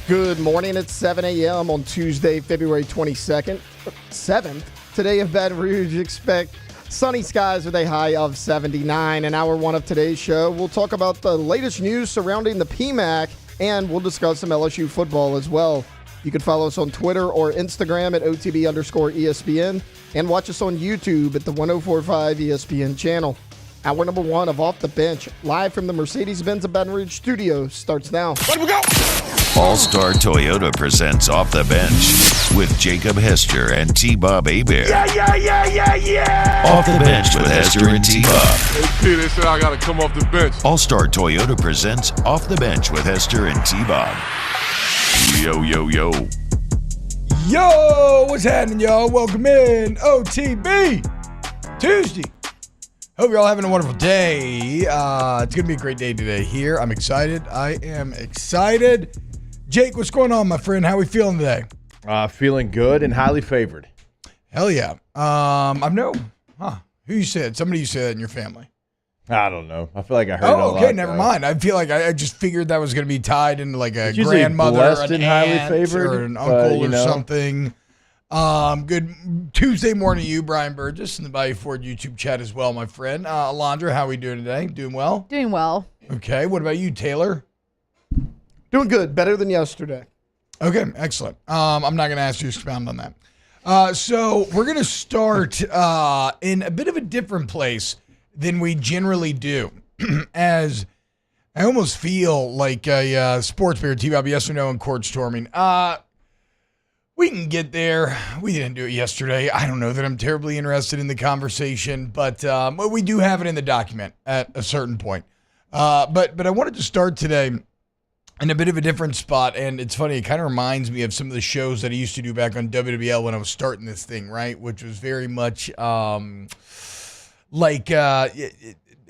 Good morning. It's 7 a.m. on Tuesday, February 22nd, 7th. Today in Baton Rouge, expect sunny skies with a high of 79. In hour one of today's show, we'll talk about the latest news surrounding the PMAC, and we'll discuss some LSU football as well. You can follow us on Twitter or Instagram at OTB_ESPN and watch us on YouTube at the 1045 ESPN channel. Hour number one of Off the Bench, live from the Mercedes-Benz of Baton Rouge studio, starts now. Let we go! All-Star Toyota presents Off the Bench with Jacob Hester and T-Bob Hebert. Yeah! Off the Bench with Hester and T-Bob. Hey, they said I got to come off the bench. All-Star Toyota presents Off the Bench with Hester and T-Bob. Yo. Yo, what's happening, y'all? Welcome in OTB Tuesday. Hope you're all having a wonderful day. It's going to be a great day today here. I'm excited. I am excited. Jake, what's going on, my friend? How are we feeling today? Feeling good and highly favored. Hell yeah. Who you said? Somebody you said that in your family. I don't know. I feel like I heard it a lot. Okay, never mind. I feel like I just figured that was going to be tied into like a It's usually grandmother, blessed an and highly aunt, favored, or an but, uncle or know. something. Good Tuesday morning to you, Brian Burgess, in the Bayou Ford YouTube chat as well, my friend. Alondra, how are we doing today? Doing well? Doing well. Okay, what about you, Taylor? Doing good, better than yesterday. Okay, excellent. I'm not going to ask you to expound on that. So we're going to start in a bit of a different place than we generally do, as I almost feel like a sports bear, T-Bob, yes or no, and court storming. We can get there. We didn't do it yesterday. I don't know that I'm terribly interested in the conversation, but we do have it in the document at a certain point. But I wanted to start today in a bit of a different spot, and it's funny. It kind of reminds me of some of the shows that I used to do back on WWL when I was starting this thing, right? Which was very much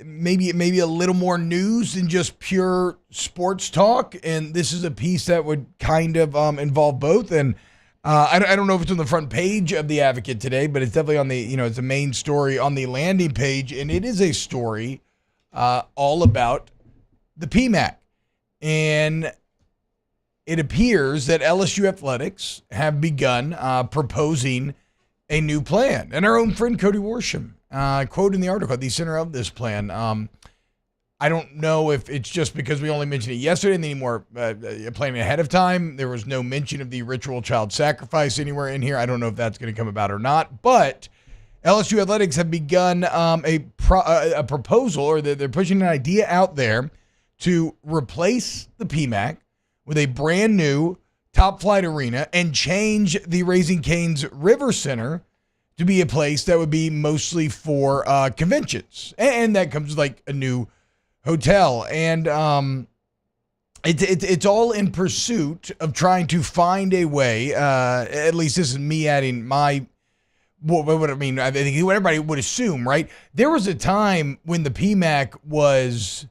maybe a little more news than just pure sports talk. And this is a piece that would kind of involve both. And I don't know if it's on the front page of the Advocate today, but it's definitely on the, it's a main story on the landing page. And it is a story all about the PMAC. And it appears that LSU athletics have begun proposing a new plan. And our own friend Cody Worsham, quote in the article, the center of this plan. I don't know if it's just because we only mentioned it yesterday and they need more planning ahead of time. There was no mention of the ritual child sacrifice anywhere in here. I don't know if that's going to come about or not. But LSU athletics have begun a proposal, or they're pushing an idea out there to replace the PMAC with a brand new top flight arena and change the Raising Cane's River Center to be a place that would be mostly for conventions. And that comes with like a new hotel. And it's all in pursuit of trying to find a way, at least this is me adding my, what I mean, I think what everybody would assume, right? There was a time when the PMAC was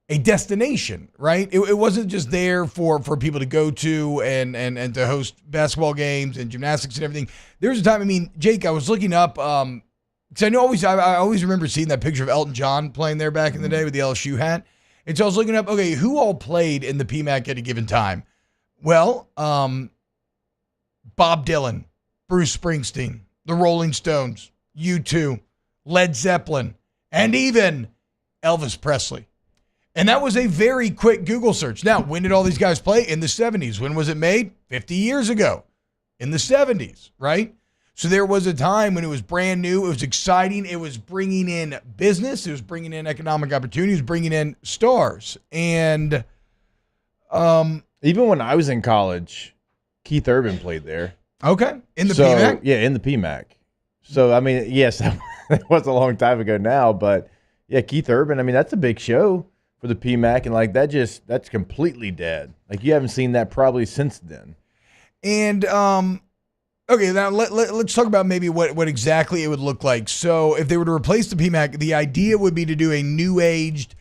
a destination, right? It wasn't just there for people to go to and to host basketball games and gymnastics and everything. There was a time, Jake, I was looking up, because I always remember seeing that picture of Elton John playing there back in the day with the LSU hat. And so I was looking up, okay, who all played in the PMAC at a given time? Well, Bob Dylan, Bruce Springsteen, the Rolling Stones, U2, Led Zeppelin, and even Elvis Presley. And that was a very quick Google search. Now, when did all these guys play? In the 70s. When was it made? 50 years ago. In the 70s, right? So there was a time when it was brand new. It was exciting. It was bringing in business. It was bringing in economic opportunities, bringing in stars. And even when I was in college, Keith Urban played there. Okay. In the PMAC? Yeah, in the PMAC. So, yes, that was a long time ago now. But, yeah, Keith Urban, that's a big show for the PMAC, and that's completely dead. Like, you haven't seen that probably since then. And okay, now let's talk about maybe what exactly it would look like. So if they were to replace the PMAC, the idea would be to do a new-aged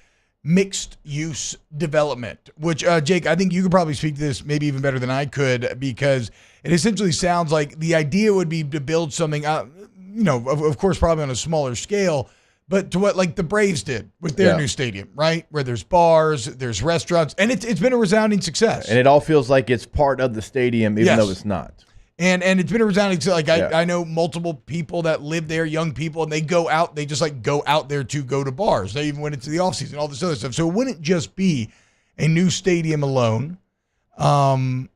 mixed-use development, which, Jake, I think you could probably speak to this maybe even better than I could, because it essentially sounds like the idea would be to build something, of course, probably on a smaller scale, but to what like the Braves did with their new stadium, right? Where there's bars, there's restaurants, and it's been a resounding success. And it all feels like it's part of the stadium, even though it's not. And it's been a resounding success. Like I know multiple people that live there, young people, and they go out. They just like go out there to go to bars. They even went into the offseason, all this other stuff. So it wouldn't just be a new stadium alone. And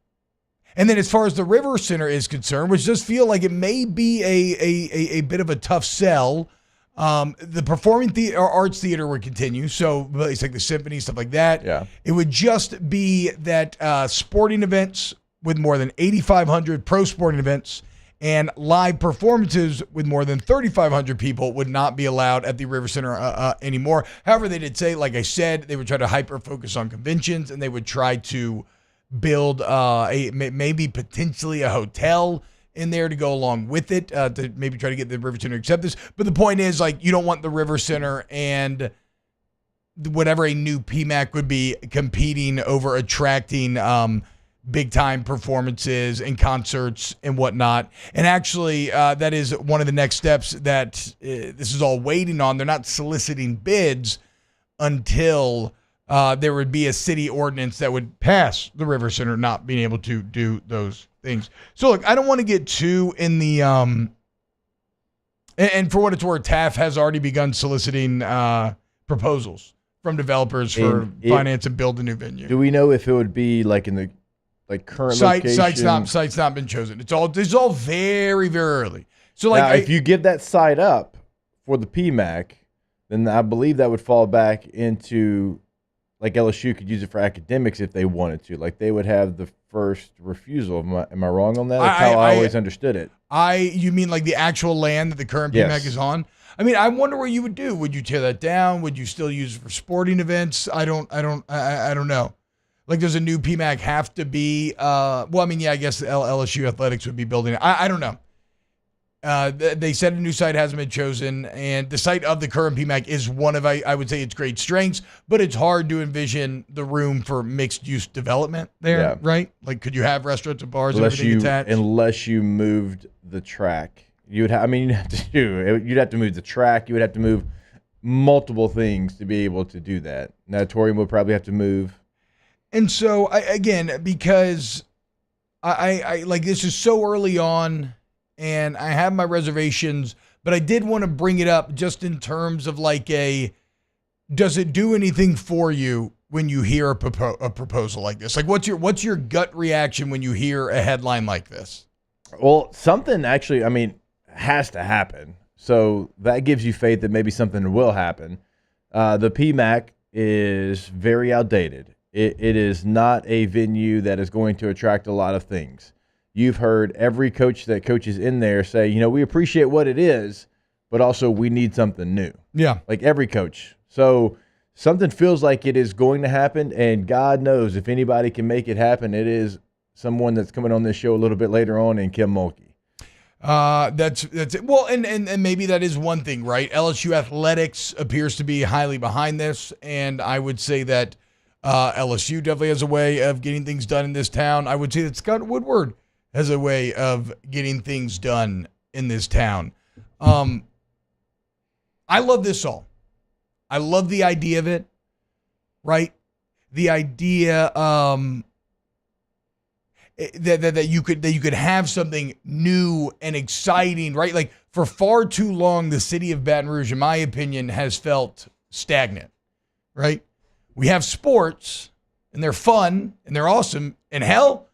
then as far as the River Center is concerned, which does feel like it may be a bit of a tough sell. The performing arts theater would continue. So it's like the symphony, stuff like that. Yeah. It would just be that sporting events with more than 8,500 pro sporting events and live performances with more than 3,500 people would not be allowed at the River Center anymore. However, they did say, like I said, they would try to hyper focus on conventions and they would try to build maybe potentially a hotel in there to go along with it to maybe try to get the River Center to accept this. But the point is, like, you don't want the River Center and whatever a new PMAC would be competing over attracting big-time performances and concerts and whatnot. And actually, that is one of the next steps that this is all waiting on. They're not soliciting bids until there would be a city ordinance that would pass the River Center not being able to do those things. So, look, I don't want to get too in the and for what it's worth, TAF has already begun soliciting proposals from developers for finance and build a new venue. Do we know if it would be like in the current location? Site's not been chosen. It's all very, very early. So like now, if you give that site up for the PMAC, then I believe that would fall back into like LSU could use it for academics if they wanted to. Like they would have the first refusal. Am I wrong on that? That's how I always understood it. You mean like the actual land that the current PMAC is on? I mean, I wonder what you would do. Would you tear that down? Would you still use it for sporting events? I don't know. Like, does a new PMAC have to be? I guess LSU athletics would be building it. I don't know. They said a new site hasn't been chosen, and the site of the current PMAC is one of, I would say, its great strengths, but it's hard to envision the room for mixed-use development there, right? Like, could you have restaurants and bars and everything attached? Unless you moved the track. You'd have to move the track. You would have to move multiple things to be able to do that. Natatorium would probably have to move. And so, because I like this is so early on, and I have my reservations, but I did want to bring it up just in terms of like does it do anything for you when you hear a proposal like this? Like, what's your gut reaction when you hear a headline like this? Well, something actually, has to happen. So that gives you faith that maybe something will happen. The PMAC is very outdated. It is not a venue that is going to attract a lot of things. You've heard every coach that coaches in there say, we appreciate what it is, but also we need something new. Yeah. Like every coach. So something feels like it is going to happen, and God knows if anybody can make it happen, it is someone that's coming on this show a little bit later on in Kim Mulkey. That's it. Well, and maybe that is one thing, right? LSU athletics appears to be highly behind this, and I would say that LSU definitely has a way of getting things done in this town. I would say that Scott Woodward has a way of getting things done in this town. I love this all. I love the idea of it, right? The idea that you could have something new and exciting, right? Like for far too long, the city of Baton Rouge, in my opinion, has felt stagnant, right? We have sports, and they're fun, and they're awesome, and hell,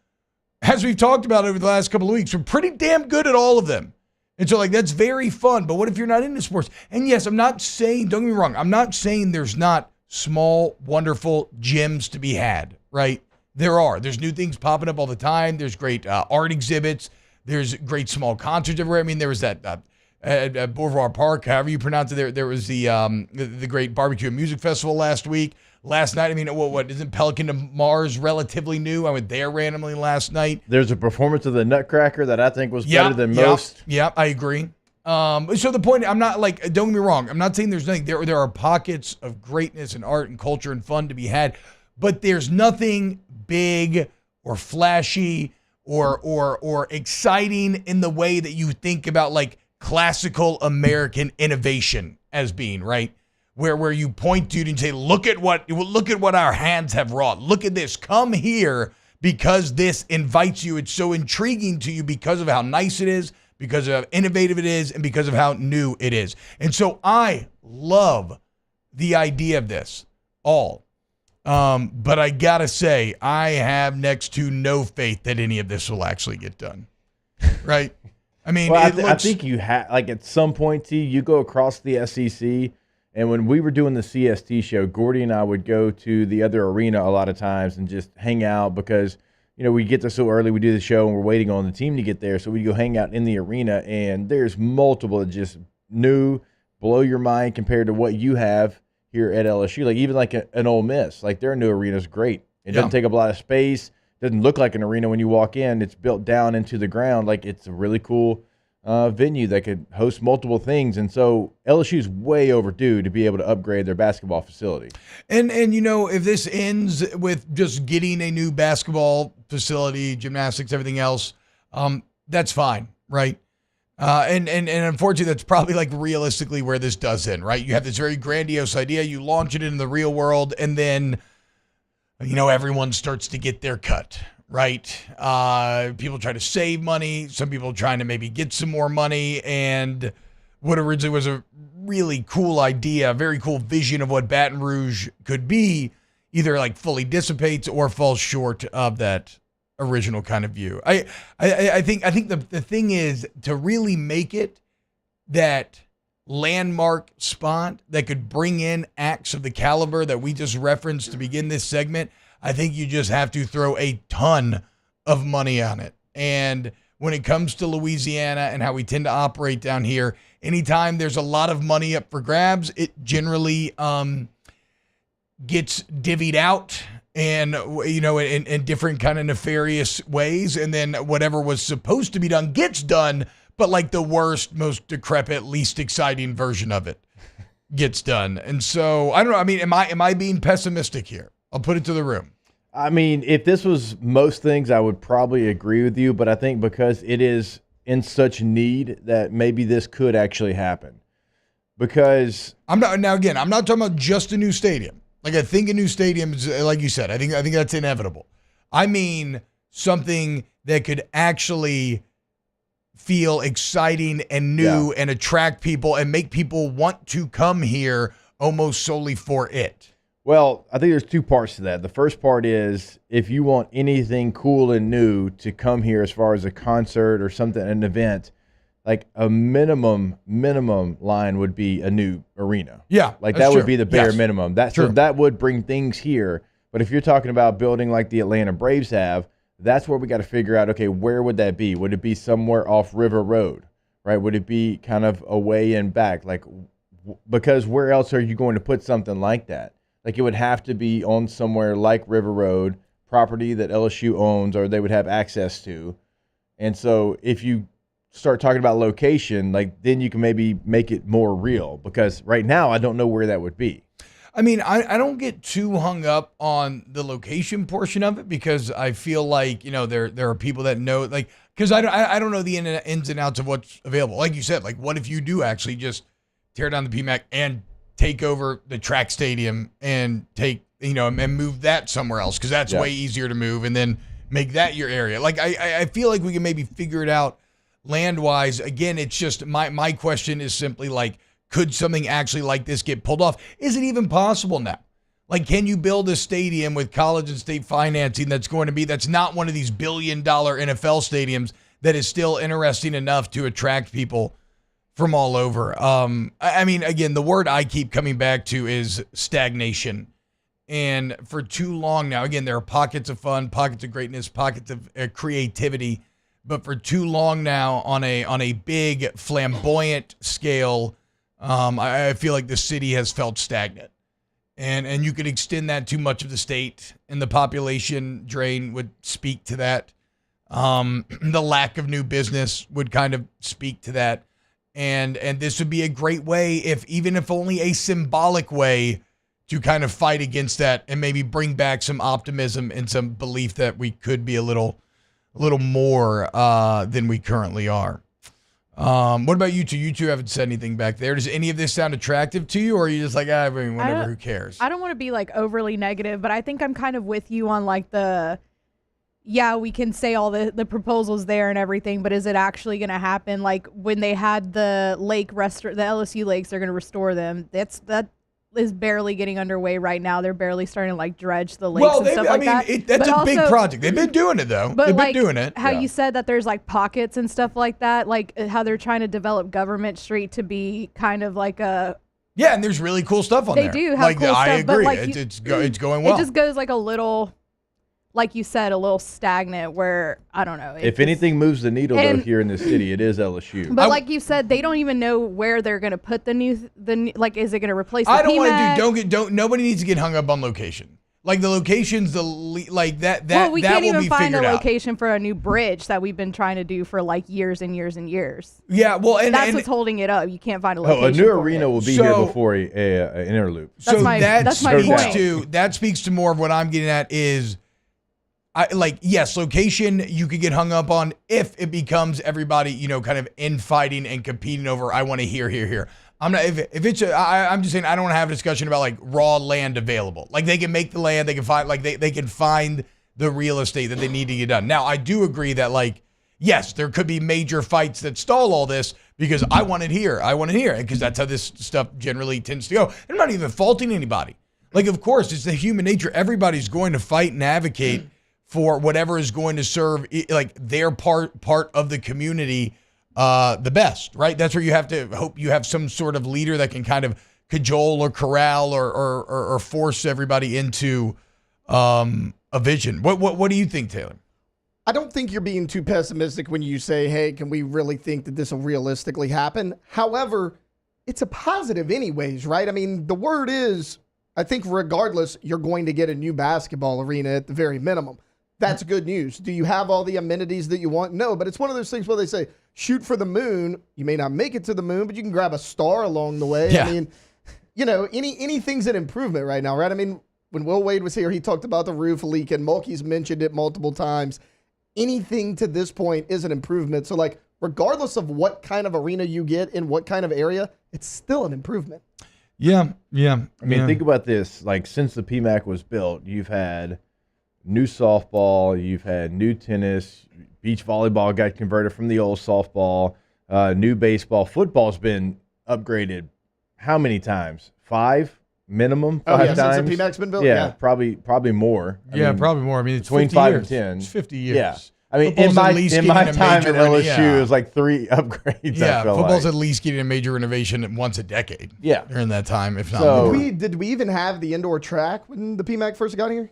as we've talked about over the last couple of weeks, we're pretty damn good at all of them. And so, like, that's very fun. But what if you're not into sports? And yes, I'm not saying, don't get me wrong, I'm not saying there's not small, wonderful gems to be had, right? There are. There's new things popping up all the time. There's great art exhibits. There's great small concerts everywhere. I mean, there was that at Boulevard Park, however you pronounce it. There was the great barbecue and music festival last night. I mean, what isn't Pelican to Mars relatively new? I went there randomly last night. There's a performance of the Nutcracker that I think was better than most. Yeah, I agree. So the point, I'm not like, don't get me wrong, I'm not saying there's nothing. There are pockets of greatness and art and culture and fun to be had, but there's nothing big or flashy or exciting in the way that you think about like classical American innovation as being, right? Where you point to it and say, look at what our hands have wrought. Look at this. Come here because this invites you. It's so intriguing to you because of how nice it is, because of how innovative it is, and because of how new it is. And so I love the idea of this all. But I gotta say, I have next to no faith that any of this will actually get done. Right? I mean, well, I think you have, like, at some point, T, you go across the SEC, and when we were doing the CST show, Gordy and I would go to the other arena a lot of times and just hang out because, you know, we get there so early, we do the show, and we're waiting on the team to get there, so we go hang out in the arena, and there's multiple that just new, blow your mind compared to what you have here at LSU. Like, even like an Ole Miss, like, their new arena is great. It doesn't take up a lot of space. Doesn't look like an arena when you walk in. It's built down into the ground. Like, it's a really cool venue that could host multiple things. And so LSU is way overdue to be able to upgrade their basketball facility. And you know, if this ends with just getting a new basketball facility, gymnastics, everything else, that's fine, right? And unfortunately, that's probably like realistically where this does end, right? You have this very grandiose idea, you launch it into the real world, and then, you know, everyone starts to get their cut, right? People try to save money. Some people trying to maybe get some more money. And what originally was a really cool idea, a very cool vision of what Baton Rouge could be, either like fully dissipates or falls short of that original kind of view. I think the thing is to really make it that landmark spot that could bring in acts of the caliber that we just referenced to begin this segment. I think you just have to throw a ton of money on it. And when it comes to Louisiana and how we tend to operate down here, anytime there's a lot of money up for grabs, it generally gets divvied out and, you know, in different kind of nefarious ways. And then whatever was supposed to be done gets done, but like the worst, most decrepit, least exciting version of it gets done. And so I don't know. I mean, am I being pessimistic here? I'll put it to the room. I mean, if this was most things, I would probably agree with you, but I think because it is in such need that maybe this could actually happen. Because I'm not talking about just a new stadium. Like, I think a new stadium is, like you said, I think that's inevitable. I mean, something that could actually feel exciting and new and attract people and make people want to come here almost solely for it. Well, I think there's two parts to that. The first part is if you want anything cool and new to come here as far as a concert or something, an event, like a minimum line would be a new arena. Yeah. Like that true. would be the bare minimum. So that would bring things here. But if you're talking about building like the Atlanta Braves have, that's where we got to figure out, okay, where would that be? Would it be somewhere off River Road, right? Would it be kind of away and back? Like, because where else are you going to put something like that? Like, it would have to be on somewhere like River Road, property that LSU owns or they would have access to. And so if you start talking about location, like, then you can maybe make it more real, because right now I don't know where that would be. I mean, I don't get too hung up on the location portion of it, because I feel like, you know, there are people that know, like, because I don't know the ins and outs of what's available. Like you said, like, what if you do actually just tear down the PMAC and take over the track stadium and take, you know, and move that somewhere else, because that's way easier to move, and then make that your area. Like, I feel like we can maybe figure it out land-wise. Again, it's just my question is simply like, could something actually like this get pulled off? Is it even possible now? Like, can you build a stadium with college and state financing that's not one of these billion-dollar NFL stadiums that is still interesting enough to attract people from all over? I mean, again, the word I keep coming back to is stagnation. And for too long now, again, there are pockets of fun, pockets of greatness, pockets of creativity, but for too long now on a big flamboyant scale, I feel like the city has felt stagnant. And you could extend that to much of the state, and the population drain would speak to that. The lack of new business would kind of speak to that. And this would be a great way, even if only a symbolic way, to kind of fight against that and maybe bring back some optimism and some belief that we could be a little more than we currently are. What about you two? You two haven't said anything back there. Does any of this sound attractive to you, or are you just like, I mean, whatever, who cares? I don't want to be like overly negative, but I think I'm kind of with you on like we can say all the proposals there and everything, but is it actually going to happen? Like when they had the LSU lakes, they're going to restore them. That is barely getting underway right now. They're barely starting to like dredge the lakes and stuff like that. That's a big project. They've been doing it though. But They've like been doing it. How you said that there's like pockets and stuff like that, like how they're trying to develop Government Street to be kind of like a. Yeah, and there's really cool stuff on there. They do have like, cool stuff. I agree. But like it's going well. It just goes like a little, like you said, a little stagnant where, I don't know. If anything moves the needle, though, here in the city, it is LSU. But like you said, they don't even know where they're going to put the new, like, is it going to replace the I don't PMAC? want to nobody needs to get hung up on location. Like the location's like that Well, we that can't will even be find a figured out. location for a new bridge that we've been trying to do for like years and years and years. Yeah, well, and That's what's holding it up. You can't find a location. a new for arena it. will be here before an interloop. That's my speaks point. That speaks to more of what I'm getting at is, yes, location you could get hung up on if it becomes everybody, kind of infighting and competing over. I want to hear. I'm not. If it's I'm just saying I don't want to have a discussion about like raw land available. Like they can make the land, they can find they can find the real estate that they need to get done. Now I do agree that like yes, there could be major fights that stall all this because I want it here, because that's how this stuff generally tends to go. I'm not even faulting anybody. Like of course it's the human nature. Everybody's going to fight and advocate for whatever is going to serve like their part of the community the best, right? That's where you have to hope you have some sort of leader that can kind of cajole or corral or force everybody into a vision. What do you think, Taylor? I don't think you're being too pessimistic when you say, hey, can we really think that this will realistically happen? However, it's a positive anyways, right? I mean, the word is, I think regardless, you're going to get a new basketball arena at the very minimum. That's good news. Do you have all the amenities that you want? No, but it's one of those things where they say, shoot for the moon. You may not make it to the moon, but you can grab a star along the way. Yeah. I mean, anything's an improvement right now, right? I mean, when Will Wade was here, he talked about the roof leaking. Mulkey's mentioned it multiple times. Anything to this point is an improvement. So, like, regardless of what kind of arena you get in what kind of area, it's still an improvement. Yeah. I mean, think about this. Like, since the PMAC was built, you've had new softball, you've had new tennis, beach volleyball got converted from the old softball, new baseball. Football's been upgraded how many times? 5 minimum? 5 times? Since the PMAC's been built? Yeah, probably more. I mean, probably more. I mean, it's between 50 5 years. and 10. It's 50 years. Yeah. I mean, Football's in my at least getting time a at major LSU, it was like 3 upgrades. Yeah, football's like. at least getting a major renovation once a decade. Yeah. During that time, if not So- more. Did we even have the indoor track when the PMAC first got here?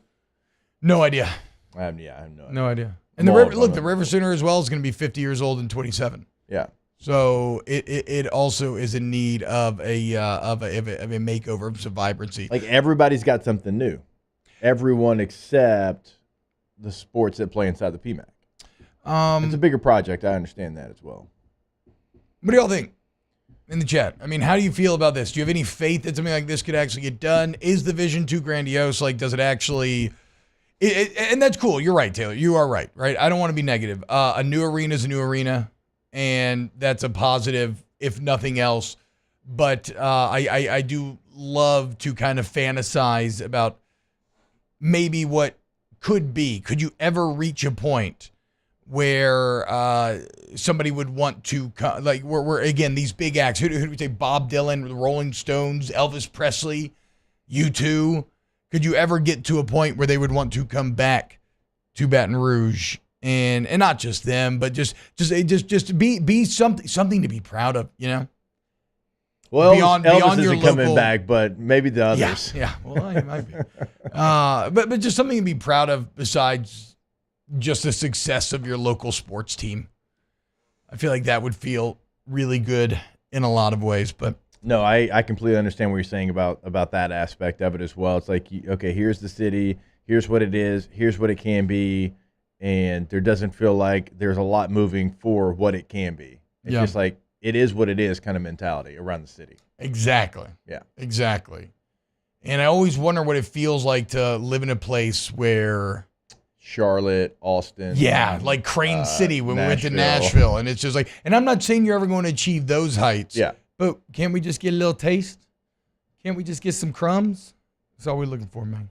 No idea. I have no idea. No idea. And the River Center as well is going to be 50 years old in 27. Yeah. So it also is in need of a makeover, of some vibrancy. Like everybody's got something new. Everyone except the sports that play inside the PMAC. It's a bigger project. I understand that as well. What do y'all think in the chat? I mean, how do you feel about this? Do you have any faith that something like this could actually get done? Is the vision too grandiose? Like, does it actually... and that's cool. You're right, Taylor. You are right? I don't want to be negative. A new arena is a new arena, and that's a positive, if nothing else. But I do love to kind of fantasize about maybe what could be. Could you ever reach a point where somebody would want to, like, we're again, these big acts. Who do we say? Bob Dylan, the Rolling Stones, Elvis Presley, U2. Could you ever get to a point where they would want to come back to Baton Rouge and not just them, but just be something to be proud of, you know? Well, beyond Elvis your isn't coming local, back, but maybe the others. Yeah. Well, it might be. But just something to be proud of besides just the success of your local sports team. I feel like that would feel really good in a lot of ways, but. No, I completely understand what you're saying about that aspect of it as well. It's like, okay, here's the city, here's what it is, here's what it can be, and there doesn't feel like there's a lot moving for what it can be. It's just like, it is what it is kind of mentality around the city. Exactly. Yeah. Exactly. And I always wonder what it feels like to live in a place where Charlotte, Austin. Yeah, like Crane City when we went to Nashville. Nashville. And it's just like, and I'm not saying you're ever going to achieve those heights. Yeah. But can't we just get a little taste? Can't we just get some crumbs? That's all we're looking for, man.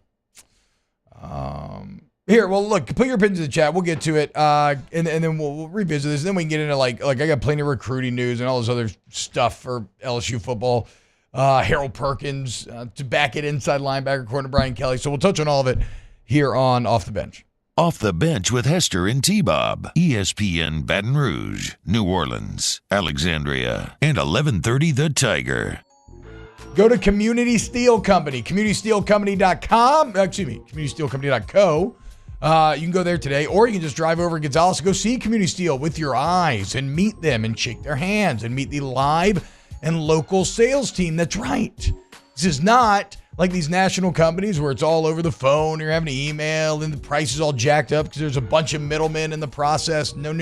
Here, well, look, put your opinions in the chat. We'll get to it, and then we'll revisit this. Then we can get into like I got plenty of recruiting news and all this other stuff for LSU football. Harold Perkins to back it inside linebacker corner Brian Kelly. So we'll touch on all of it here on Off the Bench. Off the Bench with Hester and T-Bob. ESPN Baton Rouge, New Orleans, Alexandria, and 1130 The Tiger. Go to Community Steel Company, communitysteelcompany.com. Communitysteelcompany.co. You can go there today, or you can just drive over to Gonzales and go see Community Steel with your eyes and meet them and shake their hands and meet the live and local sales team. That's right. This is not like these national companies where it's all over the phone, you're having to email, and the price is all jacked up because there's a bunch of middlemen in the process. No.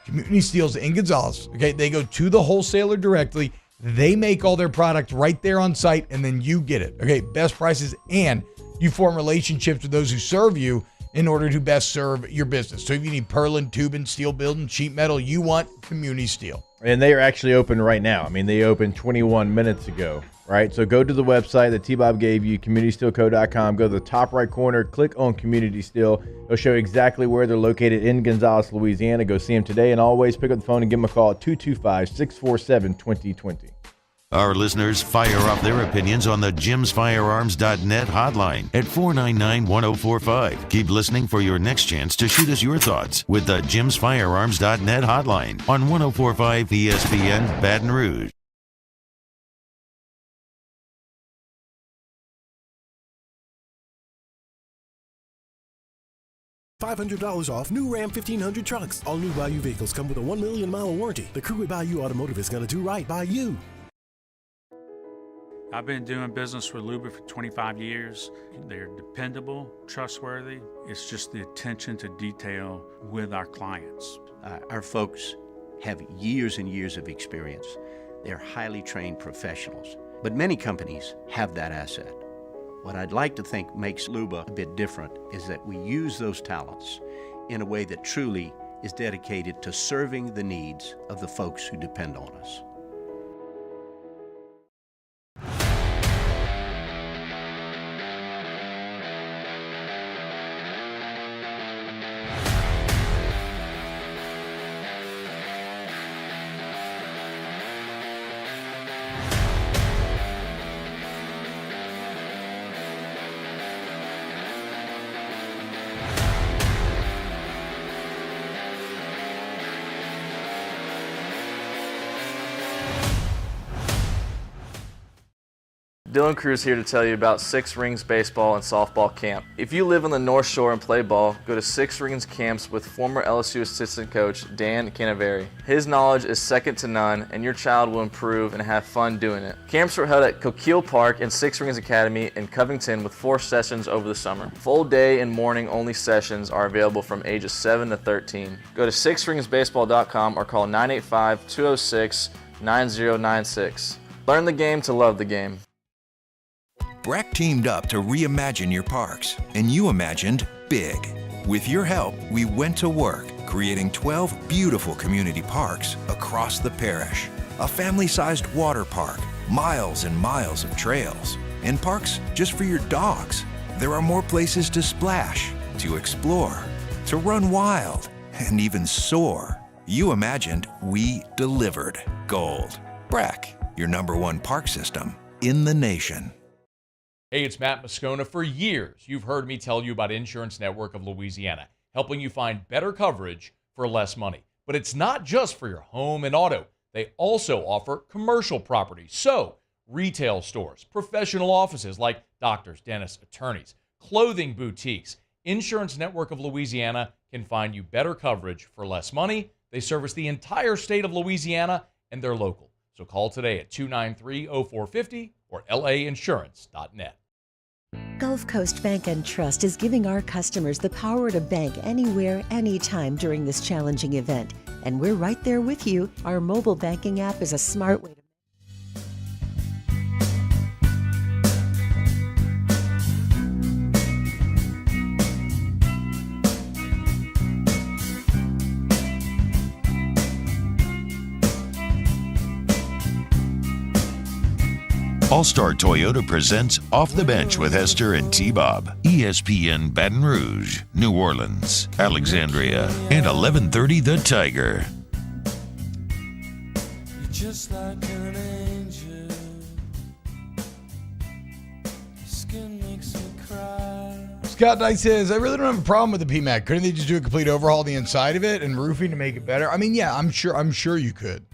Community Steel's in Gonzales. Okay, they go to the wholesaler directly. They make all their product right there on site, and then you get it. Okay, best prices, and you form relationships with those who serve you in order to best serve your business. So if you need purlin, tubing, steel building, sheet metal, you want Community Steel. And they are actually open right now. I mean, they opened 21 minutes ago, right? So go to the website that T-Bob gave you, communitysteelco.com. Go to the top right corner, click on Community Steel. It'll show you exactly where they're located in Gonzales, Louisiana. Go see them today, and always pick up the phone and give them a call at 225-647-2020. Our listeners fire off their opinions on the jimsfirearms.net hotline at 499-1045. Keep listening for your next chance to shoot us your thoughts with the jimsfirearms.net hotline on 1045 ESPN Baton Rouge. $500 off new Ram 1500 trucks. All new Bayou vehicles come with a 1 million mile warranty. The crew at Bayou Automotive is going to do right by you. I've been doing business with Luba for 25 years. They're dependable, trustworthy. It's just the attention to detail with our clients. Our folks have years and years of experience. They're highly trained professionals, but many companies have that asset. What I'd like to think makes Luba a bit different is that we use those talents in a way that truly is dedicated to serving the needs of the folks who depend on us. Dylan Cruz here to tell you about Six Rings Baseball and Softball Camp. If you live on the North Shore and play ball, go to Six Rings Camps with former LSU assistant coach Dan Canaveri. His knowledge is second to none, and your child will improve and have fun doing it. Camps were held at Coquille Park and Six Rings Academy in Covington with 4 sessions over the summer. Full day and morning only sessions are available from ages 7 to 13. Go to sixringsbaseball.com or call 985-206-9096. Learn the game to love the game. Breck teamed up to reimagine your parks, and you imagined big. With your help, we went to work, creating 12 beautiful community parks across the parish. A family-sized water park, miles and miles of trails, and parks just for your dogs. There are more places to splash, to explore, to run wild, and even soar. You imagined, we delivered. Gold. Breck, your #1 park system in the nation. Hey, it's Matt Moscona. For years, you've heard me tell you about Insurance Network of Louisiana, helping you find better coverage for less money. But it's not just for your home and auto. They also offer commercial properties. So, retail stores, professional offices like doctors, dentists, attorneys, clothing boutiques. Insurance Network of Louisiana can find you better coverage for less money. They service the entire state of Louisiana, and they're local. So call today at 293-0450 or lainsurance.net. Gulf Coast Bank and Trust is giving our customers the power to bank anywhere, anytime during this challenging event. And we're right there with you. Our mobile banking app is a smart way to All-Star Toyota presents Off the Bench with Hester and T-Bob. ESPN Baton Rouge, New Orleans, Alexandria, and 1130 The Tiger. You're just like an angel. Your skin makes me cry. Scott Knight says, I really don't have a problem with the PMAC. Couldn't they just do a complete overhaul of the inside of it and roofing to make it better? I mean, yeah, I'm sure you could.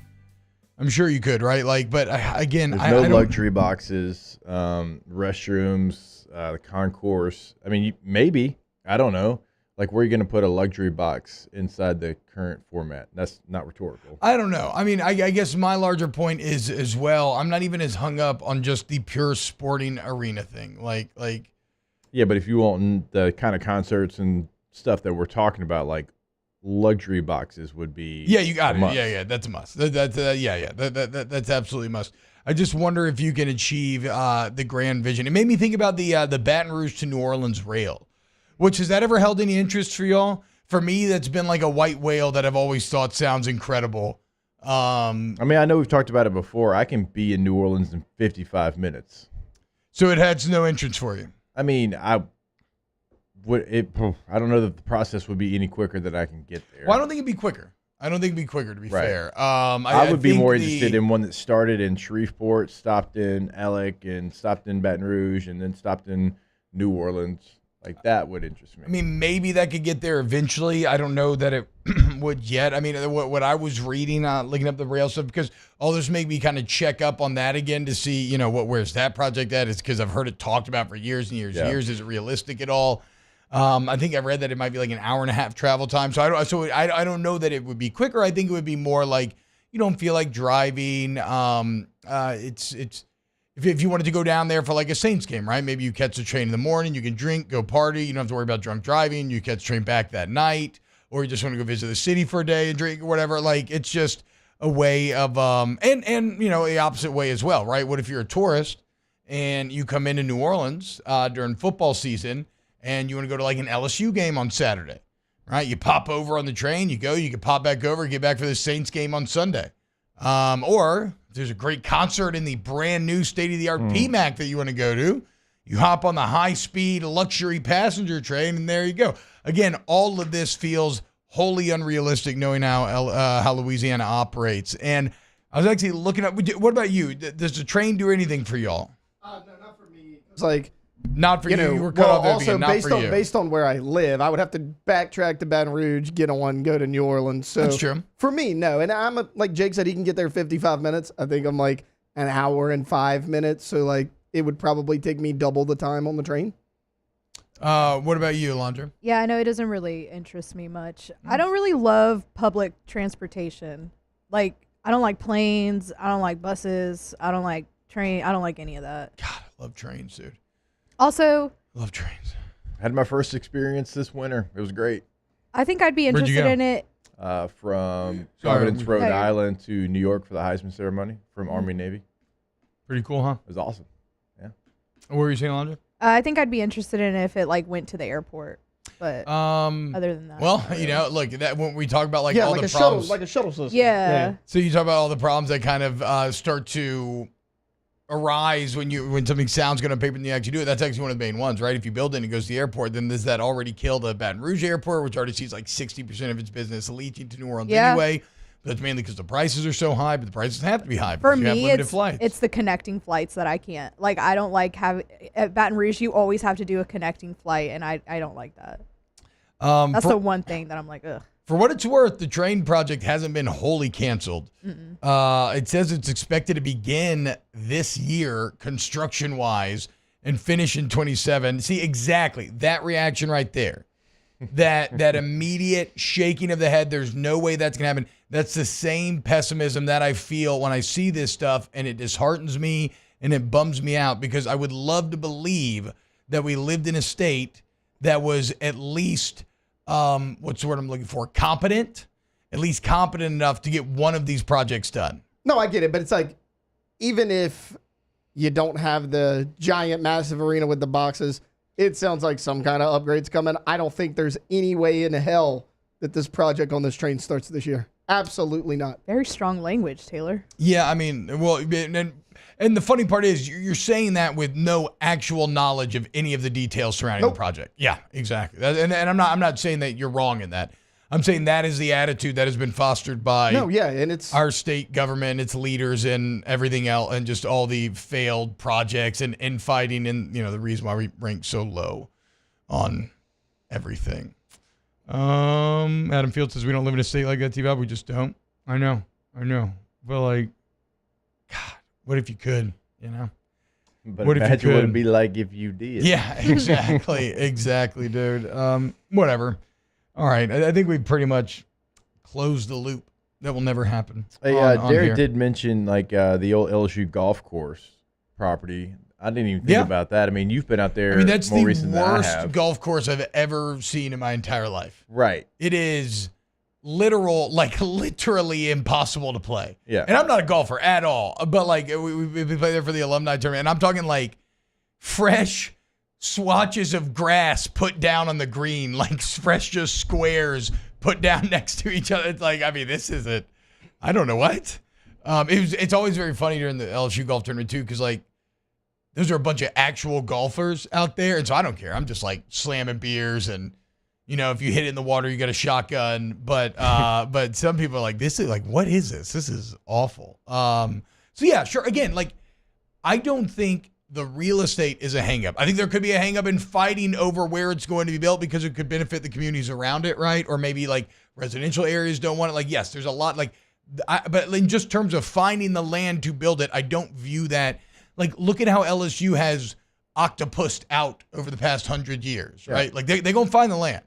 I'm sure you could, right? Like, but again, there's I no don't, luxury boxes, restrooms, the concourse. I mean, maybe, I don't know. Like, where are you going to put a luxury box inside the current format? That's not rhetorical. I don't know. I mean, I guess my larger point is as well, I'm not even as hung up on just the pure sporting arena thing. Like. Yeah, but if you want the kind of concerts and stuff that we're talking about, like, luxury boxes would be you got it. must. Yeah, that's a must. That's absolutely a must. I just wonder if you can achieve the grand vision. It made me think about the Baton Rouge to New Orleans rail, which has that ever held any interest for y'all? For me, that's been like a white whale that I've always thought sounds incredible. I mean, I know we've talked about it before. I can be in New Orleans in 55 minutes. So it has no interest for you. I mean, I don't know that the process would be any quicker that I can get there. Well, I don't think it'd be quicker. To be fair. I would be more interested in one that started in Shreveport, stopped in Alec, and stopped in Baton Rouge, and then stopped in New Orleans. Like, that would interest me. I mean, maybe that could get there eventually. I don't know that it would yet. I mean, what I was reading, looking up the rail stuff, because all this made me kind of check up on that again to see, where's that project at? It's because I've heard it talked about for years and years and years. Is it realistic at all? I think I read that it might be like an hour and a half travel time. So I don't know that it would be quicker. I think it would be more like you don't feel like driving. If you wanted to go down there for like a Saints game, right? Maybe you catch the train in the morning, you can drink, go party. You don't have to worry about drunk driving. You catch the train back that night, or you just want to go visit the city for a day and drink or whatever. Like, it's just a way of and the opposite way as well, right? What if you're a tourist and you come into New Orleans during football season and you want to go to like an LSU game on Saturday, right? You pop over on the train, you can pop back over, get back for the Saints game on Sunday. Or there's a great concert in the brand new state-of-the-art PMAC that you want to go to. You hop on the high-speed luxury passenger train, and there you go. Again, all of this feels wholly unrealistic knowing how Louisiana operates. And I was actually looking up, what about you? Does the train do anything for y'all? No, not for me. It's like, not for you. You were cut off there. Also, not for you. based on where I live, I would have to backtrack to Baton Rouge, get on, go to New Orleans. So that's true. For me, no. And like Jake said, he can get there 55 minutes. I think I'm like an hour and 5 minutes. So like it would probably take me double the time on the train. What about you, Alondra? Yeah, I know it doesn't really interest me much. I don't really love public transportation. Like, I don't like planes. I don't like buses. I don't like train. I don't like any of that. God, I love trains, dude. Also, love trains. I had my first experience this winter. It was great. I think I'd be interested in it. From Providence, Rhode Island to New York for the Heisman ceremony from Army and Navy. Pretty cool, huh? It was awesome. Yeah. What were you saying, Alondra? I think I'd be interested in it if it like went to the airport. But other than that, well, look, that when we talk about all like the problems, like a shuttle system. Yeah. So you talk about all the problems that kind of start to arise when something sounds good on paper and you actually do it. That's actually one of the main ones, right? If you build it and it goes to the airport, then does that already kill the Baton Rouge airport, which already sees like 60% of its business leaching to New Orleans anyway? That's mainly because the prices are so high, but the prices have to be high for because you have me. limited flights. It's the connecting flights that I can't. Like, I don't like at Baton Rouge. You always have to do a connecting flight, and I don't like that. That's the one thing that I'm like, ugh. For what it's worth, the train project hasn't been wholly canceled. It says it's expected to begin this year, construction-wise, and finish in 27. See, exactly, that reaction right there. That immediate shaking of the head, there's no way that's going to happen. That's the same pessimism that I feel when I see this stuff, and it disheartens me, and it bums me out, because I would love to believe that we lived in a state that was at least... what's the word I'm looking for? Competent, at least competent enough to get one of these projects done. No, I get it, but it's like, even if you don't have the giant, massive arena with the boxes, it sounds like some kind of upgrade's coming. I don't think there's any way in hell that this project on this train starts this year. Absolutely not. Very strong language, Taylor. Yeah, I mean, well, and the funny part is you're saying that with no actual knowledge of any of the details surrounding the project. Yeah, exactly. And I'm not saying that you're wrong in that. I'm saying that is the attitude that has been fostered by and it's our state government, its leaders, and everything else, and just all the failed projects and infighting, and the reason why we rank so low on everything. Adam Field says we don't live in a state like that, T-Bob. We just don't. I know. But like, God, what if you could? But what imagine what it'd be like if you did. Yeah, exactly, dude. Whatever. All right, I think we pretty much closed the loop. That will never happen. Hey, Derek did mention like the old LSU golf course property. I didn't even think about that. I mean, you've been out there. I mean, that's more the recent than I worst have. golf course I've ever seen in my entire life. Right. It is literally impossible to play. Yeah. And I'm not a golfer at all, but like we play there for the alumni tournament, and I'm talking like fresh swatches of grass put down on the green, like fresh just squares put down next to each other. It's like, I mean, this isn't, I don't know what. It's always very funny during the LSU golf tournament too, because like those are a bunch of actual golfers out there, and so I don't care. I'm just like slamming beers, and if you hit it in the water, you got a shotgun. But some people are like, this is like, what is this? This is awful. So yeah, sure. Again, like I don't think the real estate is a hang-up. I think there could be a hang-up in fighting over where it's going to be built because it could benefit the communities around it, right? Or maybe like residential areas don't want it. Like, yes, there's a lot but in just terms of finding the land to build it, I don't view that. Like, look at how LSU has octopused out over the past 100 years, right? Like they're going to find the land.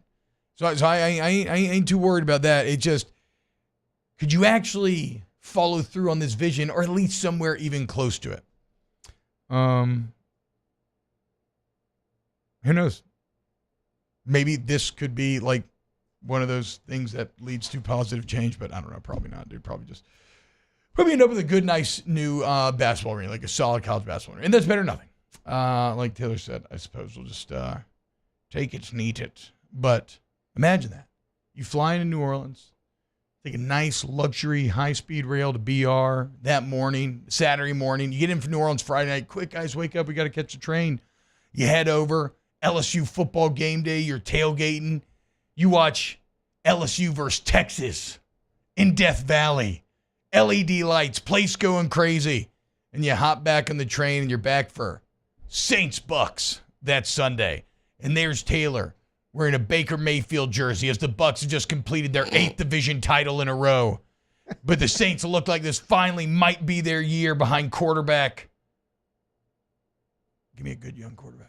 So I ain't too worried about that. It just, could you actually follow through on this vision, or at least somewhere even close to it? Who knows? Maybe this could be like one of those things that leads to positive change, but I don't know. Probably not, dude. Probably end up with a good, nice new basketball arena, like a solid college basketball arena. And that's better than nothing. Like Taylor said, I suppose we'll just take it, neat it. But imagine that. You fly into New Orleans, take a nice luxury high-speed rail to BR that morning, Saturday morning. You get in from New Orleans Friday night. Quick, guys, wake up. We got to catch the train. You head over. LSU football game day. You're tailgating. You watch LSU versus Texas in Death Valley. LED lights. Place going crazy. And you hop back on the train and you're back for Saints-Bucks that Sunday. And there's Taylor wearing a Baker Mayfield jersey as the Bucks have just completed their 8th division title in a row. But the Saints look like this finally might be their year behind quarterback. Give me a good young quarterback.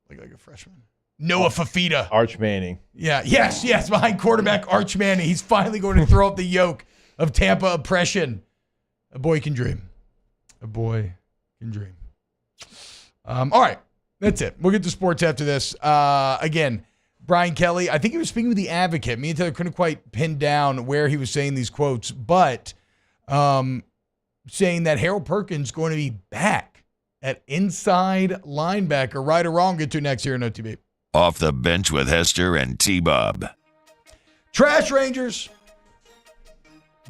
Like a freshman. Noah Fafita. Arch Manning. Yeah, yes, behind quarterback Arch Manning. He's finally going to throw up the yoke of Tampa oppression. A boy can dream. A boy can dream. All right. That's it. We'll get to sports after this. Again, Brian Kelly, I think he was speaking with The Advocate. Me and Taylor couldn't quite pin down where he was saying these quotes, but saying that Harold Perkins is going to be back at inside linebacker. Right or wrong, get to next year in OTB. Off the bench with Hester and T-Bob. Trash Rangers.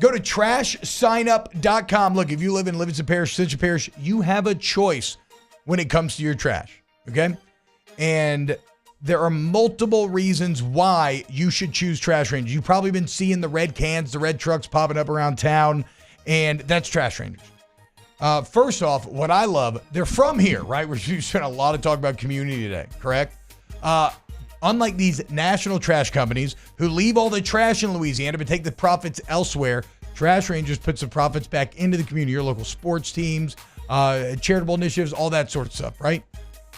Go to trashsignup.com. Look, if you live in Livingston Parish, Central Parish, you have a choice when it comes to your trash, okay? And there are multiple reasons why you should choose Trash Rangers. You've probably been seeing the red cans, the red trucks popping up around town, and that's Trash Rangers. First off, what I love, they're from here, right? We spent a lot of talk about community today, correct? Unlike these national trash companies who leave all the trash in Louisiana but take the profits elsewhere, Trash Rangers puts the profits back into the community, your local sports teams, charitable initiatives, all that sort of stuff, right?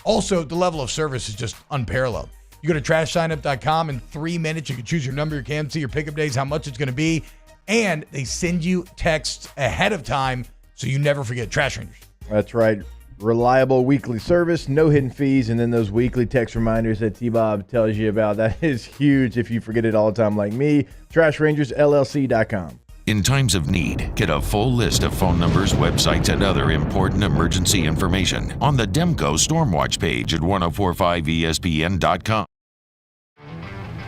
Also, the level of service is just unparalleled. You go to trashsignup.com in 3 minutes. You can choose your number, your can, see your pickup days, how much it's going to be, and they send you texts ahead of time so you never forget. Trash Rangers. That's right. Reliable weekly service, no hidden fees, and then those weekly text reminders that T-Bob tells you about. That is huge if you forget it all the time like me. TrashRangersLLC.com. In times of need, get a full list of phone numbers, websites, and other important emergency information on the Demco Stormwatch page at 1045ESPN.com.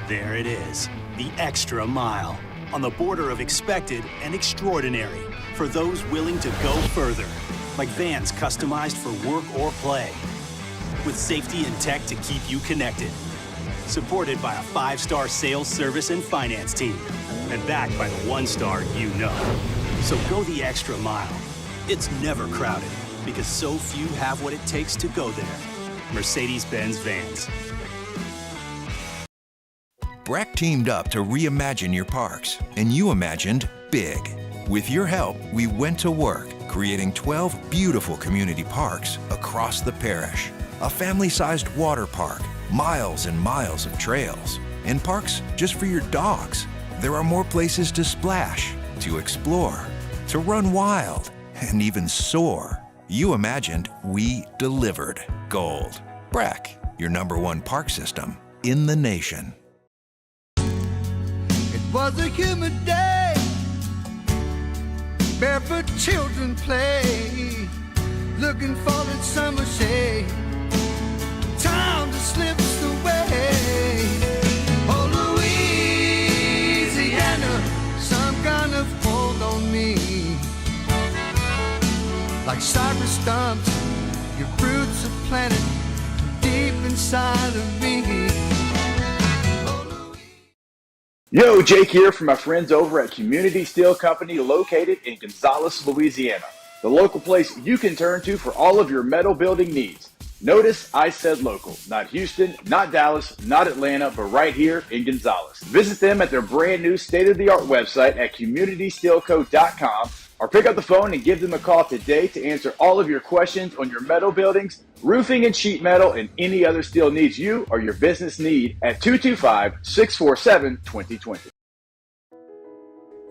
There it is, the extra mile. on the border of expected and extraordinary for those willing to go further, like vans customized for work or play, with safety and tech to keep you connected. Supported by a 5-star sales, service, and finance team, and backed by the 1-star you know. So go the extra mile. It's never crowded, because so few have what it takes to go there. Mercedes-Benz Vans. Breck teamed up to reimagine your parks, and you imagined big. With your help, we went to work, creating 12 beautiful community parks across the parish. A family-sized water park, miles and miles of trails, and parks just for your dogs. There are more places to splash, to explore, to run wild, and even soar. You imagined, we delivered gold. Breck, your #1 park system in the nation. It was a humid day, barefoot children play, looking for that summer shade. Time just slips away. Oh, Louisiana, some kind of hold on me. Like cypress stumps, your roots are planted deep inside of me. Yo, Jake here from my friends over at Community Steel Company located in Gonzales, Louisiana. The local place you can turn to for all of your metal building needs. Notice I said local, not Houston, not Dallas, not Atlanta, but right here in Gonzales. Visit them at their brand new state-of-the-art website at communitysteelco.com or pick up the phone and give them a call today to answer all of your questions on your metal buildings, roofing and sheet metal, and any other steel needs you or your business need at 225-647-2020.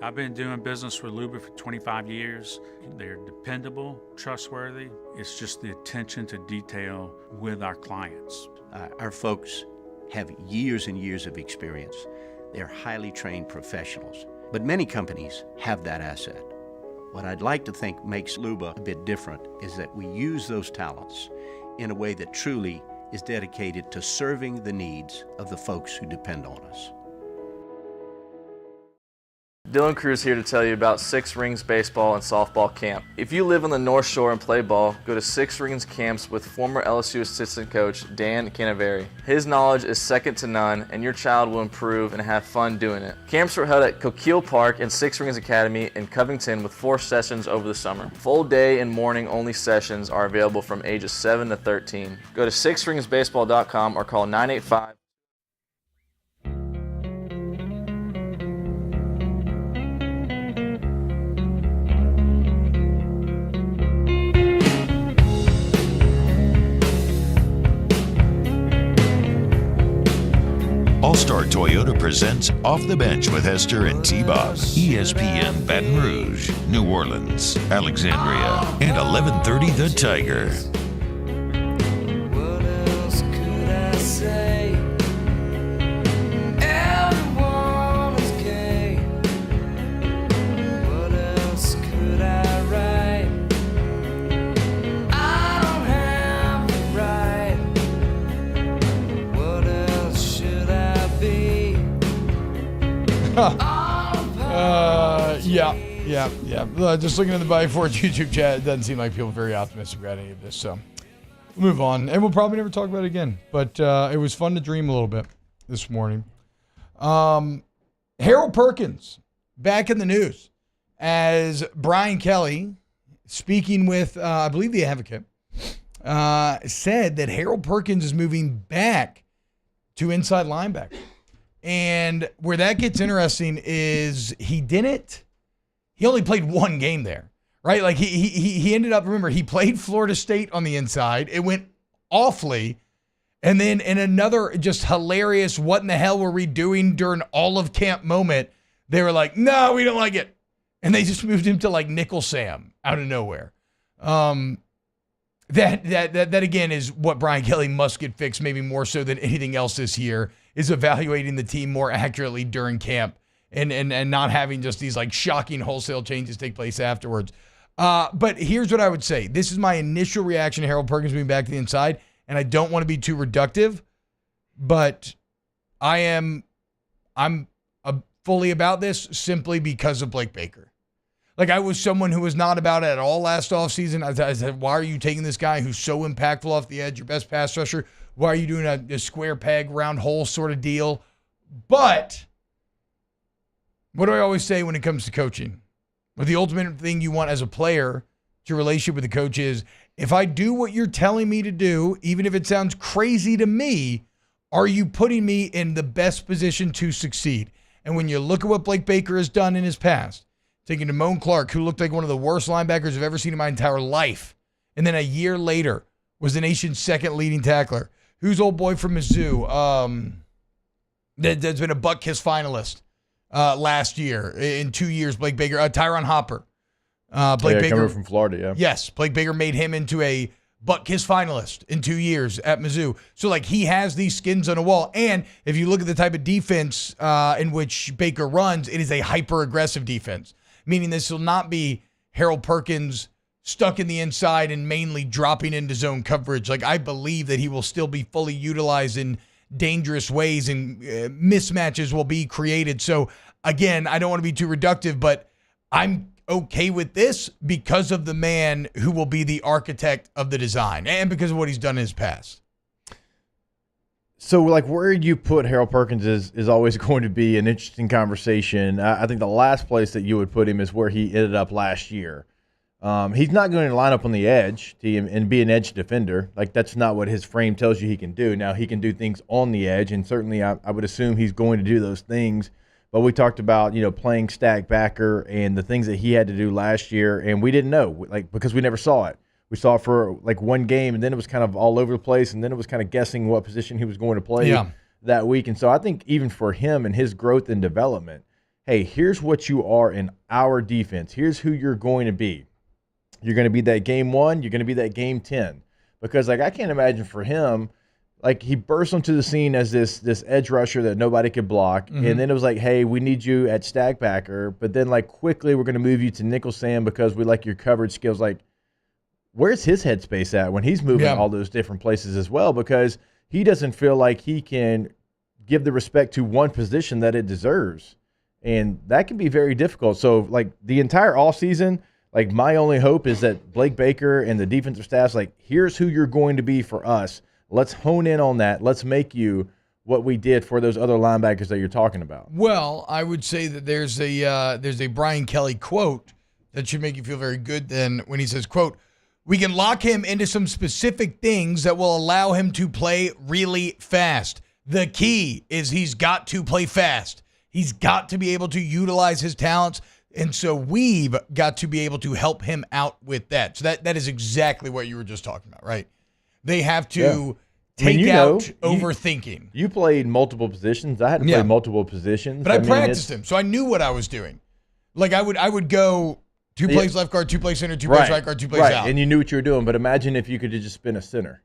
I've been doing business with Luba for 25 years. They're dependable, trustworthy. It's just the attention to detail with our clients. Our folks have years and years of experience. They're highly trained professionals, but many companies have that asset. What I'd like to think makes Luba a bit different is that we use those talents in a way that truly is dedicated to serving the needs of the folks who depend on us. Dylan Cruz here to tell you about Six Rings Baseball and Softball Camp. If you live on the North Shore and play ball, go to Six Rings Camps with former LSU assistant coach Dan Canaveri. His knowledge is second to none, and your child will improve and have fun doing it. Camps are held at Coquille Park and Six Rings Academy in Covington with 4 sessions over the summer. Full day and morning only sessions are available from ages 7 to 13. Go to sixringsbaseball.com or call 985. All-Star Toyota presents Off the Bench with Hester and T-Bob. ESPN Baton Rouge, New Orleans, Alexandria, and 1130 The Tiger. What else could I say? Everyone is gay. What else could I write? I don't have the right. What else should I be? Yeah. Just looking at the Body Forge YouTube chat, it doesn't seem like people are very optimistic about any of this. So we'll move on. And we'll probably never talk about it again. But it was fun to dream a little bit this morning. Harold Perkins back in the news as Brian Kelly, speaking with, I believe, the Advocate, said that Harold Perkins is moving back to inside linebacker. And where that gets interesting is he only played 1 game there, right? Like he ended up, remember, he played Florida State on the inside. It went awfully. And then in another just hilarious, what in the hell were we doing during all of camp moment, they were like, no, we don't like it. And they just moved him to like Nickel Sam out of nowhere. That again is what Brian Kelly must get fixed, maybe more so than anything else this year, is evaluating the team more accurately during camp and not having just these like shocking wholesale changes take place afterwards. But here's what I would say. This is my initial reaction to Harold Perkins being back to the inside, and I don't want to be too reductive, but I'm fully about this simply because of Blake Baker. Like, I was someone who was not about it at all last offseason. I said, why are you taking this guy who's so impactful off the edge, your best pass rusher? Why are you doing a square peg, round hole sort of deal? But what do I always say when it comes to coaching? Well, the ultimate thing you want as a player to relationship with the coach is, if I do what you're telling me to do, even if it sounds crazy to me, are you putting me in the best position to succeed? And when you look at what Blake Baker has done in his past, taking Damone Clark, who looked like one of the worst linebackers I've ever seen in my entire life, and then a year later was the nation's second leading tackler. Who's old boy from Mizzou? That's been a Buck Kiss finalist last year. In 2 years, Blake Baker, Tyron Hopper. Blake Baker coming from Florida, yeah. Yes, Blake Baker made him into a Buck Kiss finalist in 2 years at Mizzou. So, like, he has these skins on a wall. And if you look at the type of defense in which Baker runs, it is a hyper-aggressive defense, meaning this will not be Harold Perkins stuck in the inside and mainly dropping into zone coverage. Like, I believe that he will still be fully utilized in dangerous ways, and mismatches will be created. So, again, I don't want to be too reductive, but I'm okay with this because of the man who will be the architect of the design and because of what he's done in his past. So, like, where you put Harold Perkins is always going to be an interesting conversation. I think the last place that you would put him is where he ended up last year. He's not going to line up on the edge and be an edge defender. Like, that's not what his frame tells you he can do. Now, he can do things on the edge, and certainly I would assume he's going to do those things. But we talked about, playing stack backer and the things that he had to do last year, and we didn't know, like, because we never saw it. We saw it for like one game, and then it was kind of all over the place, and then it was kind of guessing what position he was going to play that week. And so I think even for him and his growth and development, hey, here's what you are in our defense. Here's who you're going to be. You're going to be that game 1. You're going to be that game 10. Because, like, I can't imagine for him, like, he burst onto the scene as this edge rusher that nobody could block. Mm-hmm. And then it was like, hey, we need you at stack backer. But then, like, quickly we're going to move you to nickel Sam because we like your coverage skills. Like, where's his headspace at when he's moving all those different places as well? Because he doesn't feel like he can give the respect to one position that it deserves. And that can be very difficult. So, like, the entire offseason, like, my only hope is that Blake Baker and the defensive staff's like, here's who you're going to be for us. Let's hone in on that. Let's make you what we did for those other linebackers that you're talking about. Well, I would say that there's a Brian Kelly quote that should make you feel very good then when he says, quote, "We can lock him into some specific things that will allow him to play really fast. The key is he's got to play fast. He's got to be able to utilize his talents. And so we've got to be able to help him out with that." So that is exactly what you were just talking about, right? They have to take out overthinking. You played multiple positions. I had to play multiple positions. But I practiced them, so I knew what I was doing. Like, I would go 2 plays left guard, 2 plays center, 2 plays right guard, 2 plays out. And you knew what you were doing. But imagine if you could have just been a center.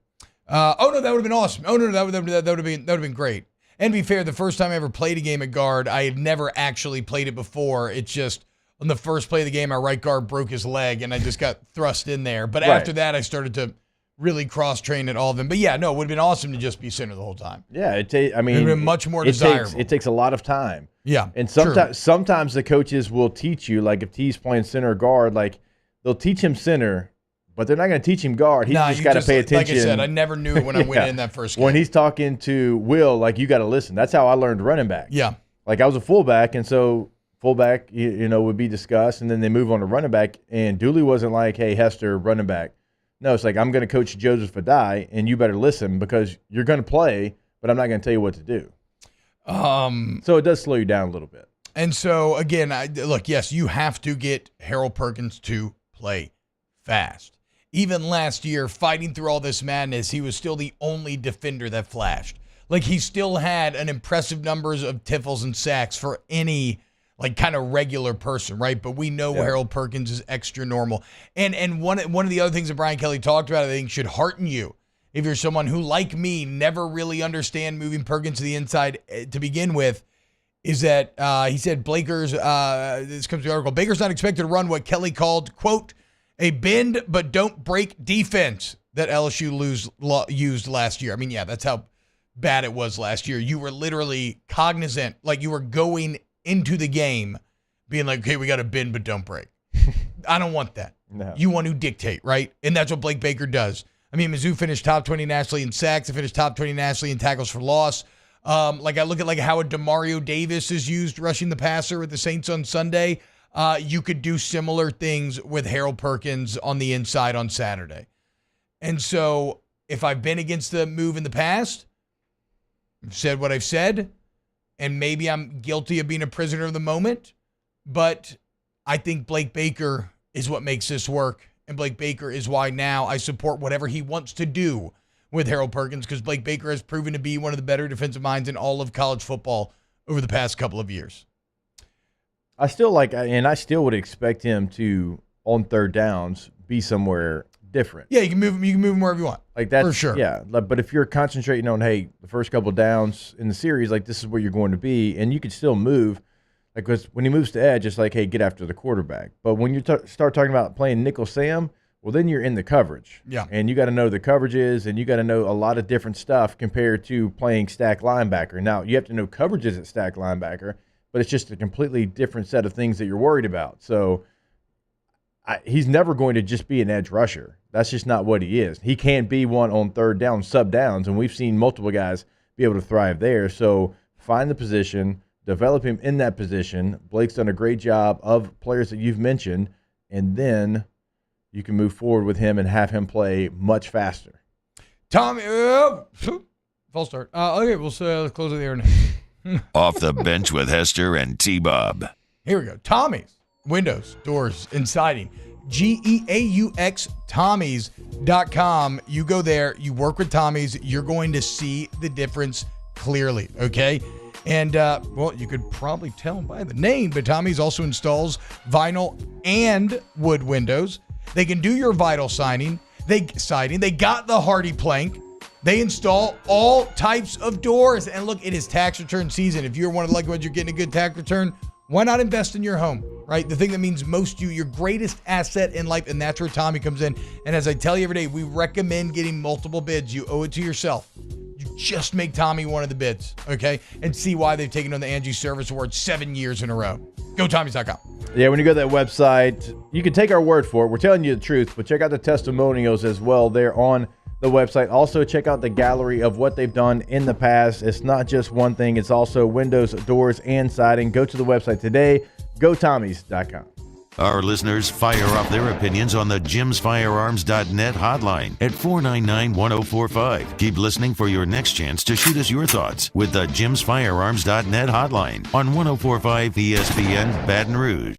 Oh, no, that would have been awesome. Oh, no, that would have been great. And to be fair, the first time I ever played a game at guard, I had never actually played it before. It's just on the first play of the game, our right guard broke his leg, and I just got thrust in there. But after that, I started to really cross-train at all of them. But, yeah, no, it would have been awesome to just be center the whole time. Yeah, it would have been much more desirable. It takes a lot of time. Yeah, and sometimes the coaches will teach you, like if T's playing center or guard, like they'll teach him center, but they're not going to teach him guard. He's just got to pay attention. Like I said, I never knew it when I went in that first game. When he's talking to Will, like, you got to listen. That's how I learned running back. Yeah. Like, I was a fullback, and so fullback, would be discussed, and then they move on to running back, and Dooley wasn't like, hey, Hester, running back. No, it's like, I'm going to coach Joseph Adai, and you better listen because you're going to play, but I'm not going to tell you what to do. So it does slow you down a little bit. And so, again, look, yes, you have to get Harold Perkins to play fast. Even last year, fighting through all this madness, he was still the only defender that flashed. Like, he still had an impressive numbers of tiffles and sacks for any like kind of regular person, right? But we know Harold Perkins is extra normal. And one of the other things that Brian Kelly talked about, I think, should hearten you if you're someone who, like me, never really understand moving Perkins to the inside to begin with, is that he said this comes to the article, Baker's not expected to run what Kelly called, quote, a bend but don't break defense that LSU used last year. I mean, yeah, that's how bad it was last year. You were literally cognizant, like you were going into the game being like, okay, we got to bend but don't break. I don't want that. No. You want to dictate, right? And that's what Blake Baker does. I mean, Mizzou finished top 20 nationally in sacks. They finished top 20 nationally in tackles for loss. I look at how a Demario Davis is used rushing the passer with the Saints on Sunday. You could do similar things with Harold Perkins on the inside on Saturday. And so if I've been against the move in the past, I've said what I've said, and maybe I'm guilty of being a prisoner of the moment, but I think Blake Baker is what makes this work. And Blake Baker is why now I support whatever he wants to do with Harold Perkins, because Blake Baker has proven to be one of the better defensive minds in all of college football over the past couple of years. I still would expect him to, on third downs, be somewhere different. Yeah, you can move him wherever you want. Like that, for sure. Yeah, but if you're concentrating on, hey, the first couple downs in the series, like this is where you're going to be, and you could still move. Like, because when he moves to edge, it's like, hey, get after the quarterback. But when you start talking about playing nickel Sam, well, then you're in the coverage. Yeah. And you got to know the coverages, and you got to know a lot of different stuff compared to playing stack linebacker. Now, you have to know coverages at stack linebacker, but it's just a completely different set of things that you're worried about. So he's never going to just be an edge rusher. That's just not what he is. He can't be one on third down, sub downs, and we've seen multiple guys be able to thrive there. So find the position, develop him in that position. Blake's done a great job of players that you've mentioned, and then you can move forward with him and have him play much faster. Tommy, false start. Okay, we'll close the air now. Off the bench with Hester and T-Bob. Here we go. Tommy's windows, doors, and siding. GEAUX Tommy's.com. You go there, you work with Tommy's, you're going to see the difference clearly, okay? And, well, you could probably tell by the name, but Tommy's also installs vinyl and wood windows. They can do your vinyl siding. They got the Hardy plank. They install all types of doors. And look, it is tax return season. If you're one of the lucky ones, you're getting a good tax return, why not invest in your home, right? The thing that means most to you, your greatest asset in life, and that's where Tommy comes in. And as I tell you every day, we recommend getting multiple bids. You owe it to yourself. You just make Tommy one of the bids, okay? And see why they've taken on the Angie Service Award 7 years in a row. GoTommys.com. Yeah, when you go to that website, you can take our word for it. We're telling you the truth, but check out the testimonials as well there on the website. Also, check out the gallery of what they've done in the past. It's not just one thing. It's also windows, doors, and siding. Go to the website today, GoTommys.com. Our listeners fire off their opinions on the JimsFirearms.net hotline at 499-1045. Keep listening for your next chance to shoot us your thoughts with the JimsFirearms.net hotline on 1045 ESPN Baton Rouge.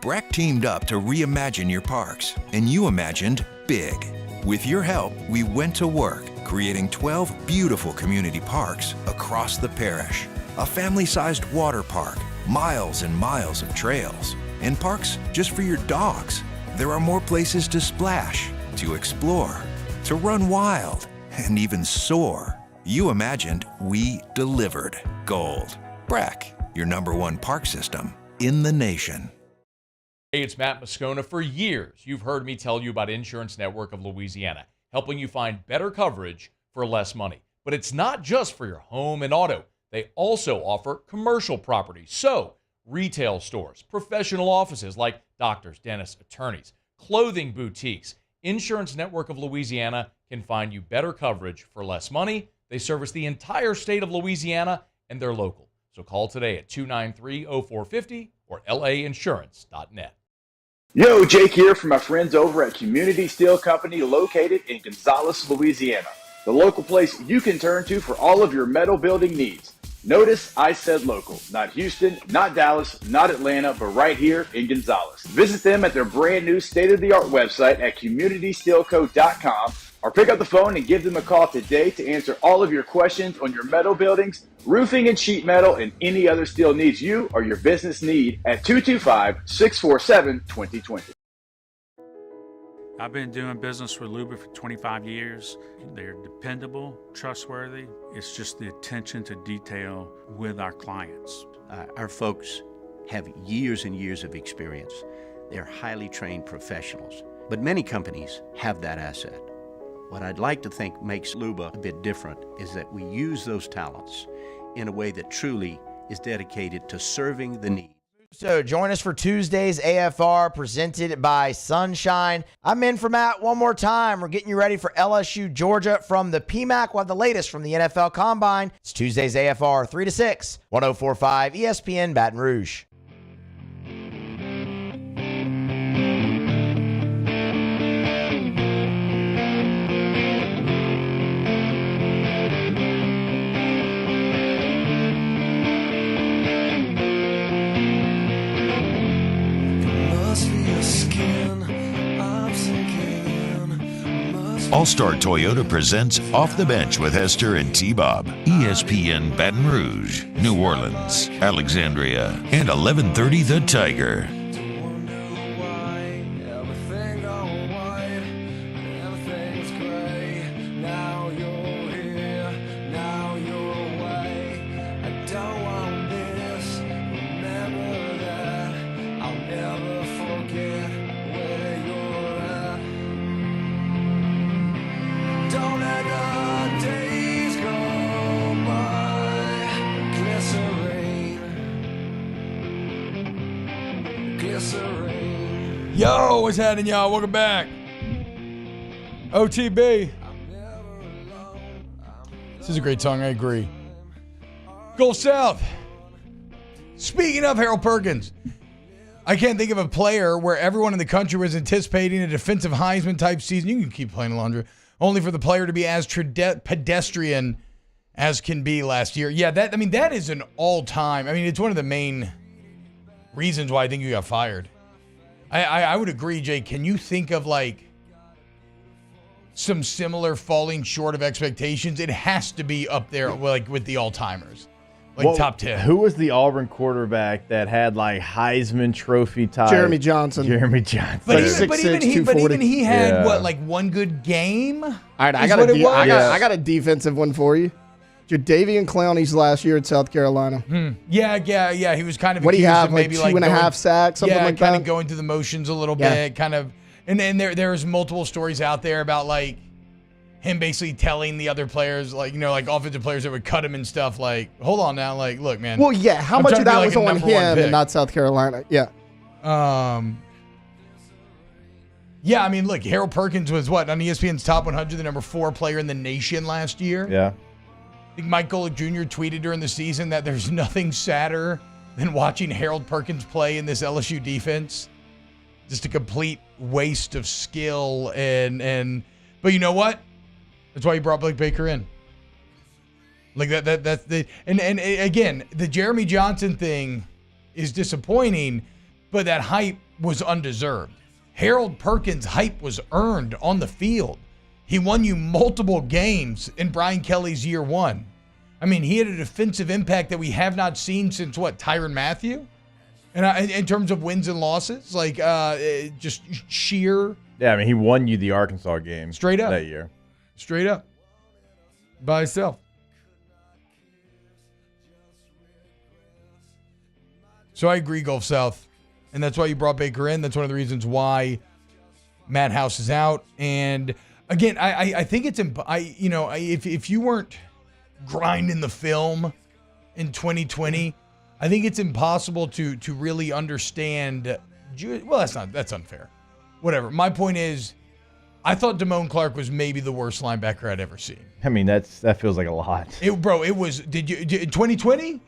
Breck teamed up to reimagine your parks, and you imagined big. With your help, we went to work, creating 12 beautiful community parks across the parish. A family-sized water park, miles and miles of trails, and parks just for your dogs. There are more places to splash, to explore, to run wild, and even soar. You imagined, we delivered. Gold. Breck, your #1 park system in the nation. Hey, it's Matt Moscona. For years, you've heard me tell you about Insurance Network of Louisiana, helping you find better coverage for less money. But it's not just for your home and auto. They also offer commercial property. So, retail stores, professional offices like doctors, dentists, attorneys, clothing boutiques. Insurance Network of Louisiana can find you better coverage for less money. They service the entire state of Louisiana, and they're local. So call today at 293-0450 or lainsurance.net. Yo, Jake here from my friends over at Community Steel Company located in Gonzales, Louisiana. The local place you can turn to for all of your metal building needs. Notice I said local, not Houston, not Dallas, not Atlanta, but right here in Gonzales. Visit them at their brand new state-of-the-art website at communitysteelco.com Or pick up the phone and give them a call today to answer all of your questions on your metal buildings, roofing and sheet metal, and any other steel needs you or your business need at 225-647-2020. I've been doing business with Luba for 25 years. They're dependable, trustworthy. It's just the attention to detail with our clients. Our folks have years and years of experience. They're highly trained professionals, but many companies have that asset. What I'd like to think makes Luba a bit different is that we use those talents in a way that truly is dedicated to serving the needs. So join us for Tuesday's AFR presented by Sunshine. I'm in for Matt one more time. We're getting you ready for LSU, Georgia from the PMAC. We'll have the latest from the NFL Combine. It's Tuesday's AFR 3 to 6, 104.5 ESPN Baton Rouge. All-Star Toyota presents Off the Bench with Hester and T-Bob. ESPN Baton Rouge, New Orleans, Alexandria, and 1130 The Tiger. Yo, what's happening, y'all? Welcome back. OTB. This is a great song, I agree. Go South. Speaking of Harold Perkins, I can't think of a player where everyone in the country was anticipating a defensive Heisman type season. You can keep playing Alondra. Only for the player to be as pedestrian as can be last year. Yeah, that is an all-time. It's one of the main reasons why I think you got fired. I would agree, Jay. Can you think of some similar falling short of expectations? It has to be up there with the all-timers, top 10. Who was the Auburn quarterback that had Heisman Trophy type? Jeremy Johnson. But even he had one good game. All right, I got a defensive one for you. Jadeveon Clowney's last year at South Carolina. Yeah. He was kind of what do you have, maybe 2.5 sacks, something like that? Kind of going through the motions a little bit, kind of. And then there's multiple stories out there about him basically telling the other players, offensive players that would cut him and stuff. Hold on now, look, man. Well, yeah. How much of that was on him and not South Carolina? Yeah. Yeah, look, Harold Perkins was on ESPN's top 100, the number 4 player in the nation last year. Yeah. I think Mike Golick Jr. tweeted during the season that there's nothing sadder than watching Harold Perkins play in this LSU defense. Just a complete waste of skill but you know what? That's why he brought Blake Baker in. That's the and again, the Jeremy Johnson thing is disappointing, but that hype was undeserved. Harold Perkins' hype was earned on the field. He won you multiple games in Brian Kelly's year 1. He had a defensive impact that we have not seen since Tyrann Mathieu? And in terms of wins and losses, just sheer. Yeah, he won you the Arkansas game straight up that year. Straight up. By himself. So I agree, Gulf South. And that's why you brought Baker in. That's one of the reasons why Matt House is out. And again, I think it's if you weren't grinding the film in 2020, I think it's impossible to really understand. Well, that's unfair. Whatever. My point is, I thought Damone Clark was maybe the worst linebacker I'd ever seen. That feels like a lot. It was. Did 2020?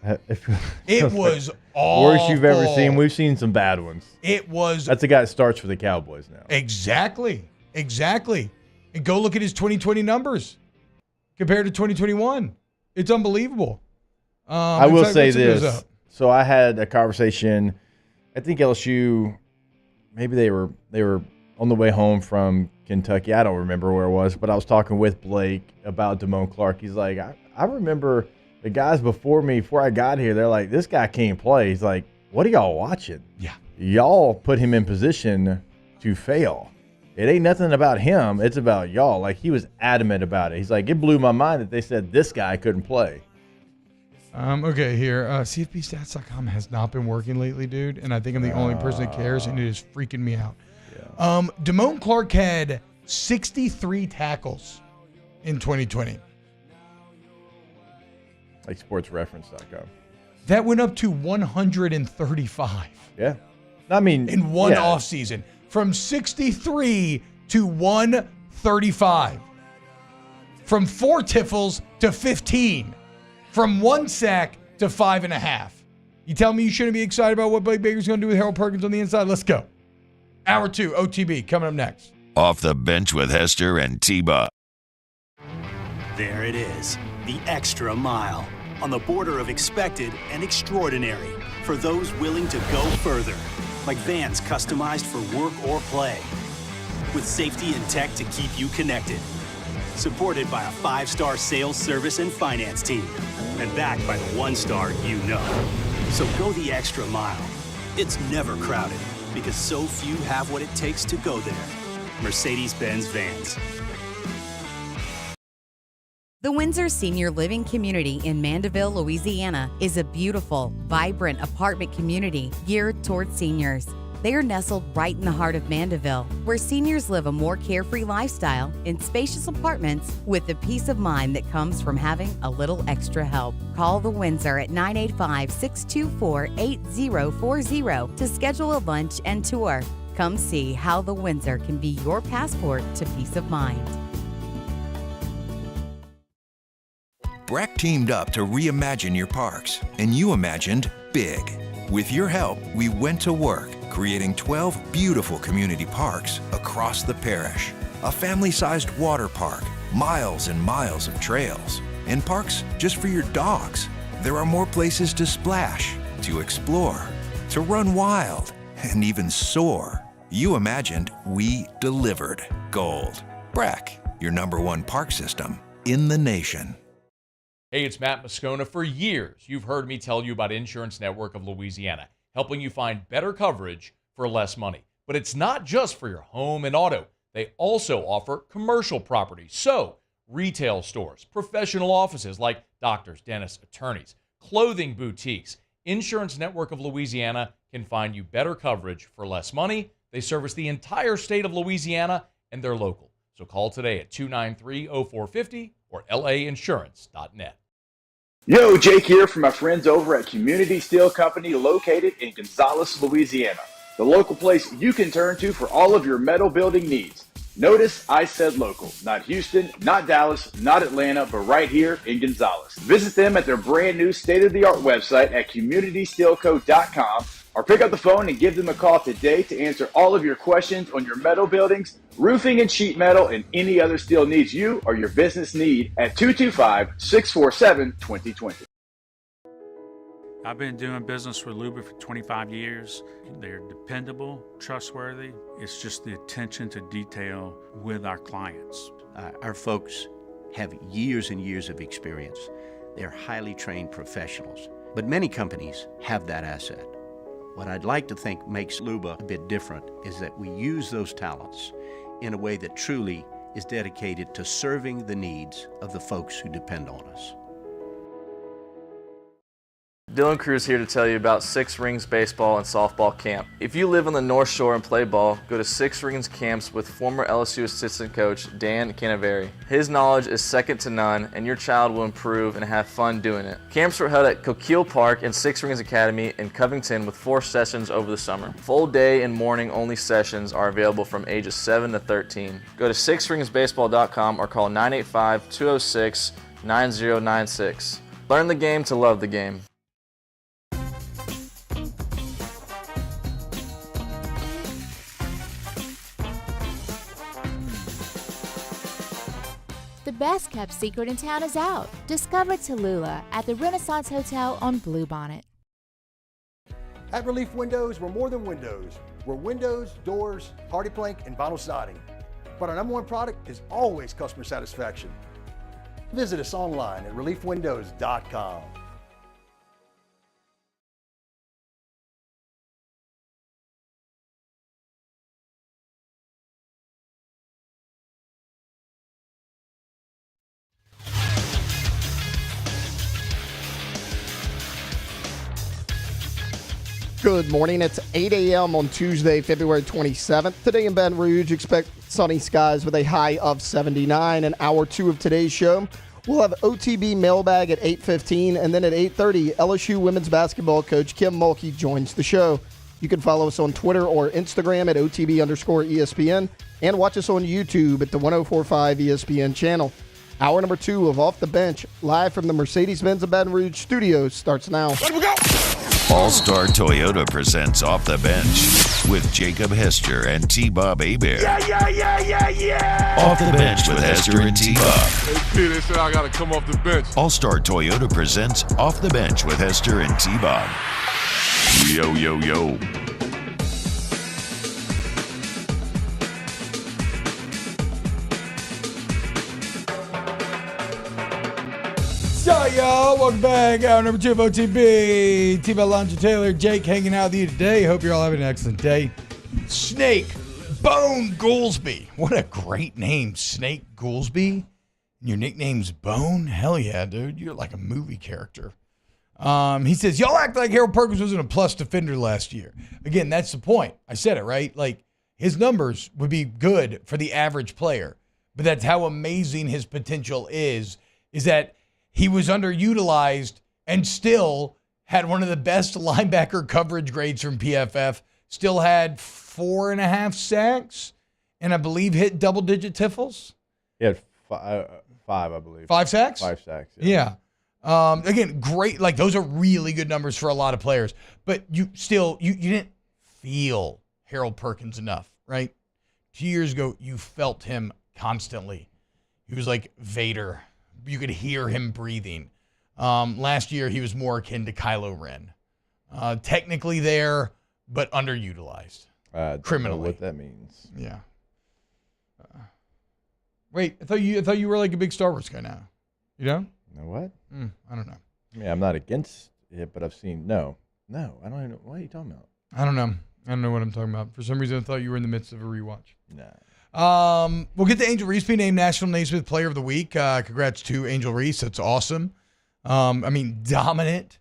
It was awful. Worst you've ever seen. We've seen some bad ones. It was. That's a guy that starts for the Cowboys now. Exactly. And go look at his 2020 numbers compared to 2021. It's unbelievable. I will say this. So I had a conversation. I think LSU, maybe they were on the way home from Kentucky. I don't remember where it was, but I was talking with Blake about Damone Clark. He's like, I remember the guys before me, before I got here, they're like, this guy can't play. He's like, what are y'all watching? Yeah. Y'all put him in position to fail. It ain't nothing about him. It's about y'all. Like, he was adamant about it. He's like, it blew my mind that they said this guy couldn't play. Okay, here. CFBstats.com has not been working lately, dude, and I think I'm the only person that cares, and it is freaking me out. Yeah. Damone Clark had 63 tackles in 2020. Like sportsreference.com. That went up to 135. Yeah. I mean, in one offseason. From 63 to 135. From 4 tiffles to 15. From 1 sack to 5.5. You tell me you shouldn't be excited about what Blake Baker's going to do with Harold Perkins on the inside? Let's go. Hour 2, OTB, coming up next. Off the Bench with Hester and T-Buck. There it is, the extra mile. On the border of expected and extraordinary. For those willing to go further. Like vans customized for work or play. With safety and tech to keep you connected. Supported by a 5-star sales, service, and finance team. And backed by the 1-star you know. So go the extra mile. It's never crowded because so few have what it takes to go there. Mercedes-Benz Vans. The Windsor Senior Living Community in Mandeville, Louisiana is a beautiful, vibrant apartment community geared towards seniors. They are nestled right in the heart of Mandeville, where seniors live a more carefree lifestyle in spacious apartments with the peace of mind that comes from having a little extra help. Call the Windsor at 985-624-8040 to schedule a lunch and tour. Come see how the Windsor can be your passport to peace of mind. Breck teamed up to reimagine your parks, and you imagined big. With your help, we went to work, creating 12 beautiful community parks across the parish. A family-sized water park, miles and miles of trails, and parks just for your dogs. There are more places to splash, to explore, to run wild, and even soar. You imagined, we delivered. Gold. Breck, your #1 park system in the nation. Hey, it's Matt Moscona. For years, you've heard me tell you about Insurance Network of Louisiana, helping you find better coverage for less money. But it's not just for your home and auto. They also offer commercial property. So, retail stores, professional offices like doctors, dentists, attorneys, clothing boutiques. Insurance Network of Louisiana can find you better coverage for less money. They service the entire state of Louisiana, and they're local. So call today at 293-0450 or lainsurance.net. Yo, Jake here from my friends over at Community Steel Company located in Gonzales, Louisiana. The local place you can turn to for all of your metal building needs. Notice I said local, not Houston, not Dallas, not Atlanta, but right here in Gonzales. Visit them at their brand new state-of-the-art website at communitysteelco.com or pick up the phone and give them a call today to answer all of your questions on your metal buildings, roofing and sheet metal, and any other steel needs you or your business need at 225-647-2020. I've been doing business with Luba for 25 years. They're dependable, trustworthy. It's just the attention to detail with our clients. Our folks have years and years of experience. They're highly trained professionals, but many companies have that asset. What I'd like to think makes Luba a bit different is that we use those talents in a way that truly is dedicated to serving the needs of the folks who depend on us. Dylan Cruz here to tell you about Six Rings Baseball and Softball Camp. If you live on the North Shore and play ball, go to Six Rings Camps with former LSU assistant coach Dan Canaveri. His knowledge is second to none, and your child will improve and have fun doing it. Camps were held at Coquille Park and Six Rings Academy in Covington with 4 sessions over the summer. Full day and morning only sessions are available from ages 7 to 13. Go to sixringsbaseball.com or call 985-206-9096. Learn the game to love the game. The best kept secret in town is out. Discover Tallulah at the Renaissance Hotel on Bluebonnet. At Relief Windows, we're more than windows. We're windows, doors, hardy plank, and vinyl siding. But our number one product is always customer satisfaction. Visit us online at reliefwindows.com. Good morning. It's 8 a.m. on Tuesday, February 27th. Today in Baton Rouge, expect sunny skies with a high of 79. In hour 2 of today's show, we'll have OTB Mailbag at 8:15, and then at 8:30, LSU women's basketball coach Kim Mulkey joins the show. You can follow us on Twitter or Instagram at OTB_ESPN, and watch us on YouTube at the 1045 ESPN channel. Hour number 2 of Off the Bench, live from the Mercedes-Benz of Baton Rouge studios, starts now. Let we go! All-Star Toyota presents Off the Bench with Jacob Hester and T-Bob Hebert. Yeah. Off the Bench with Hester and T-Bob. Hey, P, they said I got to come off the bench. All-Star Toyota presents Off the Bench with Hester and T-Bob. Yo. So, y'all, welcome back. Hour number 2 of OTB. T-Bob, Lonja Taylor, Jake hanging out with you today. Hope you're all having an excellent day. Snake Bone Goolsby. What a great name, Snake Goolsby. Your nickname's Bone? Hell yeah, dude. You're like a movie character. He says, y'all act like Harold Perkins wasn't a plus defender last year. Again, that's the point. I said it, right? Like, his numbers would be good for the average player. But that's how amazing his potential is that he was underutilized and still had one of the best linebacker coverage grades from PFF, still had 4.5 sacks, and I believe hit double-digit tiffles. He had five, I believe. 5 sacks? 5 sacks, yeah. Again, great. Like, those are really good numbers for a lot of players. But you still, you didn't feel Harold Perkins enough, right? 2 years ago, you felt him constantly. He was like Vader. You could hear him breathing. Last year, he was more akin to Kylo Ren. Technically there, but underutilized. Criminally. Know what that means. Yeah. Wait, I thought you were like a big Star Wars guy now. You know? You know what? I don't know. I mean, I'm not against it, but I've seen no. I don't even know. What are you talking about? I don't know. I don't know what I'm talking about. For some reason, I thought you were in the midst of a rewatch. Nah. We'll get to Angel Reese being named National Naismith Player of the Week. Congrats to Angel Reese. That's awesome. Dominant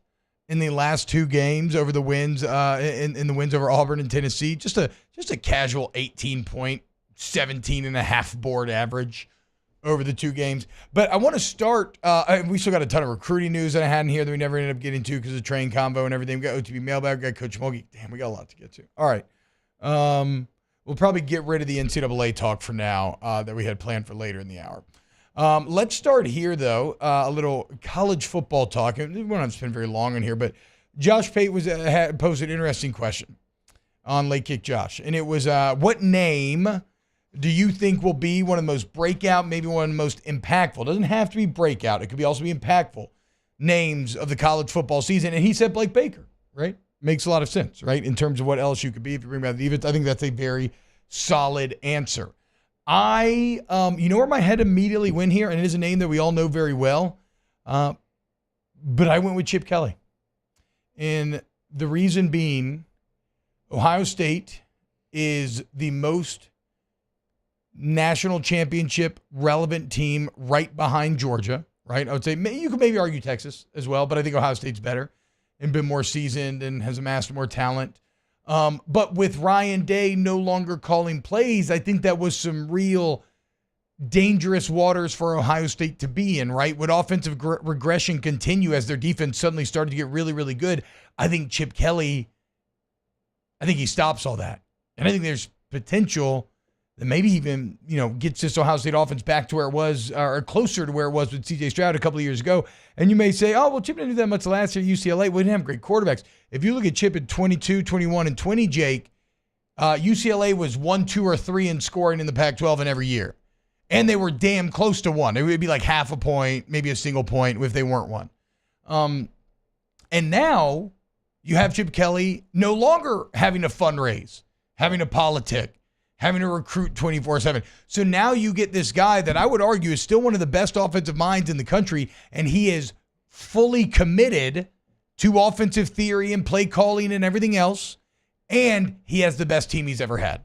in the last 2 games over the wins, in the wins over Auburn and Tennessee. Just a casual 18-point, 17.5 board average over the 2 games. But I want to start. We still got a ton of recruiting news that I had in here that we never ended up getting to because of train combo and everything. We got OTB Mailbag. We got Coach Mulkey. Damn, we got a lot to get to. All right. We'll probably get rid of the NCAA talk for now that we had planned for later in the hour. Let's start here, though, a little college football talk. We won't have to spend very long on here, but Josh Pate posed an interesting question on Late Kick Josh. And it was, what name do you think will be one of the most breakout, maybe one of the most impactful? It doesn't have to be breakout. It could also be impactful names of the college football season. And he said Blake Baker, right? Makes a lot of sense, right? In terms of what LSU could be if you bring back the defense. I think that's a very solid answer. You know where my head immediately went here, and it is a name that we all know very well, but I went with Chip Kelly. And the reason being, Ohio State is the most national championship relevant team right behind Georgia, right? I would say you could maybe argue Texas as well, but I think Ohio State's better and been more seasoned and has amassed more talent. But with Ryan Day no longer calling plays, I think that was some real dangerous waters for Ohio State to be in, right? Would offensive regression continue as their defense suddenly started to get really, really good? I think Chip Kelly, he stops all that. And I think there's potential that maybe even, gets this Ohio State offense back to where it was, or closer to where it was with C.J. Stroud a couple of years ago. And you may say, oh, well, Chip didn't do that much last year at UCLA. We didn't have great quarterbacks. If you look at Chip at 22, 21, and 20, Jake, UCLA was 1, 2, or 3 in scoring in the Pac-12 in every year. And they were damn close to 1. It would be like half a point, maybe a single point if they weren't 1. And now you have Chip Kelly no longer having to fundraise, having to politic, having to recruit 24/7. So now you get this guy that I would argue is still one of the best offensive minds in the country, and he is fully committed to offensive theory and play calling and everything else, and he has the best team he's ever had.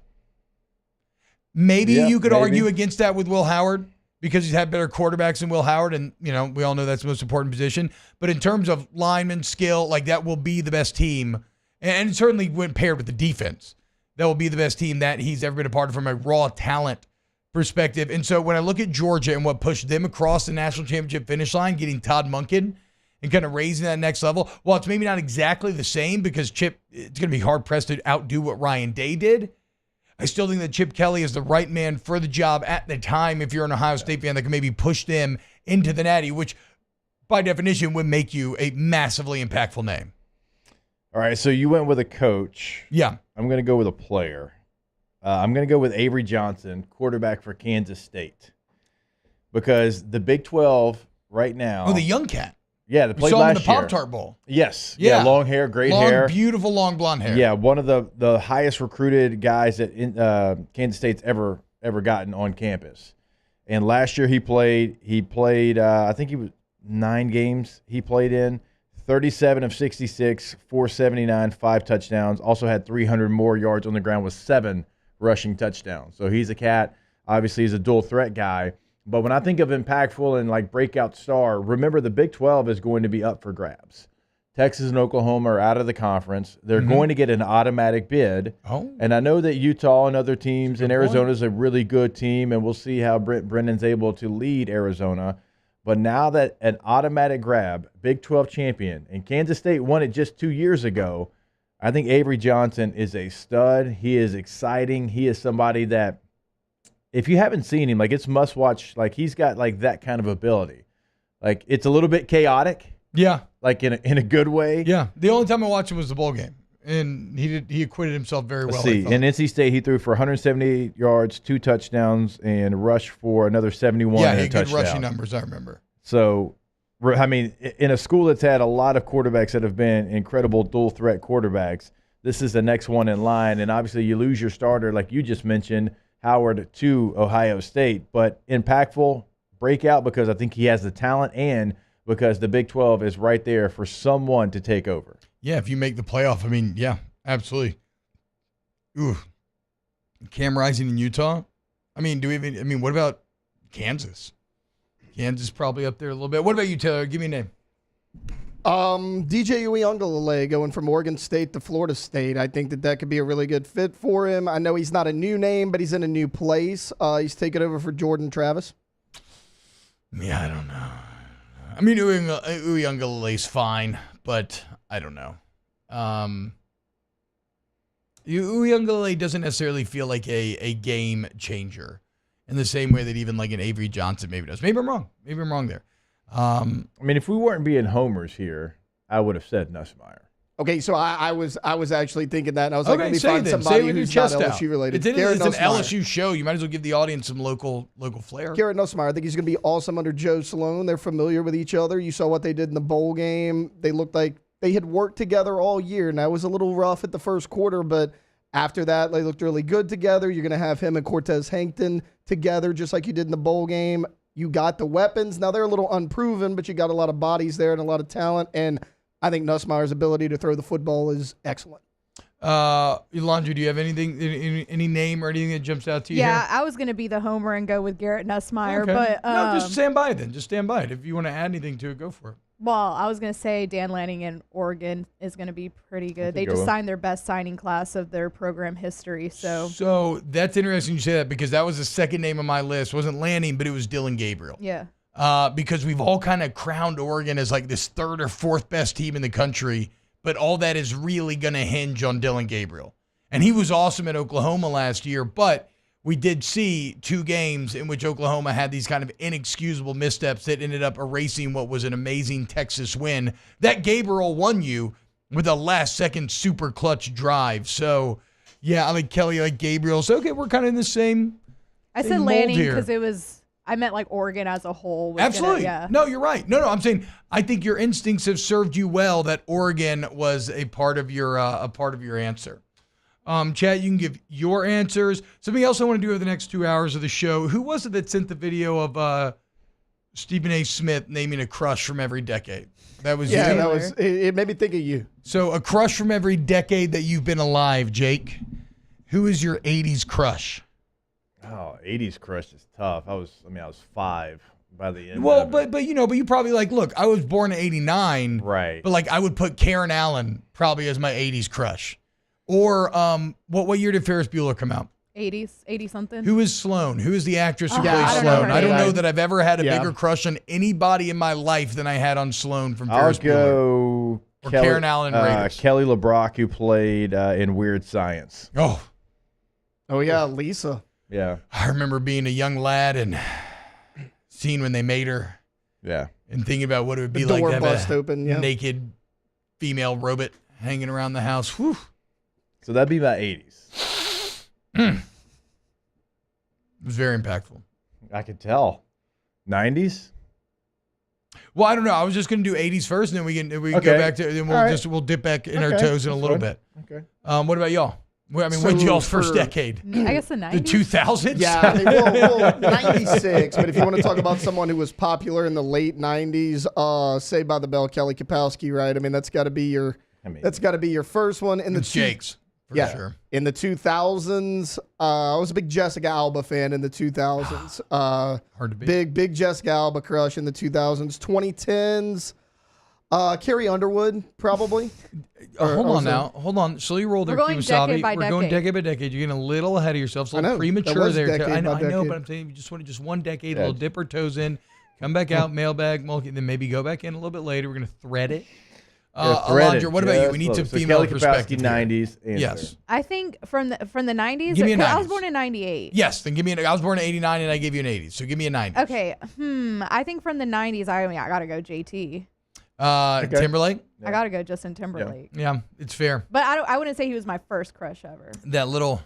Maybe you could argue against that with Will Howard because he's had better quarterbacks than Will Howard, and we all know that's the most important position. But in terms of lineman skill, that will be the best team, and certainly when paired with the defense, that will be the best team that he's ever been a part of from a raw talent perspective. And so when I look at Georgia and what pushed them across the national championship finish line, getting Todd Monken and kind of raising that next level, while it's maybe not exactly the same because Chip, it's going to be hard-pressed to outdo what Ryan Day did, I still think that Chip Kelly is the right man for the job at the time if you're an Ohio State fan that can maybe push them into the Natty, which by definition would make you a massively impactful name. All right, so you went with a coach. Yeah. I'm going to go with a player. I'm going to go with Avery Johnson, quarterback for Kansas State. Because the Big 12 right now. Oh, the young cat. Yeah, the played last year. In the Pop-Tart Bowl. Yes. Yeah, long hair, great hair. Beautiful long blonde hair. Yeah, one of the highest recruited guys that Kansas State's ever gotten on campus. And last year he played, I think he was 9 games he played in. 37 of 66, 479, 5 touchdowns. Also had 300 more yards on the ground with 7 rushing touchdowns. So he's a cat. Obviously, he's a dual threat guy. But when I think of impactful and breakout star, remember the Big 12 is going to be up for grabs. Texas and Oklahoma are out of the conference. They're going to get an automatic bid. Oh. And I know that Utah and other teams and Arizona is a really good team, and we'll see how Brent Brennan's able to lead Arizona. But now that an automatic grab, Big 12 champion, and Kansas State won it just 2 years ago, I think Avery Johnson is a stud. He is exciting. He is somebody that, if you haven't seen him, it's must watch. He's got that kind of ability. It's a little bit chaotic. Yeah. In a good way. Yeah. The only time I watched him was the bowl game. And he acquitted himself very well. Let's see. In NC State, he threw for 178 yards, 2 touchdowns, and rushed for another 71 and a he had touchdown. good rushing numbers, I remember. So, I mean, in a school that's had a lot of quarterbacks that have been incredible dual threat quarterbacks, this is the next one in line. And obviously, you lose your starter, like you just mentioned, Howard to Ohio State. But impactful breakout because I think he has the talent and because the Big 12 is right there for someone to take over. Yeah, if you make the playoff, I mean, yeah, absolutely. Ooh. Cam Rising in Utah? I mean, what about Kansas? Kansas probably up there a little bit. What about you, Taylor? Give me a name. DJ Uiagalelei going from Oregon State to Florida State. I think that could be a really good fit for him. I know he's not a new name, but he's in a new place. He's taking over for Jordan Travis. Yeah, I don't know. I mean, Uiagalelei's fine, but I don't know. Uiagalelei doesn't necessarily feel like a game changer in the same way that even an Avery Johnson maybe does. Maybe I'm wrong. Maybe I'm wrong there. I mean, if we weren't being homers here, I would have said Nussmeier. Okay, so I was actually thinking that, and I was like, okay, let me find somebody who's not LSU related. It's an LSU show. You might as well give the audience some local flair. Garrett Nussmeier, I think he's going to be awesome under Joe Sloan. They're familiar with each other. You saw what they did in the bowl game. They looked like they had worked together all year. Now, it was a little rough at the first quarter, but after that, they looked really good together. You're going to have him and Cortez Hankton together, just like you did in the bowl game. You got the weapons. Now, they're a little unproven, but you got a lot of bodies there and a lot of talent, and I think Nussmeier's ability to throw the football is excellent. Elandra, do you have anything, any name or anything that jumps out to you? Yeah, here? I was going to be the homer and go with Garrett Nussmeier, Okay. but no, just stand by it then. Just stand by it. If you want to add anything to it, go for it. Well, I was going to say Dan Lanning in Oregon is going to be pretty good. They just signed their best signing class of their program history. So that's interesting you say that because that was the second name on my list. It wasn't Lanning, but it was Dylan Gabriel. Yeah. Because we've all kind of crowned Oregon as this third or fourth best team in the country, but all that is really going to hinge on Dylan Gabriel. And he was awesome at Oklahoma last year, but we did see 2 games in which Oklahoma had these kind of inexcusable missteps that ended up erasing what was an amazing Texas win. That Gabriel won you with a last-second super clutch drive. So, yeah, I like Kelly, I like Gabriel. So, okay, we're kind of in the same I said Lanning because it was I meant like Oregon as a whole. Was Absolutely. yeah. No, you're right. No, I'm saying I think your instincts have served you well that Oregon was a part of your answer. Chad, you can give your answers. Something else I want to do over the next 2 hours of the show. Who was it that sent the video of Stephen A. Smith naming a crush from every decade? That was you? Yeah, that was. It made me think of you. So a crush from every decade that you've been alive, Jake. Who is your 80s crush? Oh, 80s crush is tough. I was 5 by the end. Well, of it. but you probably look, I was born in 89. Right. But I would put Karen Allen probably as my 80s crush. Or what year did Ferris Bueller come out? 80 something. Who is Sloane? Who is the actress who Yeah, plays I don't know Sloane? her I don't name. know that I've ever had a Yeah. bigger crush on anybody in my life than I had on Sloane from I'll Ferris Bueller. go Or Karen Allen Raiders. Kelly LeBrock, who played in Weird Science. Oh yeah, Lisa. Yeah. I remember being a young lad and seeing when they made her. Yeah. And thinking about what it would be The like door to have bust a open, yeah. naked female robot hanging around the house. Whew. So that'd be my 80s. It was very impactful. I could tell. 90s? Well, I don't know. I was just going to do 80s first, and then we can go Okay. back to. Then All right. we'll dip back in our Okay, toes in a that's little fine. bit. Okay. What about y'all? When's So y'all's first for- decade? I guess the 90s. The 2000s. Yeah, well, 96. But if you want to talk about someone who was popular in the late 90s, Saved by the Bell, Kelly Kapowski, right? I mean, that's got to be your. That's got to be your first one in the It's Jake's. For yeah, sure. in the 2000s, I was a big Jessica Alba fan in the 2000s. Hard to beat. Big Jessica Alba crush in the 2000s. 2010s, Carrie Underwood probably. Hold Or- on now. Hold on. Slow your roll there, We're going Kimasabi. decade by We're going decade. decade by decade. You're getting a little ahead of yourself. It's a I little know. premature That was there. decade I know, by I know, decade. but I'm saying you just want just one decade, a Yeah. little dip our toes in, come back out, mailbag, Mulkey, then maybe go back in a little bit later. We're going to thread it. Alondra, what about you? We need some so female Kelly perspective. Kapowski, here. 90s. Answer. Yes. I think from the 90s. Give me a 'cause I 90s. was born in 98. Yes, then give me I was born in 89 and I gave you an 80. So give me a 90. Okay. I think from the 90s, I gotta go JT. Timberlake? I gotta go Justin Timberlake. Yeah, it's fair. But I wouldn't say he was my first crush ever. That little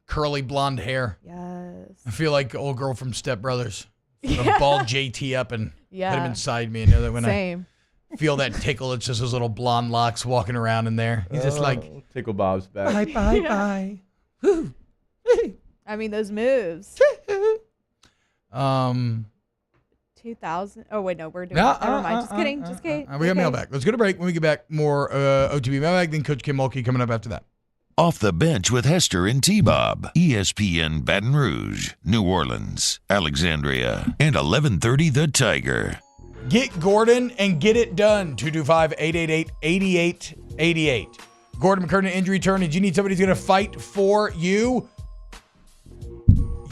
curly blonde hair. Yes. I feel like old girl from Step Brothers. Yeah. Ball JT up and put him Yeah. inside me. I know that when Same. I feel that tickle, it's just his little blonde locks walking around in there. He's just like, Tickle Bob's back. bye. Whew. I mean, those moves. 2000. Oh wait, no, we're doing. Never mind. Just kidding. Just kidding. We got mailbag. Let's go to break. When we get back, more OTB mailbag. Then Coach Kim Mulkey coming up after that. Off the Bench with Hester and T-Bob. ESPN Baton Rouge, New Orleans, Alexandria, and 1130 The Tiger. Get Gordon and get it done. 225-888-8888. Gordon McCurdy, injury return. Did you need somebody who's going to fight for you?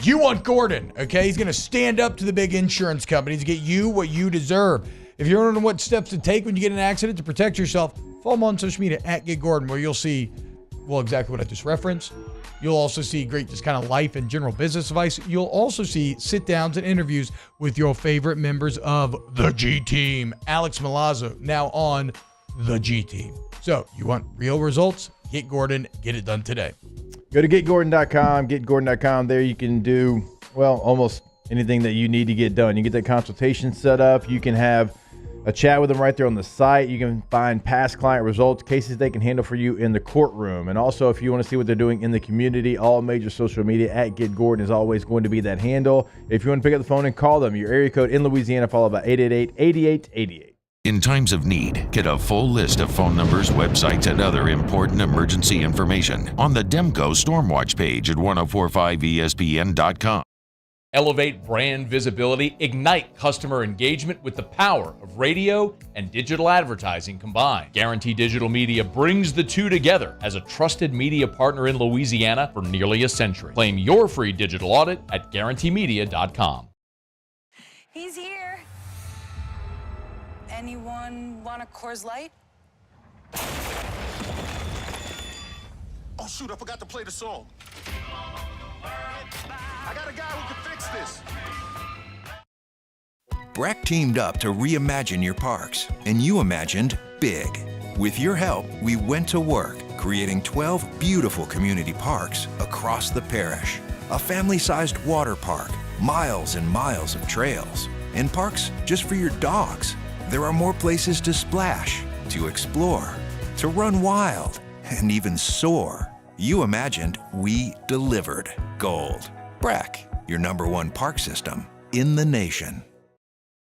You want Gordon, okay? He's going to stand up to the big insurance companies to get you what you deserve. If you don't know what steps to take when you get in an accident to protect yourself, follow him on social media at Get Gordon, where you'll see, well, exactly what I just referenced. You'll also see great just kind of life and general business advice. You'll also see sit-downs and interviews with your favorite members of the G Team. Alex Milazzo, now on the G Team. So you want real results? Get Gordon. Get it done today. Go to getgordon.com, getgordon.com. There you can do, well, almost anything that you need to get done. You get that consultation set up. You can have a chat with them right there on the site. You can find past client results, cases they can handle for you in the courtroom. And also, if you want to see what they're doing in the community, all major social media at Get Gordon is always going to be that handle. If you want to pick up the phone and call them, your area code in Louisiana, followed by 888-8888. In times of need, get a full list of phone numbers, websites, and other important emergency information on the Demco Stormwatch page at 1045ESPN.com. Elevate brand visibility, ignite customer engagement with the power of radio and digital advertising combined. Guarantee Digital Media brings the two together as a trusted media partner in Louisiana for nearly a century. Claim your free digital audit at guaranteemedia.com. He's here. Anyone want a Coors Light? Oh, shoot, I forgot to play the song. I got a guy who can fix this. Breck teamed up to reimagine your parks, and you imagined big. With your help, we went to work, creating 12 beautiful community parks across the parish. A family-sized water park, miles and miles of trails, and parks just for your dogs. There are more places to splash, to explore, to run wild, and even soar. You imagined, we delivered. Gold. Breck, your #1 park system in the nation.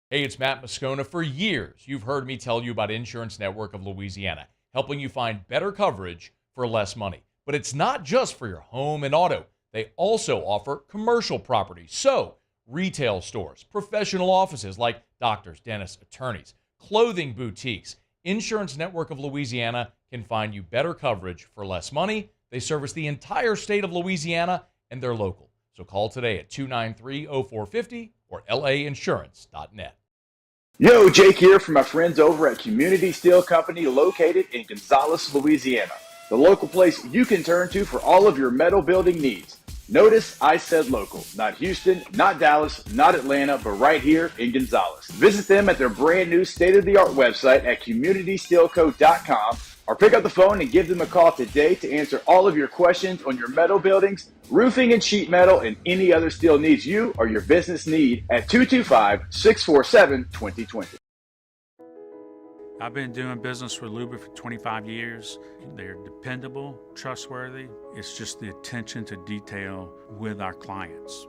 Hey, it's Matt Moscona. For years, you've heard me tell you about Insurance Network of Louisiana, helping you find better coverage for less money. But it's not just for your home and auto. They also offer commercial property. So, retail stores, professional offices like doctors, dentists, attorneys, clothing boutiques. Insurance Network of Louisiana can find you better coverage for less money. They service the entire state of Louisiana, and they're local. So call today at 293-0450 or lainsurance.net. Yo, Jake here from my friends over at Community Steel Company located in Gonzales, Louisiana. The local place you can turn to for all of your metal building needs. Notice I said local, not Houston, not Dallas, not Atlanta, but right here in Gonzales. Visit them at their brand new state-of-the-art website at communitysteelco.com or pick up the phone and give them a call today to answer all of your questions on your metal buildings, roofing and sheet metal, and any other steel needs you or your business need at 225-647-2020. I've been doing business with Luba for 25 years. They're dependable, trustworthy. It's just the attention to detail with our clients.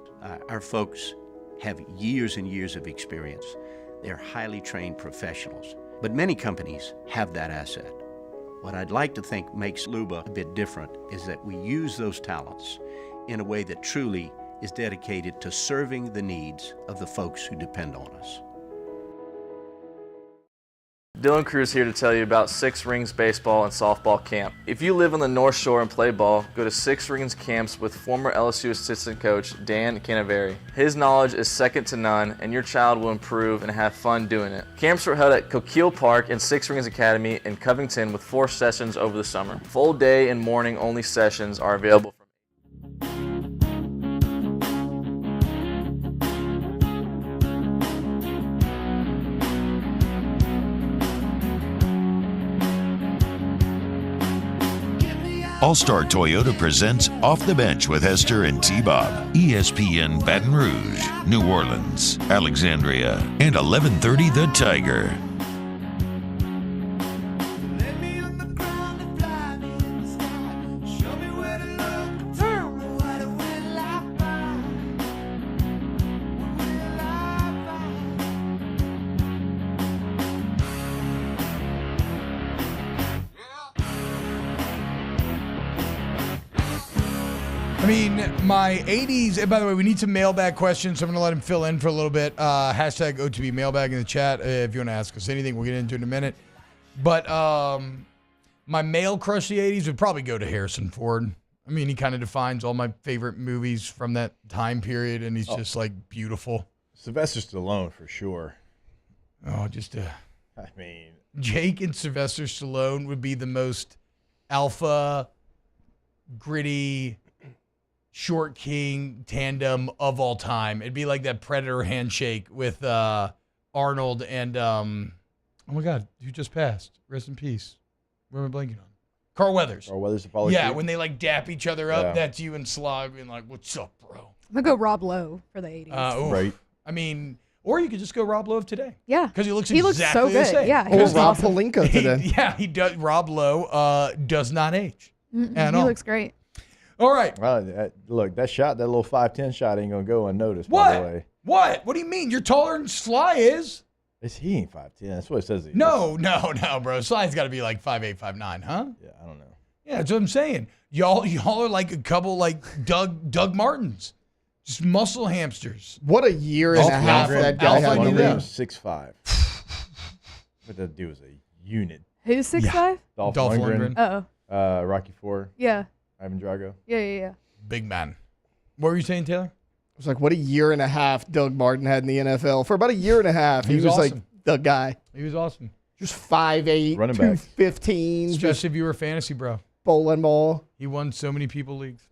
Our folks have years and years of experience. They're highly trained professionals, but many companies have that asset. What I'd like to think makes Luba a bit different is that we use those talents in a way that truly is dedicated to serving the needs of the folks who depend on us. Dylan Cruz here to tell you about Six Rings Baseball and Softball Camp. If you live on the North Shore and play ball, go to Six Rings Camps with former LSU assistant coach Dan Canaveri. His knowledge is second to none, and your child will improve and have fun doing it. Camps were held at Coquille Park and Six Rings Academy in Covington with 4 sessions over the summer. Full day and morning only sessions are available. All-Star Toyota presents Off the Bench with Hester and T-Bob. ESPN Baton Rouge, New Orleans, Alexandria, and 1130 The Tiger. I mean, my 80s, and by the way, we need some mailbag questions, so I'm going to let him fill in for a little bit. Hashtag OTB mailbag in the chat if you want to ask us anything. We'll get into it in a minute. But my male crush of the 80s would probably go to Harrison Ford. I mean, he kind of defines all my favorite movies from that time period, and he's just, like, beautiful. Sylvester Stallone, for sure. Oh, I mean, Jake and Sylvester Stallone would be the most alpha, gritty, short king tandem of all time. It'd be like that Predator handshake with Arnold and oh my God, who just passed? Rest in peace. Where am I blanking on? Carl Weathers. Carl Weathers, Apollo Yeah, Creed. when they like dap each other up, Yeah. that's you and Slog being like, "What's up, bro?" I'm gonna go Rob Lowe for the 80s. Right. I mean, or you could just go Rob Lowe of today. Yeah, because he looks so exactly the good. same. Yeah, Or Rob Pelinka today. He does. Rob Lowe does not age at he all. looks great. All right. Well, look, that shot, that little 5'10" shot ain't going to go unnoticed, by the way. What? What do you mean? You're taller than Sly is. He ain't 5'10". That's what it says he is. No, bro. Sly's got to be like 5'8", 5'9", huh? Yeah, I don't know. Yeah, that's what I'm saying. Y'all are like a couple like Doug Martins. Just muscle hamsters. What a year and a half that guy had One to of them live. was 6'5". But that dude was a unit. Who's 6'5"? Dolph Lundgren. Uh-oh. Rocky IV. Yeah. Ivan Drago. Yeah. Big man. What were you saying, Taylor? It was like, what a year and a half Doug Martin had in the NFL. For about a year and a half, he was awesome. like the guy. He was awesome. Just 5'8", Running back. 215, just Especially if you were a fantasy bro. bowling ball. He won so many people leagues.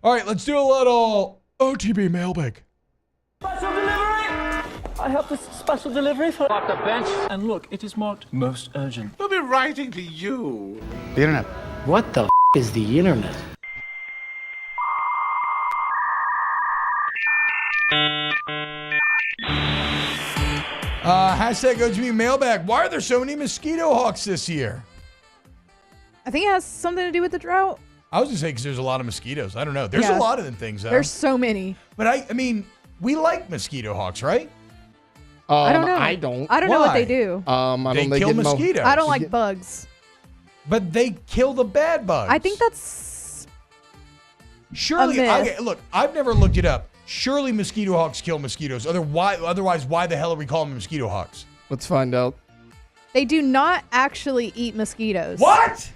All right, let's do a little OTB mailbag. Special delivery! I have this special delivery for off the bench. And look, it is marked most urgent. We'll be writing to you. The internet. What the is the internet? Hashtag go to me mailbag. Why are there so many mosquito hawks this year? I think it has something to do with the drought. I was going to say because there's a lot of mosquitoes. I don't know. There's a lot of them things, though. There's so many. But I mean, we like mosquito hawks, right? I don't know. I don't. I don't know what they do. They kill mosquitoes. I don't like bugs. But they kill the bad bugs. I think that's surely. a myth. Okay, look, I've never looked it up. Surely mosquito hawks kill mosquitoes. Otherwise, why the hell are we calling them mosquito hawks? Let's find out. They do not actually eat mosquitoes. What?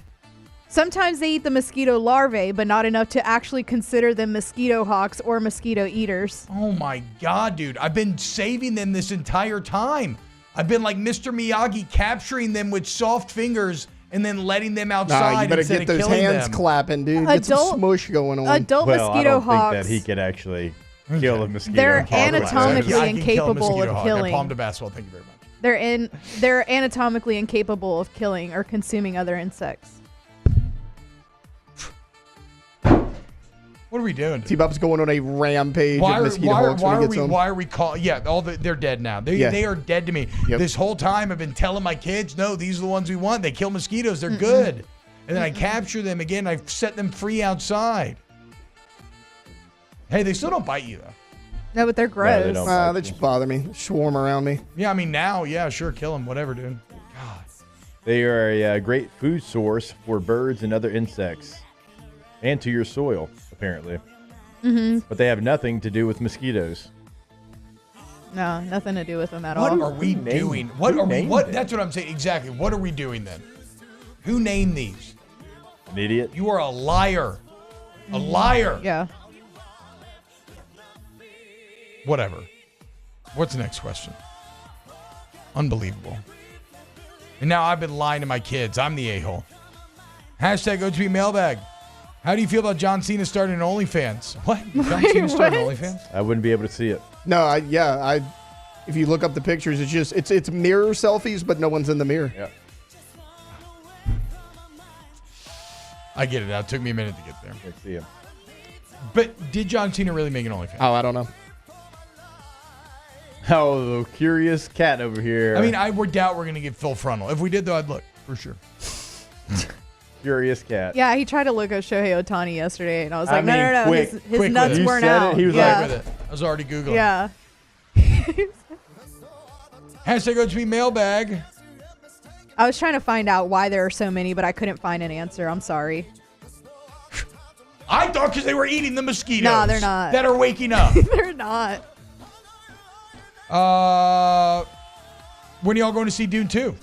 Sometimes they eat the mosquito larvae, but not enough to actually consider them mosquito hawks or mosquito eaters. Oh my God, dude. I've been saving them this entire time. I've been like Mr. Miyagi, capturing them with soft fingers and then letting them outside. Nah, you better instead get of those killing hands them. clapping, dude. Get some smush going on. Adult mosquito hawks. I don't think that he could actually kill a mosquito. They're Probably. anatomically I can kill a incapable mosquito of hawk. killing. I palmed a basketball. Thank you very much. They're anatomically incapable of killing or consuming other insects. What are we doing? T-Bob's going on a rampage of mosquito hawks when he gets home. Why are we calling? Yeah, they're dead now. They are dead to me. Yep. This whole time I've been telling my kids, no, these are the ones we want. They kill mosquitoes. They're good. And then I capture them again. I set them free outside. Hey, they still don't bite you though. No, but they're gross. They just bother me. Swarm around me. Yeah, I mean now, yeah, sure, kill them, whatever, dude. God. They are a great food source for birds and other insects, and to your soil, apparently. Mm-hmm. But they have nothing to do with mosquitoes. No, nothing to do with them at What all. are we doing? What are we? What? That's what I'm saying. Exactly. What are we doing then? Who named these? An idiot. You are a liar. A liar. Yeah. Whatever. What's the next question? Unbelievable. And now I've been lying to my kids. I'm the a-hole. Hashtag OTB mailbag. How do you feel about John Cena starting an OnlyFans? What? John Cena starting an OnlyFans? I wouldn't be able to see it. No, if you look up the pictures, it's mirror selfies, but no one's in the mirror. Yeah. I get it now. It took me a minute to get there. Let's see him. But did John Cena really make an OnlyFans? Oh, I don't know. Oh, the curious cat over here. I mean, I would doubt we're going to get full frontal. If we did, though, I'd look for sure. Curious cat. Yeah, he tried to look at Shohei Ohtani yesterday, and I was like, no. Quick, His nuts weren't out. He was like, with it. I was already Googling. Yeah. Hashtag go to me mailbag. I was trying to find out why there are so many, but I couldn't find an answer. I'm sorry. I thought because they were eating the mosquitoes. No, they're not. That are waking up. They're not. When are y'all going to see Dune 2?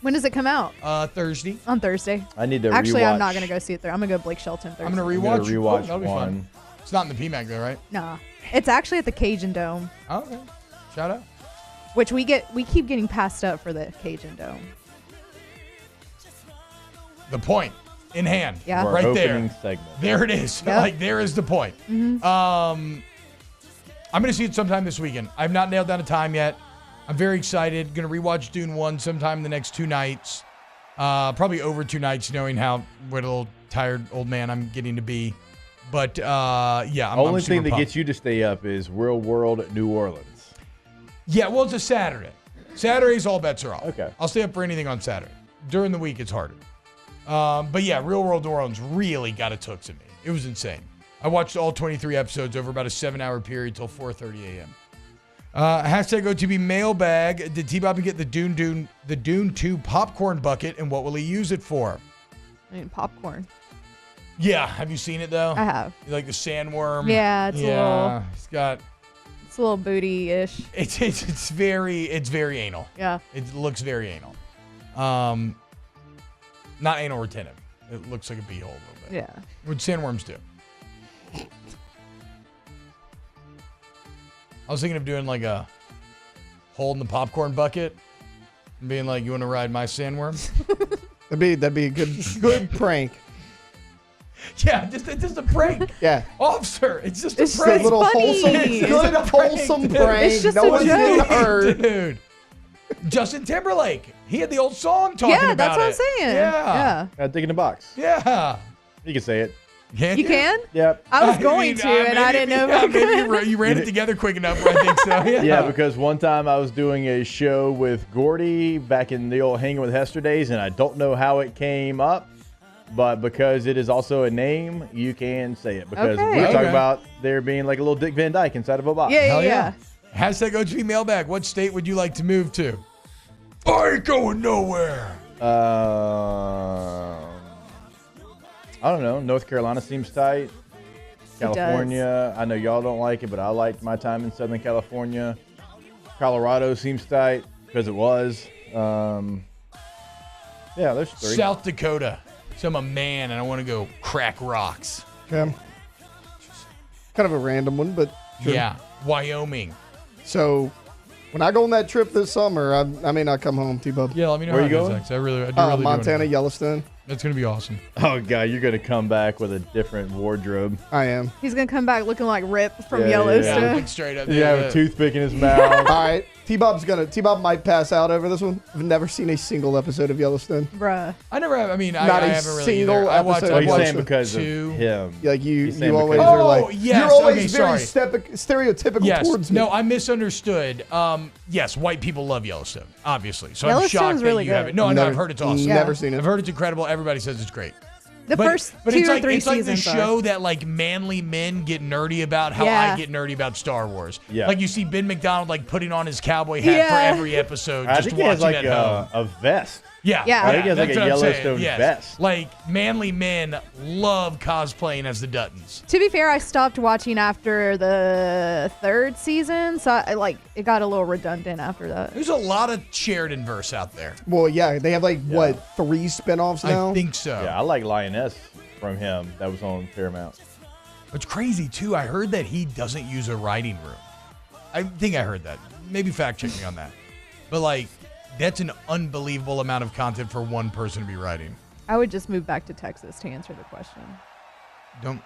When does it come out? Thursday. On Thursday. I need to Actually, rewatch. I'm not going to go see it there. I'm going to go Blake Shelton Thursday. I'm going to I'm rewatch. gonna rewatch That'll be one. fun. It's not in the PMAC though, right? Nah. It's actually at the Cajun Dome, Oh, okay. Shout out. which we keep getting passed up for the Cajun Dome. The point in hand. Yeah. Our Right there. opening segment. There it is. Yep. Like there is the point. Mhm. I'm going to see it sometime this weekend. I've not nailed down a time yet. I'm very excited. Going to rewatch Dune 1 sometime in the next 2 nights. Probably over 2 nights, knowing what a little tired old man I'm getting to be. But yeah, I'm Only super thing that pumped. gets you to stay up is Real World New Orleans. Yeah, well, it's a Saturday. Saturdays, all bets are off. Okay. I'll stay up for anything on Saturday. During the week, it's harder. But yeah, Real World New Orleans really got its hooks in me. It was insane. I watched all 23 episodes over about a 7-hour period till 4:30 a.m. Hashtag OTB mailbag. Did T-Bobby get the Dune 2 popcorn bucket, and what will he use it for? I mean, popcorn. Yeah, have you seen it though? I have. You like the sandworm? Yeah, it's a little. It's a little booty-ish. It's very anal. Yeah. It looks very anal. Not anal retentive. It looks like a beehole a little bit. Yeah. What sandworms do. I was thinking of doing like a hole in the popcorn bucket and being like, "You want to ride my sandworm?" That'd be a good prank. Yeah, just a prank. Yeah. Officer, it's just It's a prank. a little wholesome, good wholesome prank. It's just no a one's joke. getting hurt. Dude. Justin Timberlake. He had the old song talking about it. Yeah, that's what I'm saying. Yeah. Dig in the box. Yeah. You can say it. Can You can? Yep. I was going to, and I didn't know if I could. Maybe you ran it together quick enough. I think so. Yeah, because one time I was doing a show with Gordy back in the old Hanging with Hester days, and I don't know how it came up, but because it is also a name, you can say it. Because we're talking about there being like a little Dick Van Dyke inside of a box. Yeah. Hashtag OG Mailbag. What state would you like to move to? I ain't going nowhere. I don't know. North Carolina seems tight. California, I know y'all don't like it, but I liked my time in Southern California. Colorado seems tight because it was. Yeah, there's 3. South Dakota. So I'm a man and I want to go crack rocks. Okay. Kind of a random one, but sure. Yeah. Wyoming. So when I go on that trip this summer, I may not come home, T-Bub. Yeah, let me know Where how you it goes, going? Alex. I really Montana, do. Yellowstone. That's going to be awesome. Oh, God, you're going to come back with a different wardrobe. I am. He's going to come back looking like Rip from Yeah, Yellowstone. yeah. Looking straight up. Yeah, a toothpick in his mouth. All right. T-Bob might pass out over this one. I've never seen a single episode of Yellowstone. Bruh. I never have. I mean, Not I a haven't really single either. I watched, episode. Oh, I you're watched saying because of 2. him. Like you He's saying always because- are like, yes, you're always okay, very sorry. stereotypical towards me. No, I misunderstood. Yes, white people love Yellowstone, obviously. So I'm Yellowstone's shocked really that you good. haven't. No, I've heard it's awesome. Never seen it. I've heard it's incredible. Everybody says it's great. The first but 2 it's or like, 3 it's like seasons the show that like manly men get nerdy about how Yeah. I get nerdy about Star Wars. Yeah. Like you see Ben McDonald like putting on his cowboy hat Yeah. for every episode. I Just think he has watching like at home. a vest. Yeah, Yeah. I think he has like that's a what I'm saying, Yellowstone yes. vest. Like manly men love cosplaying as the Duttons. To be fair, I stopped watching after the 3rd season, so it got a little redundant after that. There's a lot of Sheridan verse out there. Well, yeah, they have like, what, 3 spinoffs now? I think so. Yeah, I like Lioness from him. That was on Paramount. It's crazy too. I heard that he doesn't use a writing room. I think I heard that. Maybe fact check me on that. But like, that's an unbelievable amount of content for one person to be writing. I would just move back to Texas to answer the question. Don't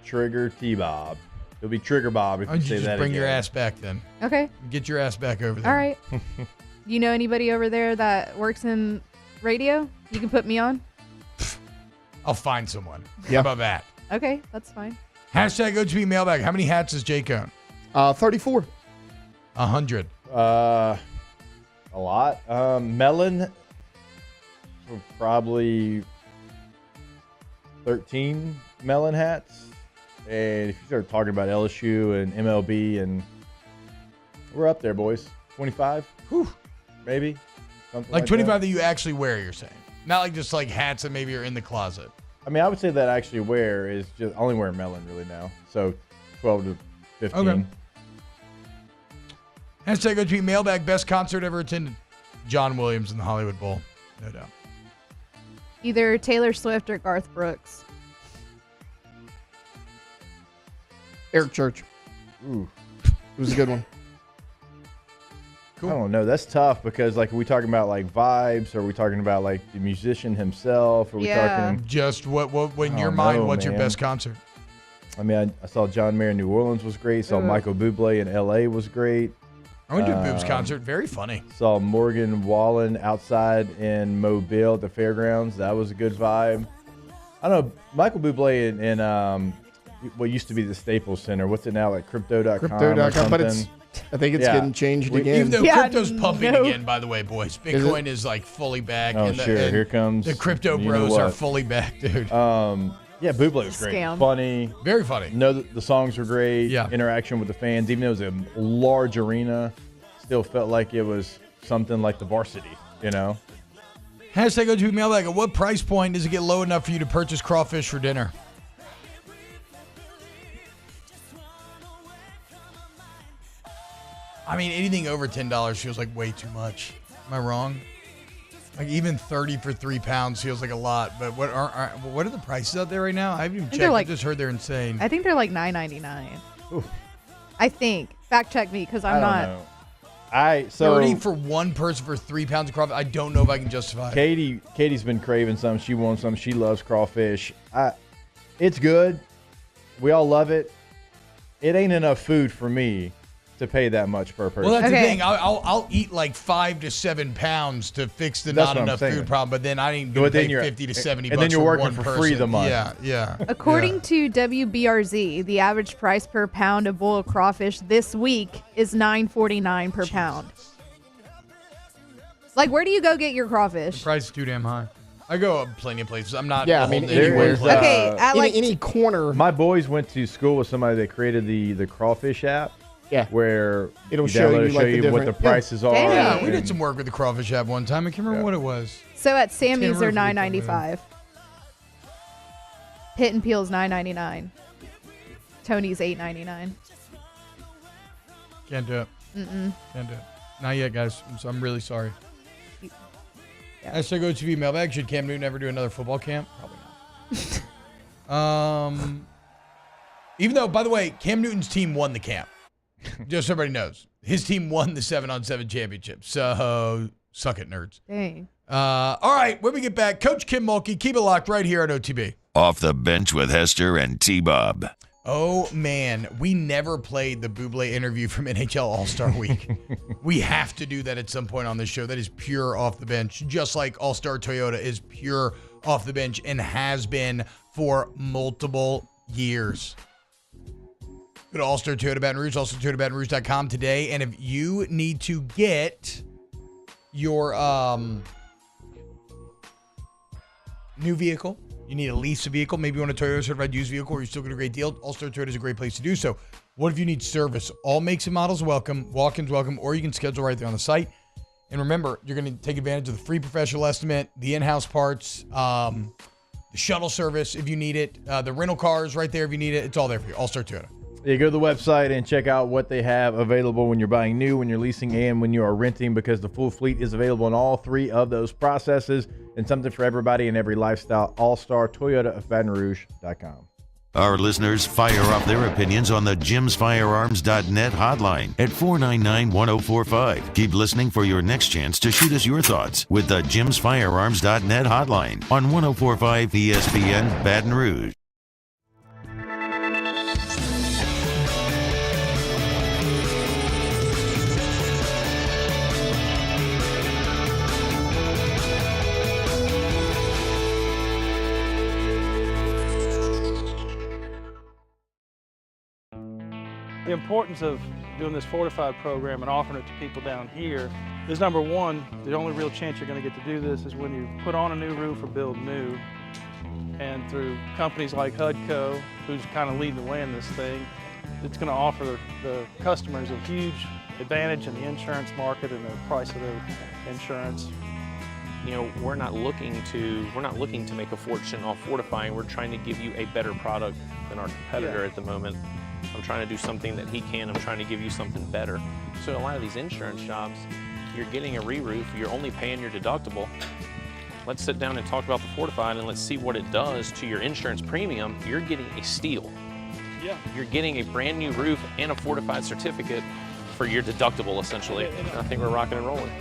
trigger T-Bob. It'll be Trigger Bob if Why you don't say you just that bring your again. ass back then? Okay. Get your ass back over there. All right. You know anybody over there that works in radio? You can put me on? I'll find someone. Yeah. How about that? Okay, that's fine. Hashtag OTB Mailbag. How many hats does Jake own? 34. 100. A lot. Melon, probably 13 Melon hats. And if you start talking about LSU and MLB, and we're up there, boys. 25? Whew. Maybe. Something Like 25 that. that you actually wear, you're saying? Not like just like hats that maybe are in the closet. I mean, I would say that I actually wear is just, I only wear Melon really now. So 12 to 15. Okay. Hashtag OTB Mailbag. Best concert ever attended? John Williams in the Hollywood Bowl. No doubt. Either Taylor Swift or Garth Brooks. Eric Church. Ooh. It was a good one. I don't know. That's tough because, like, are we talking about like vibes? Or are we talking about like the musician himself? Are we talking Just what in I your don't mind, know, what's your man. best concert? I mean, I saw John Mayer in New Orleans was great. Saw Ugh. Michael Bublé in L.A. was great. I went to a Boobs concert. Very funny. Saw Morgan Wallen outside in Mobile at the fairgrounds. That was a good vibe. I don't know. Michael Bublé in what used to be the Staples Center. What's it now? Like Crypto.com or Crypto.com, but something? I think it's getting changed again. Even though Yeah, crypto's pumping no. again, by the way, boys. Bitcoin is like fully back. Oh, and sure. and Here comes the crypto you know bros are what. fully back, dude. Yeah, Bublé was great. Scam. Funny. Very funny. Know that the songs were great. Yeah. Interaction with the fans, even though it was a large arena, still felt like it was something like the Varsity, you know? Hashtag OTB Mailbag. At what price point does it get low enough for you to purchase crawfish for dinner? I mean, anything over $10 feels like way too much. Am I wrong? Like even 30 for 3 pounds feels like a lot. But what are the prices out there right now? I haven't even they're checked. like- I just heard they're insane. I think they're like $9.99. Oof. I think. Fact check me because I'm I don't not. know. So 30 for one person for 3 pounds of crawfish. I don't know if I can justify it. Katie's been craving some. She wants some. She loves crawfish. It's good. We all love it. It ain't enough food for me to pay that much per person. Well, that's the thing. I'll eat like 5 to 7 pounds to fix the That's not what I'm enough saying. food problem, but then I ain't going to pay 50 to 70 and bucks then you're for working one for person. free the month. Yeah. According to WBRZ, the average price per pound of boiled crawfish this week is $9.49 per pound. Like, where do you go get your crawfish? The price is too damn high. I go up plenty of places. I'm not. Yeah, I mean, anywhere. Okay, at like any corner. My boys went to school with somebody that created the crawfish app. Yeah. Where It'll you show download you, it, like, the what the different- prices are. Yeah, we did some work with the crawfish app one time. I can't remember what it was. So at Sammy's they're remember $9.95. Pit and Peel's $9.99. Tony's $8.99. Can't do it. Mm-mm. Can't do it. Not yet, guys. I'm really sorry. Yeah. Hashtag OTV mailbag. Should Cam Newton ever do another football camp? Probably not. Even though, by the way, Cam Newton's team won the camp. Just so everybody knows. His team won the 7-on-7 championship. So, suck it, nerds. Dang. All right, when we get back, Coach Kim Mulkey, keep it locked right here at OTB. Off the bench with Hester and T-Bob. Oh, man, we never played the Buble interview from NHL All-Star Week. We have to do that at some point on this show. That is pure off the bench, just like All-Star Toyota is pure off the bench and has been for multiple years. Go to All-Star Toyota Baton Rouge, allstartoyotabatonrouge.com today, and if you need to get your new vehicle, you need to lease a vehicle, maybe you want a Toyota certified used vehicle, or you're still getting a great deal, All-Star Toyota is a great place to do so. What if you need service? All makes and models welcome, walk-ins welcome, or you can schedule right there on the site. And remember, you're going to take advantage of the free professional estimate, the in-house parts, the shuttle service if you need it, the rental cars right there if you need it. It's all there for you. All-Star Toyota. Yeah, go to the website and check out what they have available when you're buying new, when you're leasing, and when you are renting, because the full fleet is available in all three of those processes, and something for everybody and every lifestyle. All-Star Toyota of Baton Rouge.com. Our listeners fire up their opinions on the jimsfirearms.net hotline at 499-1045. Keep listening for your next chance to shoot us your thoughts with the jimsfirearms.net hotline on 1045 ESPN Baton Rouge. The importance of doing this fortified program and offering it to people down here is, number one, the only real chance you're going to get to do this is when you put on a new roof or build new. And through companies like HUDCO, who's kind of leading the way in this thing, it's going to offer the customers a huge advantage in the insurance market and the price of their insurance. You know, we're not looking to make a fortune off fortifying. We're trying to give you a better product than our competitor at the moment. I'm trying to do something that he can. I'm trying to give you something better. So a lot of these insurance jobs, you're getting a re-roof, you're only paying your deductible. Let's sit down and talk about the fortified and let's see what it does to your insurance premium. You're getting a steal. Yeah. You're getting a brand new roof and a fortified certificate for your deductible, essentially. And I think we're rocking and rolling.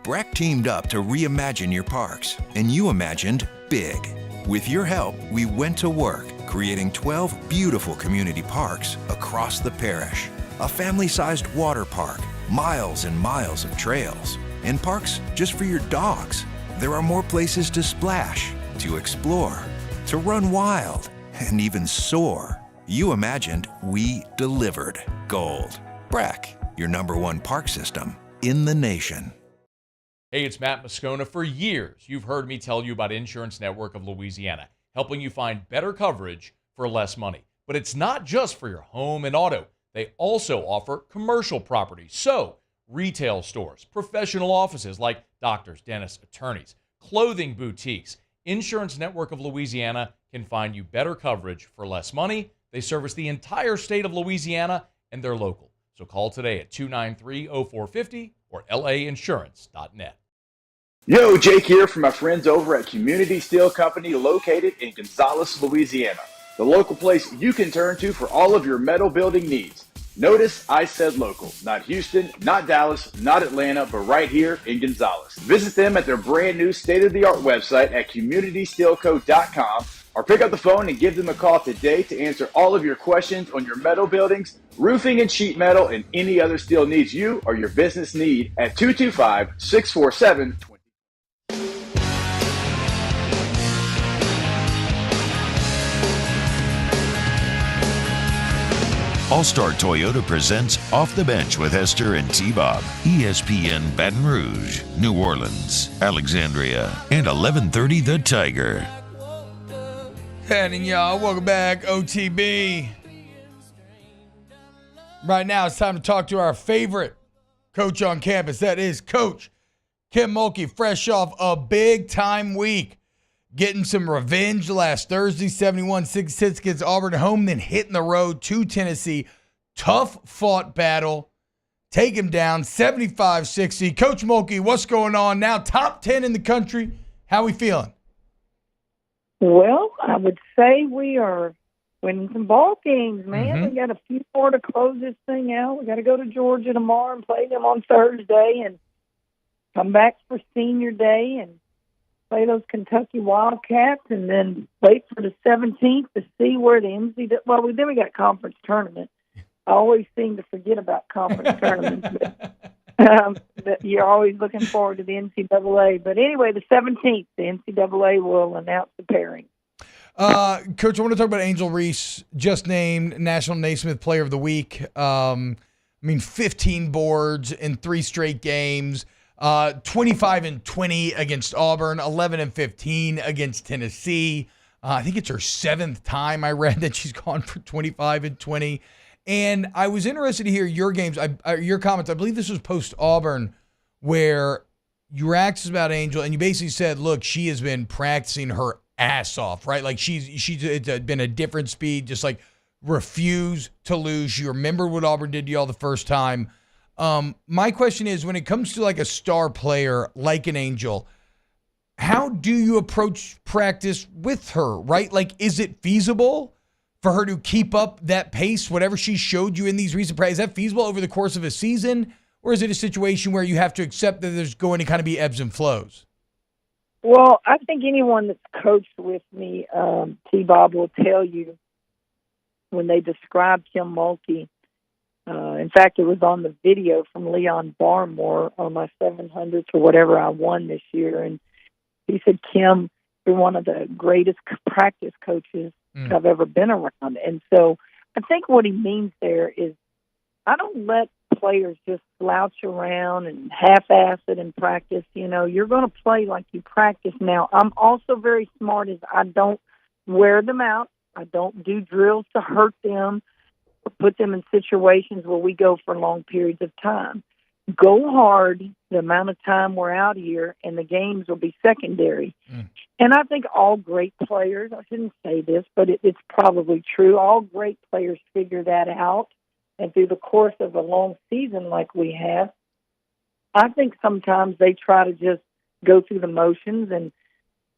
Breck teamed up to reimagine your parks, and you imagined big. With your help, we went to work, creating 12 beautiful community parks across the parish. A family-sized water park, miles and miles of trails, and parks just for your dogs. There are more places to splash, to explore, to run wild, and even soar. You imagined, we delivered gold. Breck, your #1 park system in the nation. Hey, it's Matt Moscona. For years, you've heard me tell you about Insurance Network of Louisiana, helping you find better coverage for less money. But it's not just for your home and auto. They also offer commercial property. So, retail stores, professional offices like doctors, dentists, attorneys, clothing boutiques. Insurance Network of Louisiana can find you better coverage for less money. They service the entire state of Louisiana, and they're local. So call today at 293-0450 or lainsurance.net. Yo, Jake here from my friends over at Community Steel Company located in Gonzales, Louisiana. The local place you can turn to for all of your metal building needs. Notice I said local, not Houston, not Dallas, not Atlanta, but right here in Gonzales. Visit them at their brand new state-of-the-art website at communitysteelco.com or pick up the phone and give them a call today to answer all of your questions on your metal buildings, roofing and sheet metal, and any other steel needs you or your business need at 225-647-20. All-Star Toyota presents Off the Bench with Hester and T-Bob. ESPN Baton Rouge, New Orleans, Alexandria, and 1130 The Tiger. And y'all, welcome back, OTB. Right now, it's time to talk to our favorite coach on campus. That is Coach Kim Mulkey, fresh off a big-time week. Getting some revenge last Thursday, 71-66 against Auburn home, then hitting the road to Tennessee. Tough fought battle. Take him down, 75-60. Coach Mulkey, what's going on now? Top 10 in the country. How we feeling? Well, I would say we are winning some ball games, man. Mm-hmm. We got a few more to close this thing out. We got to go to Georgia tomorrow and play them on Thursday and come back for senior day and play those Kentucky Wildcats, and then wait for the 17th to see where the NCAA. Well, then we got conference tournament. I always seem to forget about conference tournaments, but you're always looking forward to the NCAA. But anyway, the 17th, the NCAA will announce the pairing. Coach, I want to talk about Angel Reese, just named National Naismith Player of the Week. 15 boards in 3 straight games. 25-20 against Auburn, 11-15 against Tennessee. I think it's her 7th time I read that she's gone for 25-20. And I was interested to hear your your comments. I believe this was post Auburn, where you were asked about Angel, and you basically said, "Look, she has been practicing her ass off, right? Like it's been a different speed, just like refuse to lose. You remember what Auburn did to y'all the first time." My question is, when it comes to like a star player like an Angel, how do you approach practice with her, right? Like, is it feasible for her to keep up that pace, whatever she showed you in these recent practices? Is that feasible over the course of a season? Or is it a situation where you have to accept that there's going to kind of be ebbs and flows? Well, I think anyone that's coached with me, T-Bob, will tell you when they describe Kim Mulkey. In fact, it was on the video from Leon Barmore on my 700s or whatever I won this year. And he said, "Kim, you're one of the greatest practice coaches I've ever been around." And so I think what he means there is I don't let players just slouch around and half-ass it in practice. You know, you're going to play like you practice. Now, I'm also very smart as I don't wear them out. I don't do drills to hurt them or put them in situations where we go for long periods of time. Go hard the amount of time we're out here, and the games will be secondary. And I think all great players, I shouldn't say this, but it's probably true, all great players figure that out. And through the course of a long season like we have, I think sometimes they try to just go through the motions, and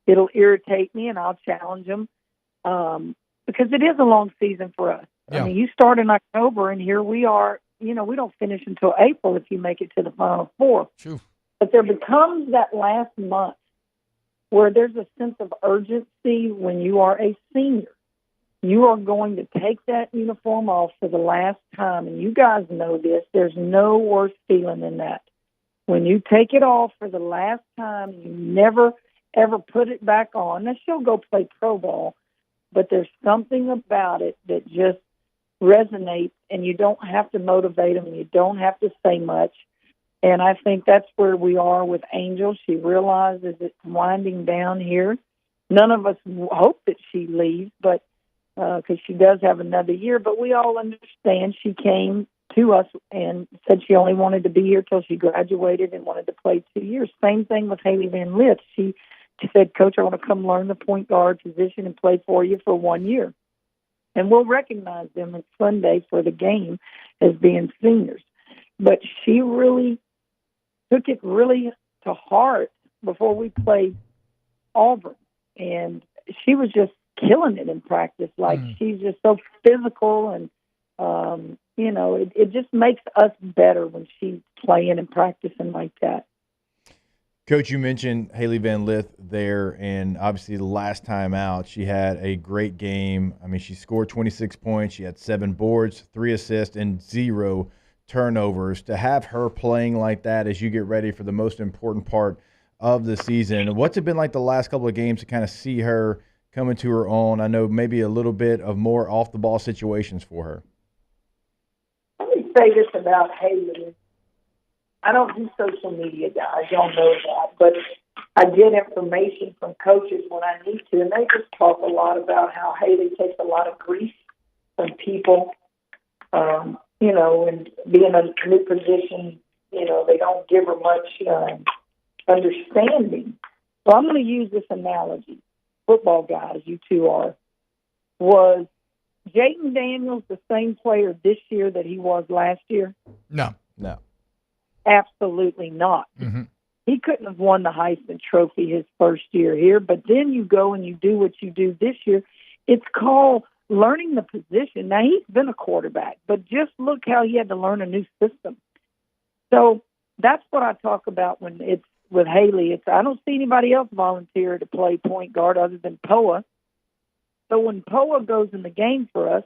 it'll irritate me, and I'll challenge them because it is a long season for us. Yeah. I mean, you start in October, and here we are. You know, we don't finish until April if you make it to the Final Four. True. But there becomes that last month where there's a sense of urgency when you are a senior. You are going to take that uniform off for the last time, and you guys know this. There's no worse feeling than that. When you take it off for the last time, you never, ever put it back on. Now, she'll go play pro ball, but there's something about it that just resonates, and you don't have to motivate them. You don't have to say much. And I think that's where we are with Angel. She realizes it's winding down here. None of us hope that she leaves, but because she does have another year. But we all understand she came to us and said she only wanted to be here till she graduated and wanted to play 2 years. Same thing with Haley Van Lith. She said, "Coach, I want to come learn the point guard position and play for you for 1 year. And we'll recognize them on Sunday for the game as being seniors." But she really took it really to heart before we played Auburn. And she was just killing it in practice. Like, she's just so physical. And it just makes us better when she's playing and practicing like that. Coach, you mentioned Haley Van Lith there, and obviously the last time out, she had a great game. I mean, she scored 26 points. She had 7 boards, 3 assists, and 0 turnovers. To have her playing like that as you get ready for the most important part of the season, what's it been like the last couple of games to kind of see her coming to her own? I know maybe a little bit of more off-the-ball situations for her. Let me say this about Haley. I don't do social media, guys. Y'all know that. But I get information from coaches when I need to, and they just talk a lot about how Haley takes a lot of grief from people, and being in a new position, they don't give her much understanding. So I'm going to use this analogy. Football guys, you two are. Was Jayden Daniels the same player this year that he was last year? No. Absolutely not. Mm-hmm. He couldn't have won the Heisman Trophy his first year here, but then you go and you do what you do this year. It's called learning the position. Now, he's been a quarterback, but just look how he had to learn a new system. So that's what I talk about when it's with Haley. I don't see anybody else volunteer to play point guard other than Poa. So when Poa goes in the game for us,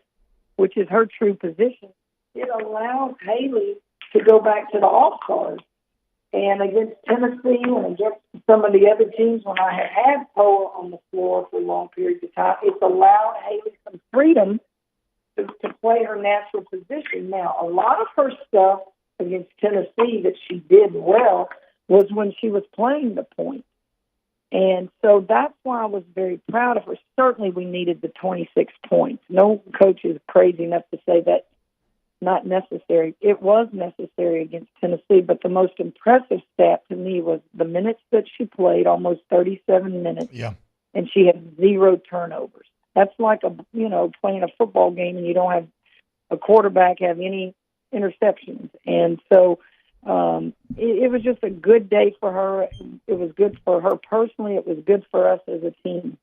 which is her true position, it allows Haley to go back to the All-Stars. And against Tennessee and against some of the other teams, when I have had Poa on the floor for long periods of time, it's allowed Haley some freedom to play her natural position. Now, a lot of her stuff against Tennessee that she did well was when she was playing the point. And so that's why I was very proud of her. Certainly we needed the 26 points. No coach is crazy enough to say that's not necessary. It was necessary against Tennessee, but the most impressive stat to me was the minutes that she played, almost 37 minutes, and she had 0 turnovers. That's like playing a football game and you don't have a quarterback have any interceptions. And so it was just a good day for her. It was good for her personally. It was good for us as a team.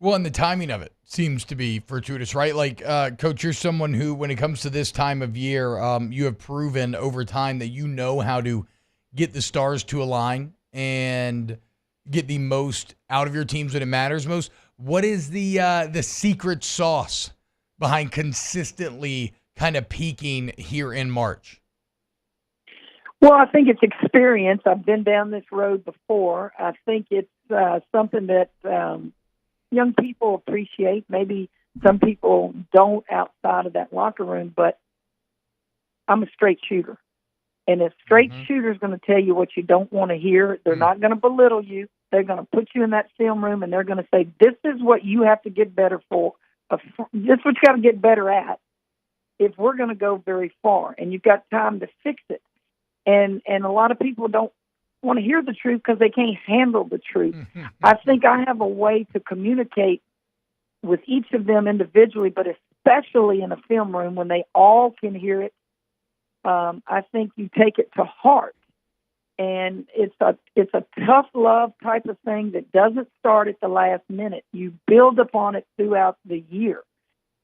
Well, and the timing of it seems to be fortuitous, right? Like, Coach, you're someone who, when it comes to this time of year, you have proven over time that you know how to get the stars to align and get the most out of your teams when it matters most. What is the secret sauce behind consistently kind of peaking here in March? Well, I think it's experience. I've been down this road before. I think it's something that young people appreciate. Maybe some people don't outside of that locker room, but I'm a straight shooter. And a straight shooter is going to tell you what you don't want to hear. They're not going to belittle you. They're going to put you in that film room, and they're going to say, this is what you have to get better for. This is what you got to get better at if we're going to go very far. And you've got time to fix it. And a lot of people don't want to hear the truth because they can't handle the truth. I think I have a way to communicate with each of them individually, but especially in a film room when they all can hear it. I think you take it to heart, and it's a tough love type of thing that doesn't start at the last minute. You build upon it throughout the year,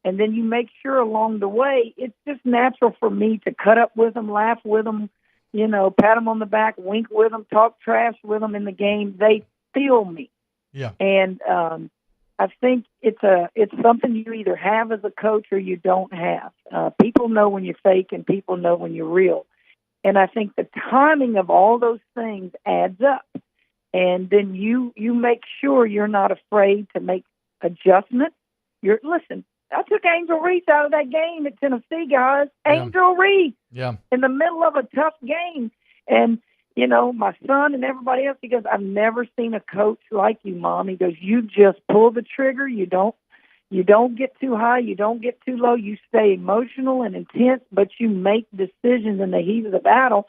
and then you make sure along the way it's just natural for me to cut up with them, laugh with them, pat them on the back, wink with them, talk trash with them in the game. They feel me. Yeah. And I think it's something you either have as a coach or you don't have. People know when you're fake and people know when you're real. And I think the timing of all those things adds up. And then you make sure you're not afraid to make adjustments. Listen, I took Angel Reese out of that game at Tennessee, guys. Yeah. Angel Reese. Yeah. In the middle of a tough game. And, my son and everybody else, he goes, I've never seen a coach like you, Mom. He goes, you just pull the trigger. You don't get too high. You don't get too low. You stay emotional and intense, but you make decisions in the heat of the battle.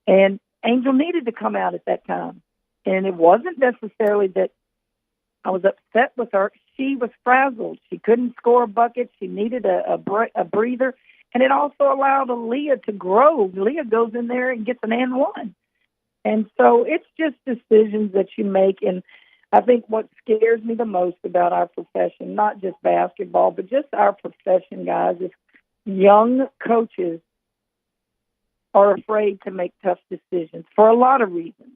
And Angel needed to come out at that time. And it wasn't necessarily that I was upset with her. She was frazzled. She couldn't score a bucket. She needed a breather. And it also allowed Aaliyah to grow. Aaliyah goes in there and gets an and one. And so it's just decisions that you make. And I think what scares me the most about our profession, not just basketball, but just our profession, guys, is, young coaches are afraid to make tough decisions for a lot of reasons.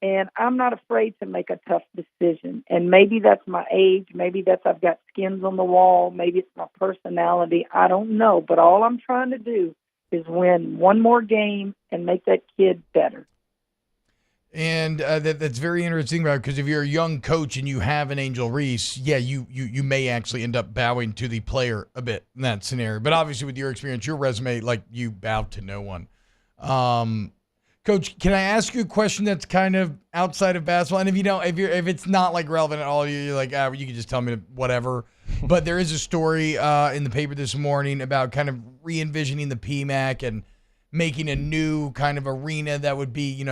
And I'm not afraid to make a tough decision. And maybe that's my age. Maybe that's I've got skins on the wall. Maybe it's my personality. I don't know. But all I'm trying to do is win one more game and make that kid better. And that's very interesting, because if you're a young coach and you have an Angel Reese, yeah, you may actually end up bowing to the player a bit in that scenario. But obviously, with your experience, your resume, like, you bow to no one. Coach, can I ask you a question that's kind of outside of basketball? And if you don't, if it's not like relevant at all, you're like, you can just tell me whatever. But there is a story in the paper this morning about kind of re-envisioning the PMAC and making a new kind of arena that would be,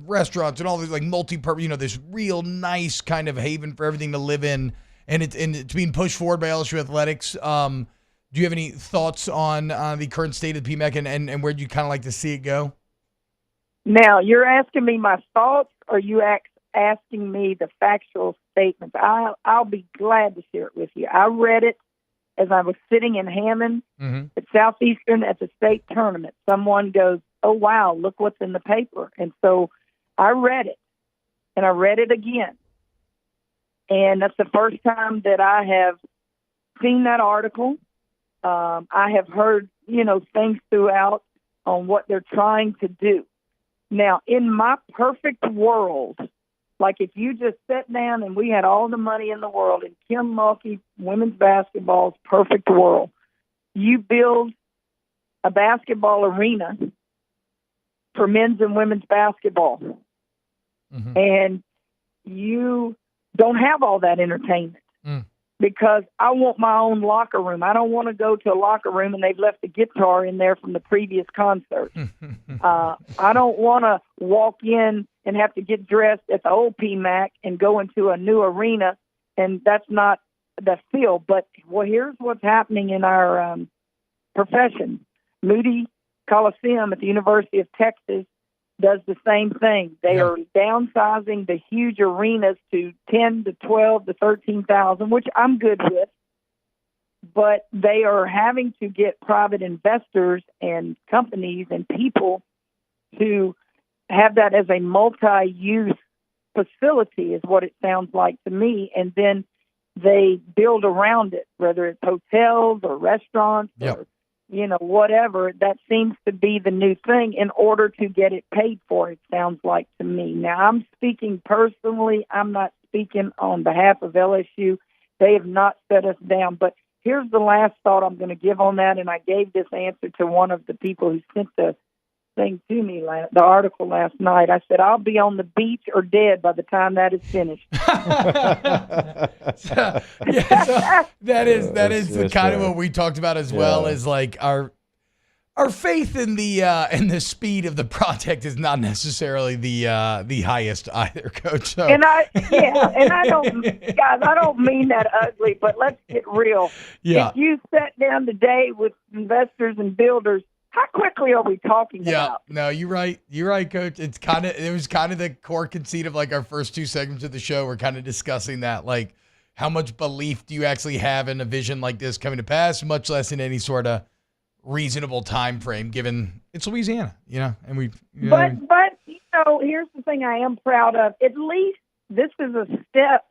restaurants and all these, like, multi-purpose, this real nice kind of haven for everything to live in. And it's being pushed forward by LSU Athletics. Do you have any thoughts on the current state of the PMAC and where do you kind of like to see it go? Now, you're asking me my thoughts, or you asking me the factual statements? I'll be glad to share it with you. I read it as I was sitting in Hammond at Southeastern at the state tournament. Someone goes, "Oh, wow, look what's in the paper." And so I read it, and I read it again. And that's the first time that I have seen that article. I have heard, things throughout on what they're trying to do. Now, in my perfect world, like if you just sat down and we had all the money in the world, in Kim Mulkey women's basketball's perfect world, you build a basketball arena for men's and women's basketball. And you don't have all that entertainment because I want my own locker room. I don't want to go to a locker room and they've left a guitar in there from the previous concert. I don't want to walk in and have to get dressed at the old PMAC and go into a new arena, and that's not the feel. But here's what's happening in our profession. Moody Coliseum at the University of Texas does the same thing. They are downsizing the huge arenas to 10 to 12 to 13,000, which I'm good with. But they are having to get private investors and companies and people to have that as a multi-use facility is what it sounds like to me. And then they build around it, whether it's hotels or restaurants or whatever. That seems to be the new thing in order to get it paid for, it sounds like to me. Now, I'm speaking personally. I'm not speaking on behalf of LSU. They have not set us down. But here's the last thought I'm going to give on that, and I gave this answer to one of the people who sent the thing to me, the article last night. I said, I'll be on the beach or dead by the time that is finished. That is kind of what we talked about as well, is like our faith in the speed of the project is not necessarily the highest either, Coach. So. And I don't mean that ugly, but let's get real. Yeah. If you sat down today with investors and builders, how quickly are we talking about? No, you're right. You're right, Coach. It was kind of the core conceit of like our first two segments of the show. We're kind of discussing that, like, how much belief do you actually have in a vision like this coming to pass, much less in any sort of reasonable time frame, given it's Louisiana, and we. But here's the thing I am proud of. At least this is a step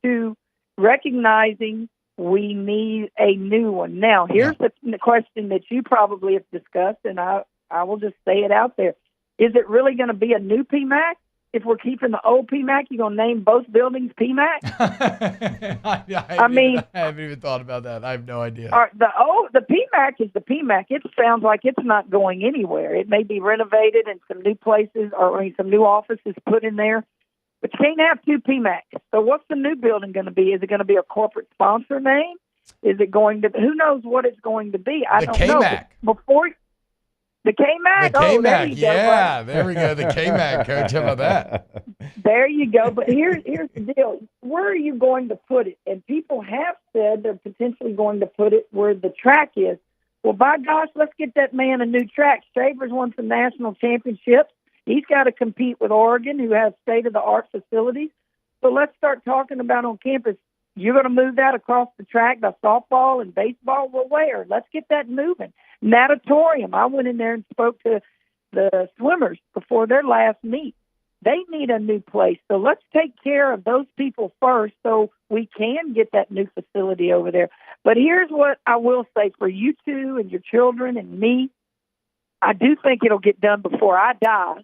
to recognizing we need a new one. Now, here's the question that you probably have discussed, and I will just say it out there. Is it really going to be a new PMAC? If we're keeping the old PMAC, you going to name both buildings PMAC? I haven't even thought about that. I have no idea. The PMAC is the PMAC. It sounds like it's not going anywhere. It may be renovated and some new places or some new offices put in there. But you can't have two PMACs. So what's the new building going to be? Is it going to be a corporate sponsor name? Is it going to? Who knows what it's going to be? I don't know. Before the KMAC. There you go. There we go. The KMAC, Coach. How about that? There you go. But here's the deal. Where are you going to put it? And people have said they're potentially going to put it where the track is. Well, by gosh, let's get that man a new track. Shavers won some national championships. He's got to compete with Oregon, who has state-of-the-art facilities. So let's start talking about on campus You're going to move that across the track by softball and baseball? Well, where? Let's get that moving. Natatorium. I went in there and spoke to the swimmers before their last meet. They need a new place. So let's take care of those people first so we can get that new facility over there. But here's what I will say for you two and your children and me. I do think it'll get done before I die.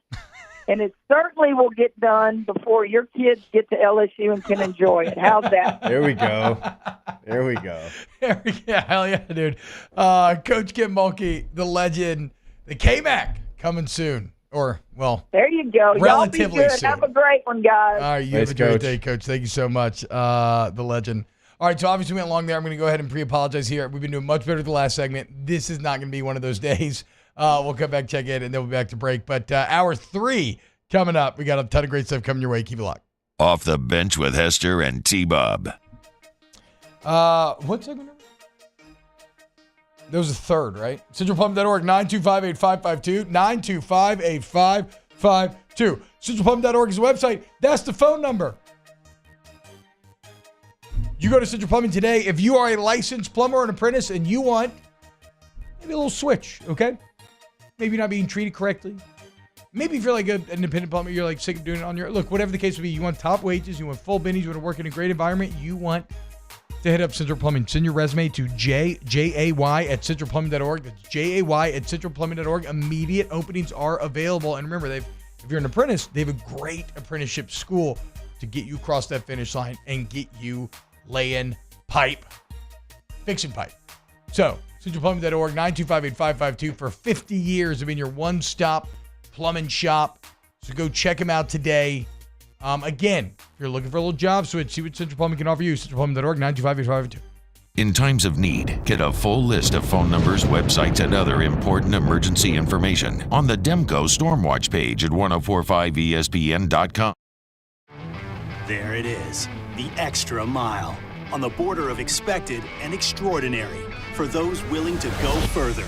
And it certainly will get done before your kids get to LSU and can enjoy it. How's that? There we go. There we go. Yeah, hell yeah, dude. Coach Kim Mulkey, the legend, the KMAC coming soon. Or, well, there you go. Relatively Y'all be good. soon. Have a great one, guys. All right, you have a great day, Coach. Thank you so much, the legend. All right, so obviously we went long there. I'm going to go ahead and pre-apologize here. We've been doing much better the last segment. This is not going to be one of those days. We'll come back, check in, and then we'll be back to break. But hour 3 coming up. We got a ton of great stuff coming your way. Keep it locked. Off the Bench with Hester and T-Bob. What segment? There was a third, right? CentralPlumbing.org, 925-8552, 925-8552. CentralPlumbing.org is the website. That's the phone number. You go to Central Plumbing today. If you are a licensed plumber or an apprentice and you want maybe a little switch, okay? Maybe you're not being treated correctly. Maybe if you're like an independent plumber, you're like sick of doing it on your... Look, whatever the case may be, you want top wages, you want full bennies, you want to work in a great environment, you want to hit up Central Plumbing. Send your resume to J-A-Y at centralplumbing.org. That's J-A-Y at centralplumbing.org. Immediate openings are available. And remember, if you're an apprentice, they have a great apprenticeship school to get you across that finish line and get you laying pipe, fixing pipe. So, centralplumbing.org, 925-8552 for 50 years of being your one-stop plumbing shop. So go check them out today. Again, if you're looking for a little job switch, see what Central Plumbing can offer you. CentralPlumbing.org, 925-8552. In times of need, get a full list of phone numbers, websites, and other important emergency information on the Demco Stormwatch page at 1045ESPN.com. There it is, the extra mile, on the border of expected and extraordinary, for those willing to go further,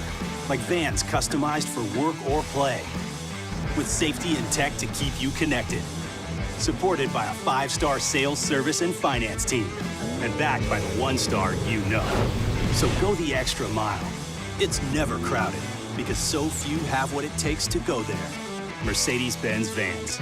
like vans customized for work or play, with safety and tech to keep you connected. Supported by a 5-star sales, service, and finance team. And backed by the 1-star you know. So go the extra mile. It's never crowded because so few have what it takes to go there. Mercedes-Benz Vans.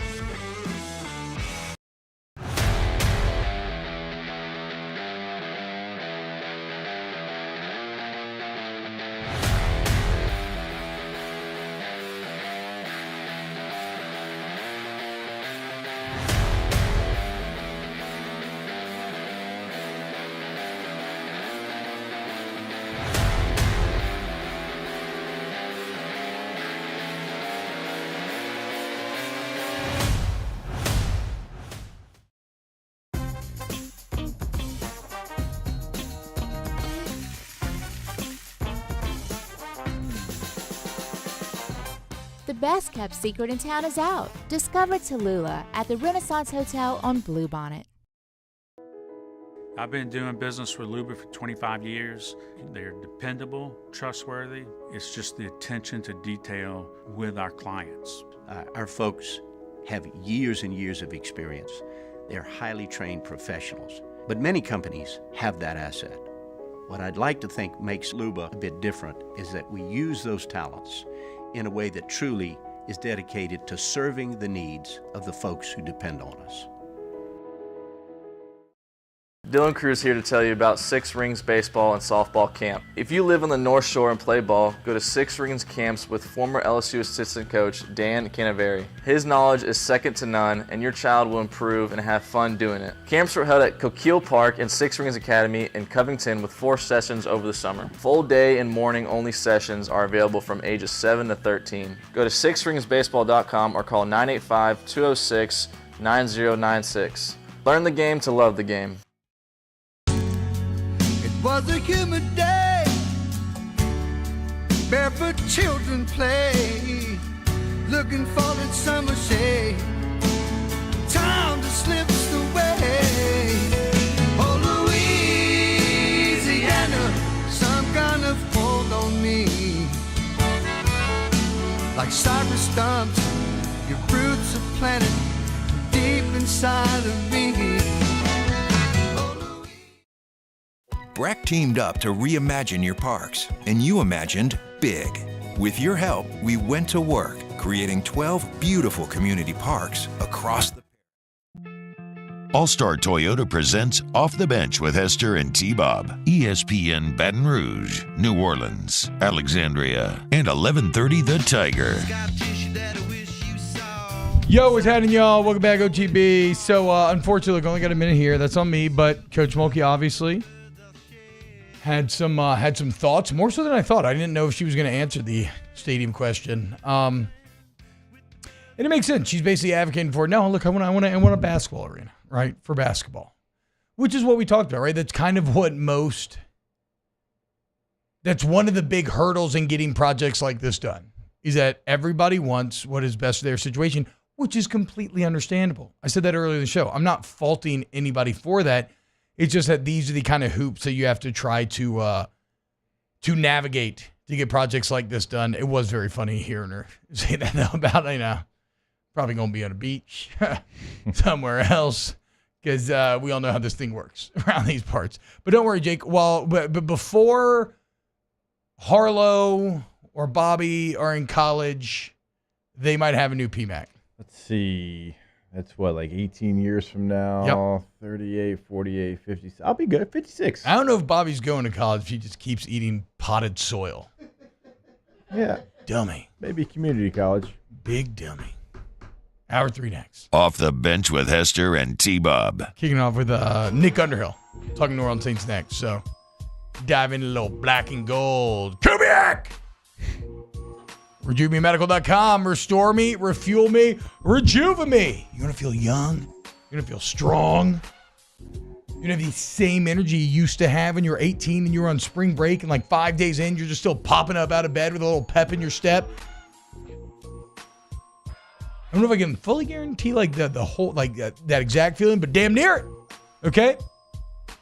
The best kept secret in town is out. Discover Tallulah at the Renaissance Hotel on Bluebonnet. I've been doing business with Luba for 25 years. They're dependable, trustworthy. It's just the attention to detail with our clients. Our folks have years and years of experience. They're highly trained professionals. But many companies have that asset. What I'd like to think makes Luba a bit different is that we use those talents in a way that truly is dedicated to serving the needs of the folks who depend on us. Dylan Cruz here to tell you about Six Rings Baseball and Softball Camp. If you live on the North Shore and play ball, go to Six Rings Camps with former LSU assistant coach Dan Canaveri. His knowledge is second to none, and your child will improve and have fun doing it. Camps are held at Coquille Park and Six Rings Academy in Covington with 4 sessions over the summer. Full day and morning only sessions are available from ages 7 to 13. Go to sixringsbaseball.com or call 985-206-9096. Learn the game to love the game. Was a humid day, barefoot children play, looking for that summer shade, time just slips away. Oh, Louisiana, some kind of hold on me, like cypress stumps, your roots are planted deep inside of me. Breck teamed up to reimagine your parks, and you imagined big. With your help, we went to work, creating 12 beautiful community parks across the... All-Star Toyota presents Off the Bench with Hester and T-Bob. ESPN Baton Rouge, New Orleans, Alexandria, and 1130 The Tiger. Yo, what's happening, y'all? Welcome back, OTB. So, unfortunately, look, only got a minute here. That's on me, but Coach Mulkey obviously had some thoughts, more so than I thought. I didn't know if she was going to answer the stadium question. And it makes sense. She's basically advocating for, no, look, I want a basketball arena, right, for basketball, which is what we talked about, right? That's kind of what that's one of the big hurdles in getting projects like this done, is that everybody wants what is best for their situation, which is completely understandable. I said that earlier in the show. I'm not faulting anybody for that. It's just that these are the kind of hoops that you have to try to navigate to get projects like this done. It was very funny hearing her say that about, probably going to be on a beach somewhere else, because we all know how this thing works around these parts. But don't worry, Jake. But before Harlow or Bobby are in college, they might have a new PMAC. Let's see. That's what, like 18 years from now? Yep. 38, 48, 50. I'll be good. 56. I don't know if Bobby's going to college if he just keeps eating potted soil. Yeah. Dummy. Maybe community college. Big dummy. Hour 3 next. Off the Bench with Hester and T-Bob. Kicking off with Nick Underhill. Talking New Orleans Saints next. So dive into a little black and gold. Kubiak! RejuveMeMedical.com. Restore me, refuel me, rejuve me. You want to feel young? You want to feel strong? You have the same energy you used to have when you were 18 and you were on spring break, and like 5 days in, you're just still popping up out of bed with a little pep in your step. I don't know if I can fully guarantee like the whole, like that exact feeling, but damn near it. Okay?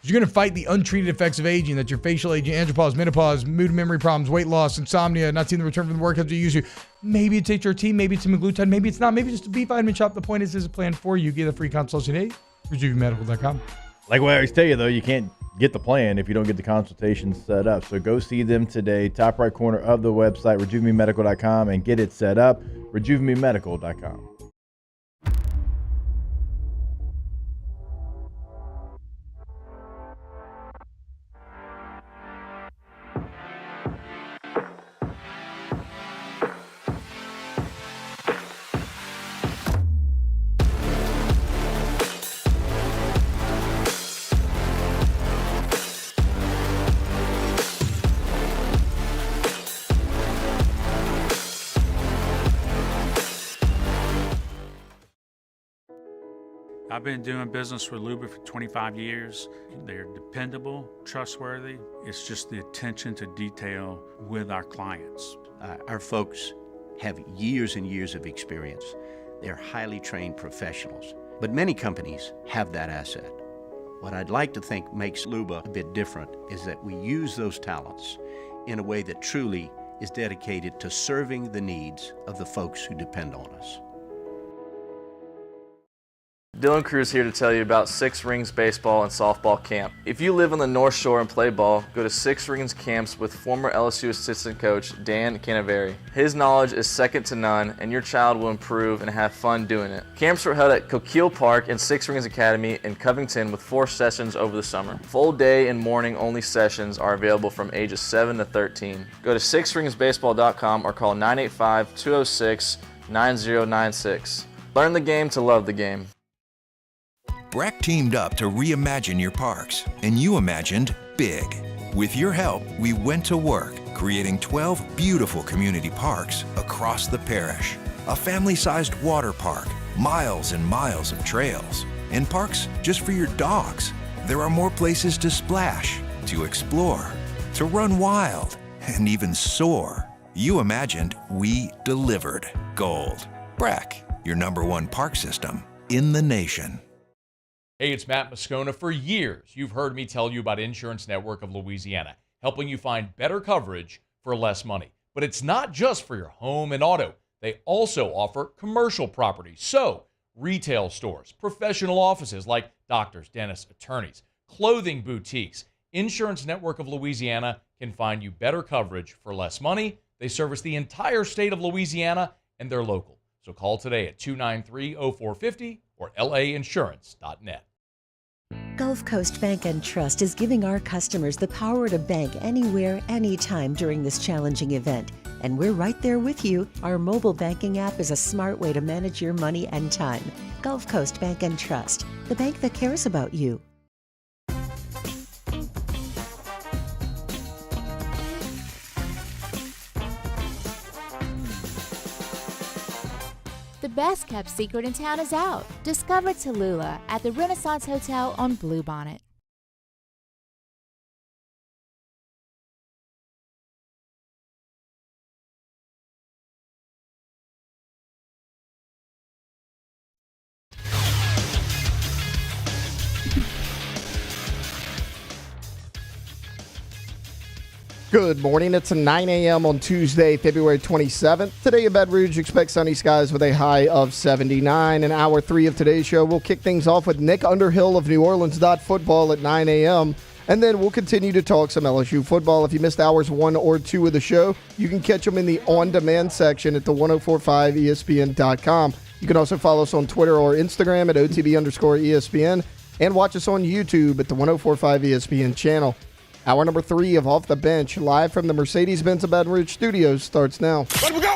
You're going to fight the untreated effects of aging. That's your facial aging, andropause, menopause, mood and memory problems, weight loss, insomnia, not seeing the return from the workouts you used to. Maybe it's HRT, maybe it's semaglutide, maybe it's not. Maybe just a B vitamin shot. The point is, there's a plan for you. Get a free consultation today. RejuveMedical.com. Like what I always tell you, though, you can't get the plan if you don't get the consultation set up. So go see them today. Top right corner of the website, RejuveMeMedical.com, and get it set up. RejuveMeMedical.com. I've been doing business with Luba for 25 years. They're dependable, trustworthy. It's just the attention to detail with our clients. Our folks have years and years of experience. They're highly trained professionals, but many companies have that asset. What I'd like to think makes Luba a bit different is that we use those talents in a way that truly is dedicated to serving the needs of the folks who depend on us. Dylan Cruz here to tell you about Six Rings Baseball and Softball Camp. If you live on the North Shore and play ball, go to Six Rings Camps with former LSU assistant coach Dan Canaveri. His knowledge is second to none, and your child will improve and have fun doing it. Camps were held at Coquille Park and Six Rings Academy in Covington with 4 sessions over the summer. Full day and morning only sessions are available from ages 7 to 13. Go to sixringsbaseball.com or call 985-206-9096. Learn the game to love the game. Breck teamed up to reimagine your parks, and you imagined big. With your help, we went to work, creating 12 beautiful community parks across the parish. A family-sized water park, miles and miles of trails, and parks just for your dogs. There are more places to splash, to explore, to run wild, and even soar. You imagined, we delivered. Gold. Breck, your #1 park system in the nation. Hey, it's Matt Moscona. For years, you've heard me tell you about Insurance Network of Louisiana, helping you find better coverage for less money. But it's not just for your home and auto. They also offer commercial property. So, retail stores, professional offices like doctors, dentists, attorneys, clothing boutiques, Insurance Network of Louisiana can find you better coverage for less money. They service the entire state of Louisiana, and they're local. So call today at 293-0450 or lainsurance.net. Gulf Coast Bank and Trust is giving our customers the power to bank anywhere, anytime during this challenging event. And we're right there with you. Our mobile banking app is a smart way to manage your money and time. Gulf Coast Bank and Trust, the bank that cares about you. The best kept secret in town is out. Discover Tallulah at the Renaissance Hotel on Bluebonnet. Good morning. It's 9 a.m. on Tuesday, February 27th. Today in Baton Rouge, expect sunny skies with a high of 79. In hour 3 of today's show, we'll kick things off with Nick Underhill of New Orleans Football at 9 a.m. And then we'll continue to talk some LSU football. If you missed hours 1 or 2 of the show, you can catch them in the on-demand section at the 1045ESPN.com. You can also follow us on Twitter or Instagram at OTB_ESPN and watch us on YouTube at the 1045 ESPN channel. Hour number 3 of Off the Bench, live from the Mercedes-Benz of Baton Rouge studios, starts now. Let we go!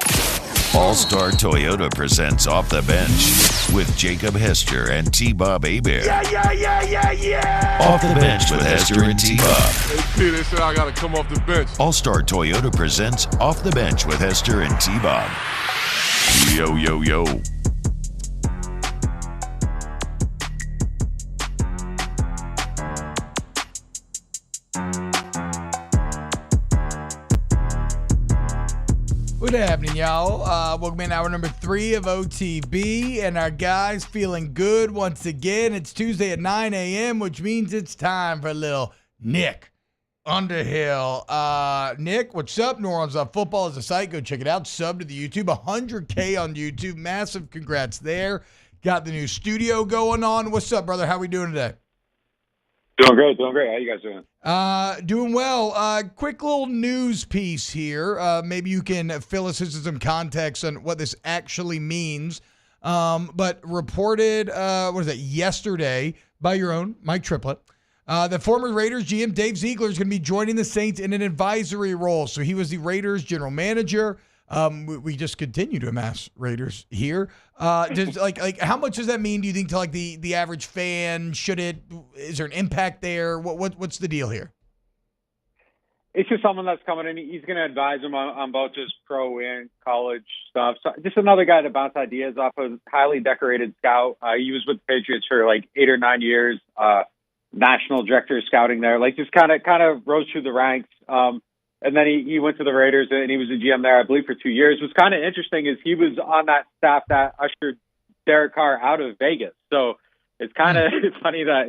All-Star Toyota presents Off the Bench with Jacob Hester and T-Bob Hebert. Yeah. Off the Bench with Hester and T-Bob. Hey, they said I got to come off the bench. All-Star Toyota presents Off the Bench with Hester and T-Bob. Yo, yo, yo. What's happening, y'all? Welcome in hour number 3 of OTB, and our guys feeling good once again. It's Tuesday at 9 a.m., which means it's time for a little Nick Underhill. Nick, what's up? New Orleans Football is a site. Go check it out. Sub to the YouTube. 100K on YouTube. Massive congrats there. Got the new studio going on. What's up, brother? How we doing today? Doing great. How you guys doing? Doing well. Quick little news piece here. Maybe you can fill us into some context on what this actually means. But reported, yesterday by your own Mike Triplett, the former Raiders GM Dave Ziegler is going to be joining the Saints in an advisory role. So he was the Raiders general manager. We just continue to amass Raiders here. Does how much does that mean, do you think, to like the average fan? Is there an impact there? What's the deal here? It's just someone that's coming in. He's going to advise him on both just pro and college stuff. So just another guy to bounce ideas off of. Highly decorated scout. He was with the Patriots for like 8 or 9 years. National director of scouting there. Like just kind of rose through the ranks. And then he went to the Raiders, and he was a GM there, I believe, for 2 years. What's kind of interesting is he was on that staff that ushered Derek Carr out of Vegas. So it's kind of it's funny that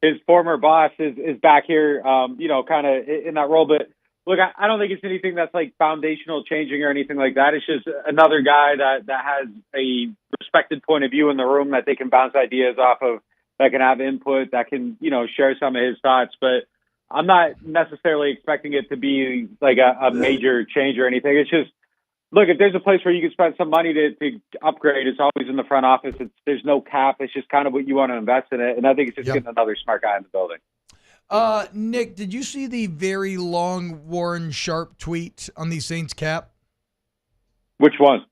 his former boss is back here, kind of in that role. But look, I don't think it's anything that's like foundational changing or anything like that. It's just another guy that has a respected point of view in the room that they can bounce ideas off of, that can have input, that can, share some of his thoughts. But I'm not necessarily expecting it to be like a major change or anything. It's just, look, if there's a place where you can spend some money to upgrade, it's always in the front office. There's no cap. It's just kind of what you want to invest in it. And I think it's just getting another smart guy in the building. Nick, did you see the very long Warren Sharp tweet on the Saints cap? Which one?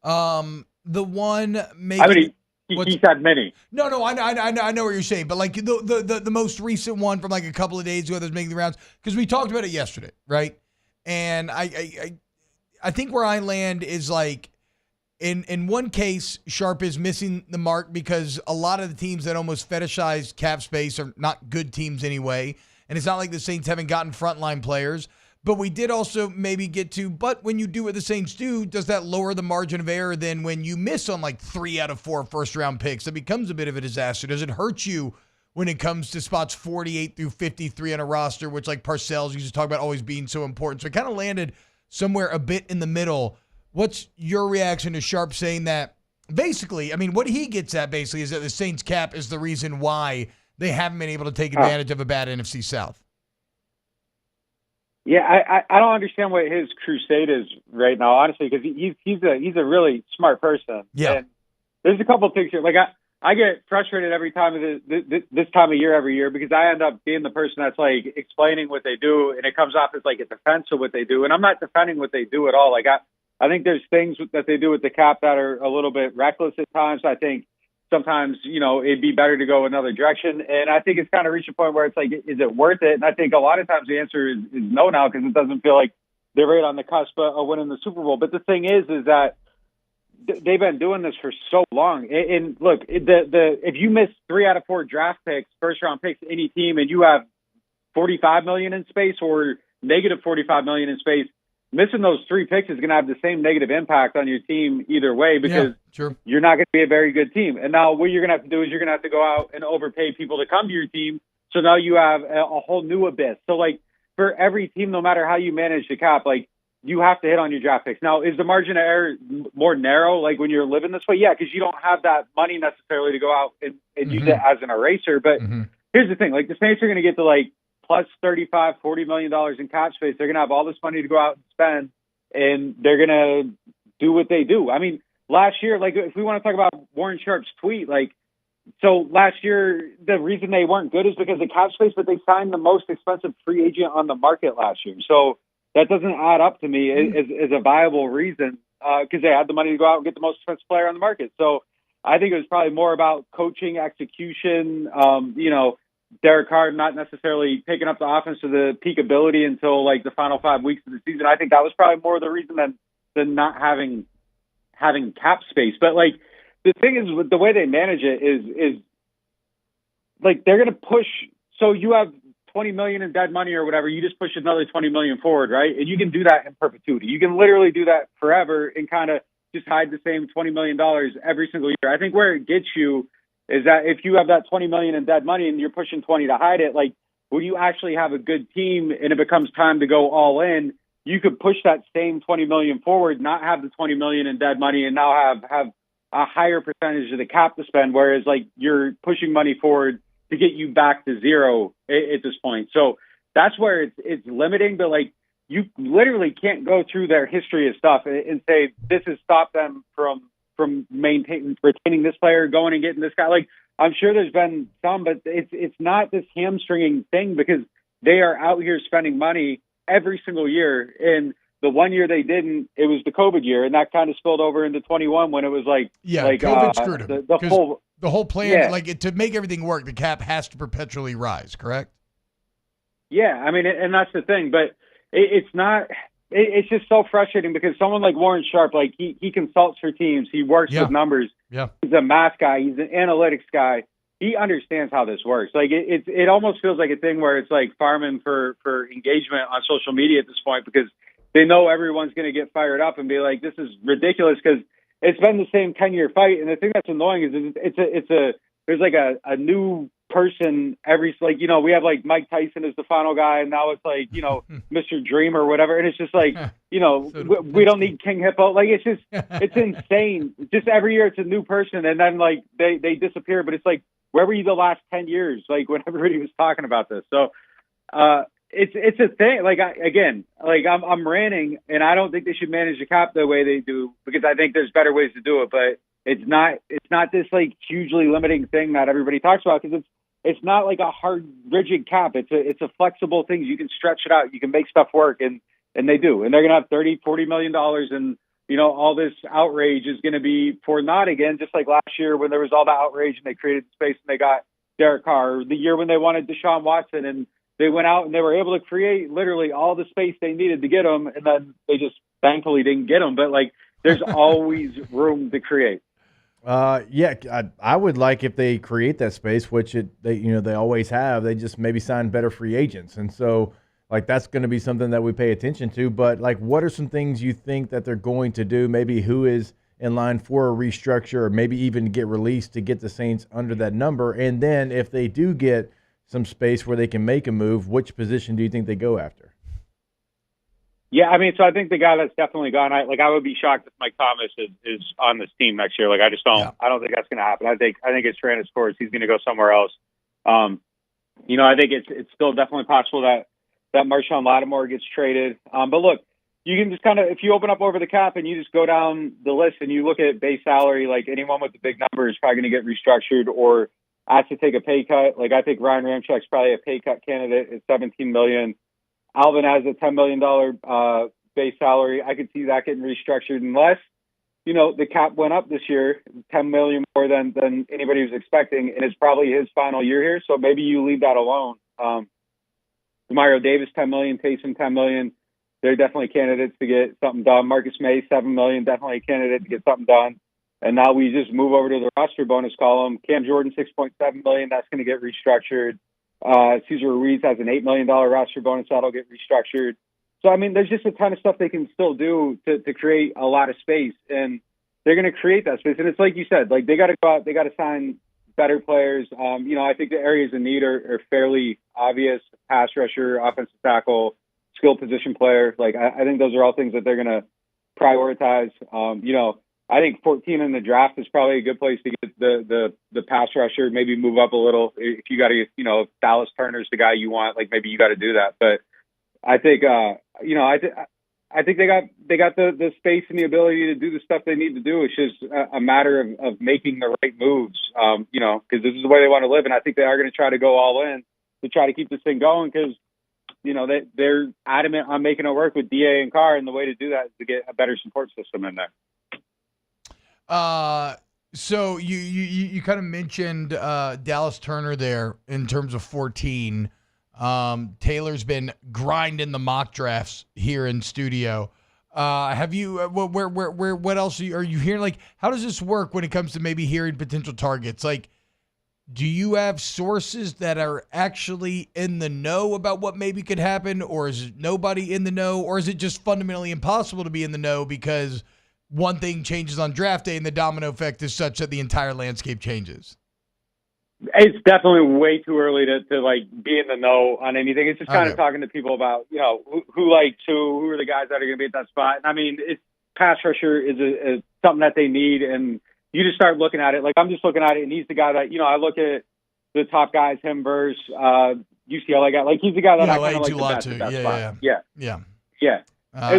The one maybe. He's had many. No, I know what you're saying, but like the most recent one from like a couple of days ago that's making the rounds, because we talked about it yesterday, right? And I think where I land is like in one case, Sharp is missing the mark because a lot of the teams that almost fetishize cap space are not good teams anyway, and it's not like the Saints haven't gotten frontline players. But we did also maybe get to, but when you do what the Saints do, does that lower the margin of error than when you miss on like 3 out of 4 first-round picks? It becomes a bit of a disaster. Does it hurt you when it comes to spots 48 through 53 on a roster, which like Parcells used to talk about always being so important? So it kind of landed somewhere a bit in the middle. What's your reaction to Sharp saying that? Basically, I mean, what he gets at basically is that the Saints cap is the reason why they haven't been able to take advantage of a bad NFC South. Yeah, I don't understand what his crusade is right now, honestly, because he's a really smart person. Yeah. And there's a couple of things here. Like I get frustrated every time of this time of year every year because I end up being the person that's like explaining what they do, and it comes off as like a defense of what they do, and I'm not defending what they do at all. Like I think there's things that they do with the cap that are a little bit reckless at times. I think sometimes, it'd be better to go another direction. And I think it's kind of reached a point where it's like, is it worth it? And I think a lot of times the answer is no now, because it doesn't feel like they're right on the cusp of winning the Super Bowl. But the thing is that they've been doing this for so long. And look, if you miss 3 out of 4 draft picks, first round picks, any team, and you have $45 million in space or negative $45 million in space, missing those 3 picks is going to have the same negative impact on your team either way, because you're not going to be a very good team. And now what you're going to have to do is you're going to have to go out and overpay people to come to your team. So now you have a whole new abyss. So like for every team, no matter how you manage the cap, like you have to hit on your draft picks. Now, is the margin of error more narrow, like when you're living this way? Yeah, because you don't have that money necessarily to go out and use it as an eraser. But here's the thing, like the Saints are going to get to like plus $35, $40 million in cap space. They're going to have all this money to go out and spend, and they're going to do what they do. I mean, last year, like if we want to talk about Warren Sharp's tweet, like, so last year, the reason they weren't good is because of cap space, but they signed the most expensive free agent on the market last year. So that doesn't add up to me as a viable reason, because they had the money to go out and get the most expensive player on the market. So I think it was probably more about coaching, execution, Derek Carr not necessarily picking up the offense to the peak ability until like the final 5 weeks of the season. I think that was probably more the reason than not having cap space. But like the thing is, with the way they manage it is like they're going to push. So you have $20 million in dead money or whatever. You just push another $20 million forward, right? And you can do that in perpetuity. You can literally do that forever and kind of just hide the same $20 million every single year. I think where it gets you is that if you have that $20 million in dead money and you're pushing 20 to hide it, like when you actually have a good team and it becomes time to go all in, you could push that same 20 million forward, not have the 20 million in dead money, and now have a higher percentage of the cap to spend. Whereas like you're pushing money forward to get you back to zero at this point. So that's where it's limiting, but like you literally can't go through their history of stuff and say this has stopped them from retaining this player, going and getting this guy. Like I'm sure there's been some, but it's not this hamstringing thing, because they are out here spending money every single year. And the one year they didn't, it was the COVID year, and that kind of spilled over into 21 when it was like COVID screwed them. The whole plan, like to make everything work, the cap has to perpetually rise. Correct? Yeah, I mean, and that's the thing, but it's not. It's just so frustrating because someone like Warren Sharp, like he consults for teams, he works with numbers. Yeah, he's a math guy, he's an analytics guy. He understands how this works. Like it almost feels like a thing where it's like farming for engagement on social media at this point, because they know everyone's going to get fired up and be like, "This is ridiculous," because it's been the same 10-year fight. And the thing that's annoying is there's like a new person every, like, we have like Mike Tyson as the final guy, and now it's like, Mr. Dream or whatever. And it's just like, we don't need King Hippo. Like, it's just, it's insane. Just every year it's a new person, and then like they disappear. But it's like, where were you the last 10 years? Like when everybody was talking about this. So it's a thing. Like, I'm ranting, and I don't think they should manage the cap the way they do, because I think there's better ways to do it. But it's not this like hugely limiting thing that everybody talks about, because it's not like a hard, rigid cap. It's a flexible thing. You can stretch it out. You can make stuff work, and they do. And they're going to have $30-40 million, and all this outrage is going to be for naught again, just like last year when there was all the outrage and they created space and they got Derek Carr. The year when they wanted Deshaun Watson, and they went out and they were able to create literally all the space they needed to get him, and then they just thankfully didn't get him. But like, there's always room to create. I would like if they create that space, which they always have. They just maybe sign better free agents, and so like that's going to be something that we pay attention to. But like, what are some things you think that they're going to do? Maybe who is in line for a restructure, or maybe even get released to get the Saints under that number? And then if they do get some space where they can make a move, which position do you think they go after? Yeah, I mean, so I think the guy that's definitely gone, I would be shocked if Mike Thomas is on this team next year. Like, I just don't. Yeah. I don't think that's going to happen. I think it's ran its course. He's going to go somewhere else. I think it's still definitely possible that that Marshawn Lattimore gets traded. But look, you can just kind of, if you open up over the cap and you just go down the list and you look at base salary, like anyone with the big number is probably going to get restructured or has to take a pay cut. Like I think Ryan Ramchek's probably a pay cut candidate at $17 million. Alvin has a $10 million base salary. I could see that getting restructured unless, you know, the cap went up this year, $10 million more than anybody was expecting, and it's probably his final year here. So maybe you leave that alone. Demario Davis, $10 million, Taysom, $10 million. They're definitely candidates to get something done. Marcus May, $7 million, definitely a candidate to get something done. And now we just move over to the roster bonus column. Cam Jordan, $6.7 million, that's going to get restructured. Cesar Ruiz has an $8 million roster bonus that'll get restructured. So, I mean, there's just a ton of stuff they can still do to create a lot of space, and they're going to create that space. And it's like you said, like they got to go out, they got to sign better players. You know, I think the areas in need are fairly obvious: pass rusher, offensive tackle, skill position player. Like I think those are all things that they're going to prioritize. You know, I think 14 in the draft is probably a good place to get the pass rusher. Maybe move up a little if you got to. You know, if Dallas Turner's the guy you want, like maybe you got to do that, but. I think, you know, I think they got the space and the ability to do the stuff they need to do. It's just a matter of making the right moves, you know, because this is the way they want to live. And I think they are going to try to go all in to try to keep this thing going because, you know, they're adamant on making it work with DA and Carr. And the way to do that is to get a better support system in there. So you kind of mentioned Dallas Turner there in terms of 14. Taylor's been grinding the mock drafts here in studio. Have you, what else are you hearing? Like, how does this work when it comes to maybe hearing potential targets? Like, do you have sources that are actually in the know about what maybe could happen, or is it nobody in the know, or is it just fundamentally impossible to be in the know because one thing changes on draft day and the domino effect is such that the entire landscape changes? It's definitely way too early to like be in the know on anything. It's just kind of talking to people about, you know, who likes who are the guys that are going to be at that spot. I mean, it's pass rusher is something that they need, and you just start looking at it. Like I'm just looking at it, and he's the guy that, you know, I look at the top guys, him versus UCLA guy. Like he's the guy that I kind of like the best at that spot. Yeah.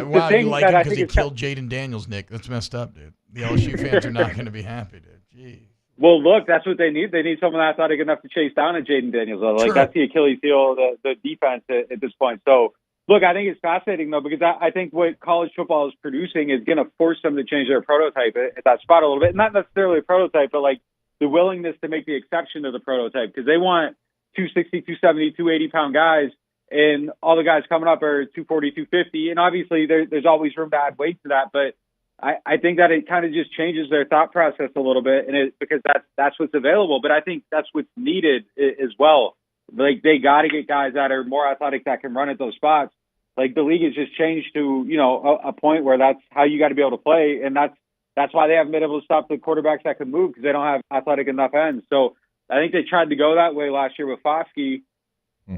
Wow, you like him because he killed Jaden Daniels, Nick. That's messed up, dude. The LSU fans are not going to be happy, dude. Jeez. Well, look, that's what they need. They need someone athletic enough to chase down a Jaden Daniels. Like that's the Achilles heel of the defense at this point. So, look, I think it's fascinating though because I think what college football is producing is going to force them to change their prototype at that spot a little bit. Not necessarily a prototype, but like the willingness to make the exception to the prototype because they want 260, 270, 280-pound guys, and all the guys coming up are 240, 250. And obviously, there's always room to add weight to that, but I think that it kind of just changes their thought process a little bit, and because that's what's available. But I think that's what's needed as well. Like they got to get guys that are more athletic that can run at those spots. Like the league has just changed to, you know, a point where that's how you got to be able to play, and that's why they haven't been able to stop the quarterbacks that can move because they don't have athletic enough ends. So I think they tried to go that way last year with Foskey.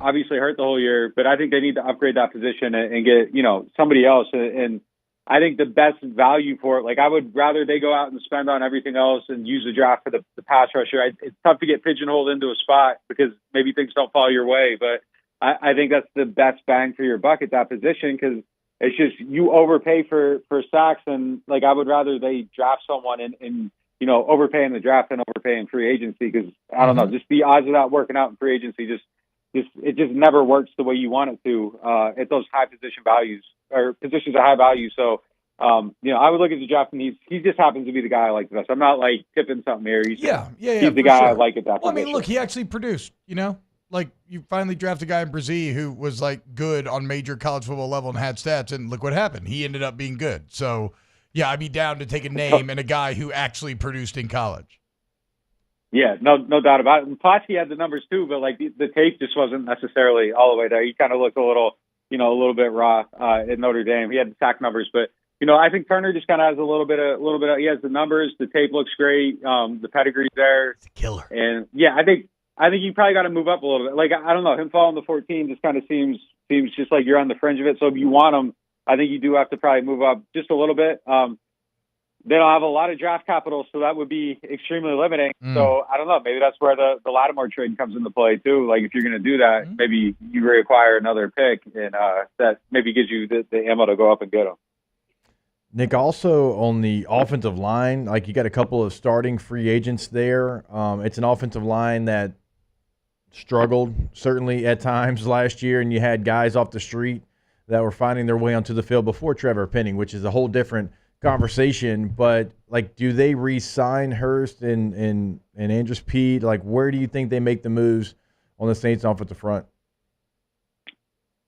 Obviously hurt the whole year, but I think they need to upgrade that position and get, you know, somebody else. And I think the best value for it, like I would rather they go out and spend on everything else and use the draft for the pass rusher. It's tough to get pigeonholed into a spot because maybe things don't fall your way, but I think that's the best bang for your buck at that position because it's just you overpay for sacks, and like I would rather they draft someone and you know, overpay in the draft than overpay in free agency because I don't know, just the odds of that working out in free agency it just never works the way you want it to at those high position values or positions of high value. So, you know, I would look at the draft and he just happens to be the guy I like the best. I'm not like tipping something here. He's the guy I like at that position. I mean, look, he actually produced, you know, like you finally draft a guy in Brazil who was like good on major college football level and had stats, and look what happened. He ended up being good. So yeah, I'd be down to take a name and a guy who actually produced in college. Yeah, no doubt about it. And Plotski had the numbers too, but like the tape just wasn't necessarily all the way there. He kind of looked a little bit raw at Notre Dame. He had the sack numbers, but you know, I think Turner just kind of has a little bit of. He has the numbers. The tape looks great. The pedigree's there. It's a killer. And yeah, I think you probably got to move up a little bit. Like I don't know, him falling to 14 just kind of seems just like you're on the fringe of it. So if you want him, I think you do have to probably move up just a little bit. they don't have a lot of draft capital, so that would be extremely limiting. Mm. So I don't know. Maybe that's where the Lattimore trade comes into play too. Like if you're going to do that, maybe you reacquire another pick, and that maybe gives you the ammo to go up and get them. Nick, also on the offensive line, like you got a couple of starting free agents there. It's an offensive line that struggled certainly at times last year, and you had guys off the street that were finding their way onto the field before Trevor Penning, which is a whole different conversation. But like, do they re-sign Hurst and Andrews Pete? Like, where do you think they make the moves on the Saints offensive front?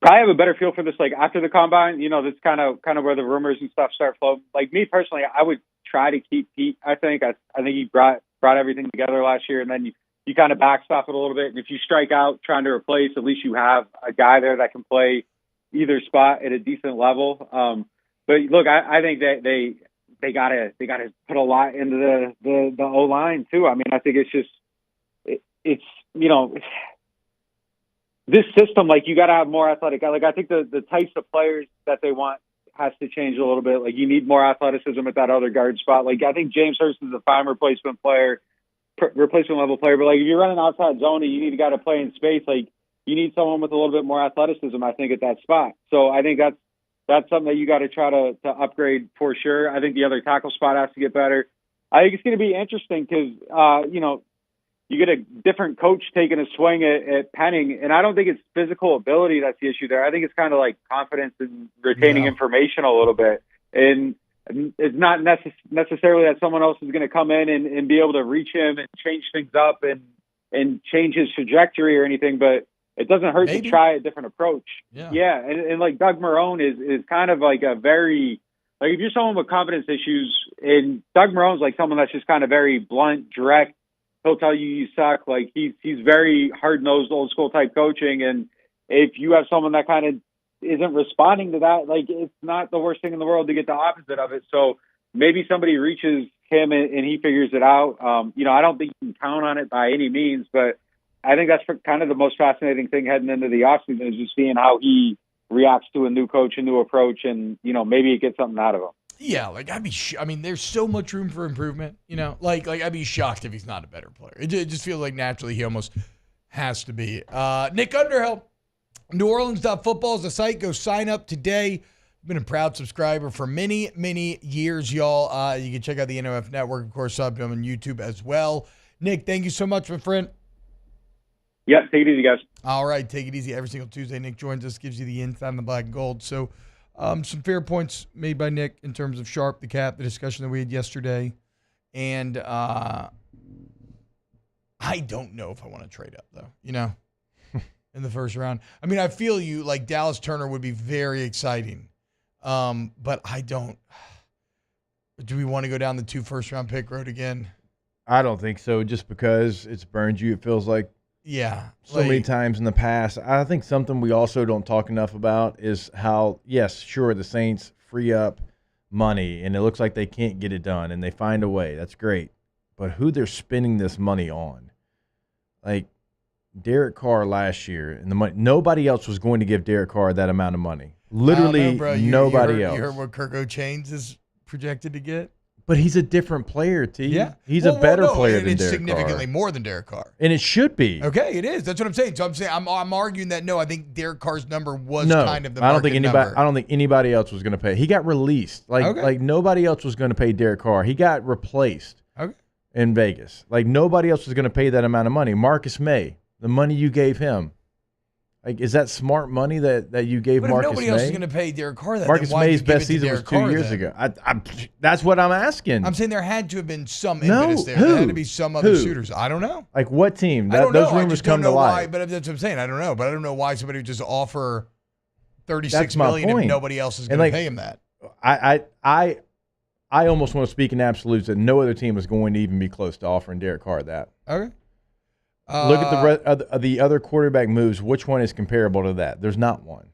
I have a better feel for this, like after the combine. That's kind of where the rumors and stuff start flowing. Like me personally, I would try to keep Pete. I think he brought everything together last year, and then you kind of backstop it a little bit. And if you strike out trying to replace, at least you have a guy there that can play either spot at a decent level. But look, I think that they gotta put a lot into the O line too. I mean, I think it's just it's this system, like you got to have more athletic. Like I think the types of players that they want has to change a little bit. Like you need more athleticism at that other guard spot. Like I think James Hurst is a fine replacement level player. But like if you're running outside zone and you need a guy to play in space, like you need someone with a little bit more athleticism, I think, at that spot. So I think that's something that you got to try to upgrade for sure. I think the other tackle spot has to get better. I think it's going to be interesting because you get a different coach taking a swing at Penning, and I don't think it's physical ability that's the issue there. I think it's kind of like confidence and retaining information a little bit. And it's not necessarily that someone else is going to come in and be able to reach him and change things up and change his trajectory or anything, but it doesn't hurt to try a different approach. Yeah. And like Doug Marrone is kind of like a very, like if you're someone with confidence issues, and Doug Marone's like someone that's just kind of very blunt, direct, he'll tell you suck. Like he's very hard-nosed, old-school type coaching, and if you have someone that kind of isn't responding to that, like it's not the worst thing in the world to get the opposite of it. So maybe somebody reaches him and he figures it out. I don't think you can count on it by any means, but I think that's kind of the most fascinating thing heading into the offseason is just seeing how he reacts to a new coach, a new approach, and maybe it gets something out of him. Yeah, like there's so much room for improvement, like I'd be shocked if he's not a better player. It just feels like naturally he almost has to be. Nick Underhill, NewOrleans.football is the site. Go sign up today. I've been a proud subscriber for many, many years, y'all. You can check out the NOF Network, of course, sub on YouTube as well. Nick, thank you so much, my friend. Yeah, take it easy, guys. All right, take it easy. Every single Tuesday, Nick joins us, gives you the inside on the black and gold. So, some fair points made by Nick in terms of Sharp, the cap, the discussion that we had yesterday. And I don't know if I want to trade up, though, in the first round. I mean, I feel you, like Dallas Turner would be very exciting. But I don't. Do we want to go down the 2 first-round pick road again? I don't think so, just because it's burned you, it feels like. Yeah. So many times in the past. I think something we also don't talk enough about is how, yes, sure, the Saints free up money, and it looks like they can't get it done, and they find a way. That's great. But who they're spending this money on. Like, Derek Carr last year, and the money, nobody else was going to give Derek Carr that amount of money. Literally nobody else. You heard what Kirk O'Chains is projected to get? But he's a different player, T. Yeah. He's a better player than Derek Carr. It's significantly more than Derek Carr. And it should be. Okay, it is. That's what I'm saying. So I'm arguing that, no, I think Derek Carr's number was kind of the market number. I don't think anybody else was going to pay. He got released. Like nobody else was going to pay Derek Carr. He got replaced in Vegas. Like nobody else was going to pay that amount of money. Marcus May, the money you gave him. Like, is that smart money that you gave Marcus May? But if nobody else is going to pay Derek Carr that, Marcus May's best season was 2 years ago. That's what I'm asking. I'm saying there had to have been some impetus there. There had to be some other shooters. I don't know. Like what team? Those rumors come to light. But that's what I'm saying. I don't know. But I don't know why somebody would just offer $36 million if nobody else is going to pay him that. I almost want to speak in absolutes that no other team is going to even be close to offering Derek Carr that. Okay. Look at the other quarterback moves. Which one is comparable to that? There's not one.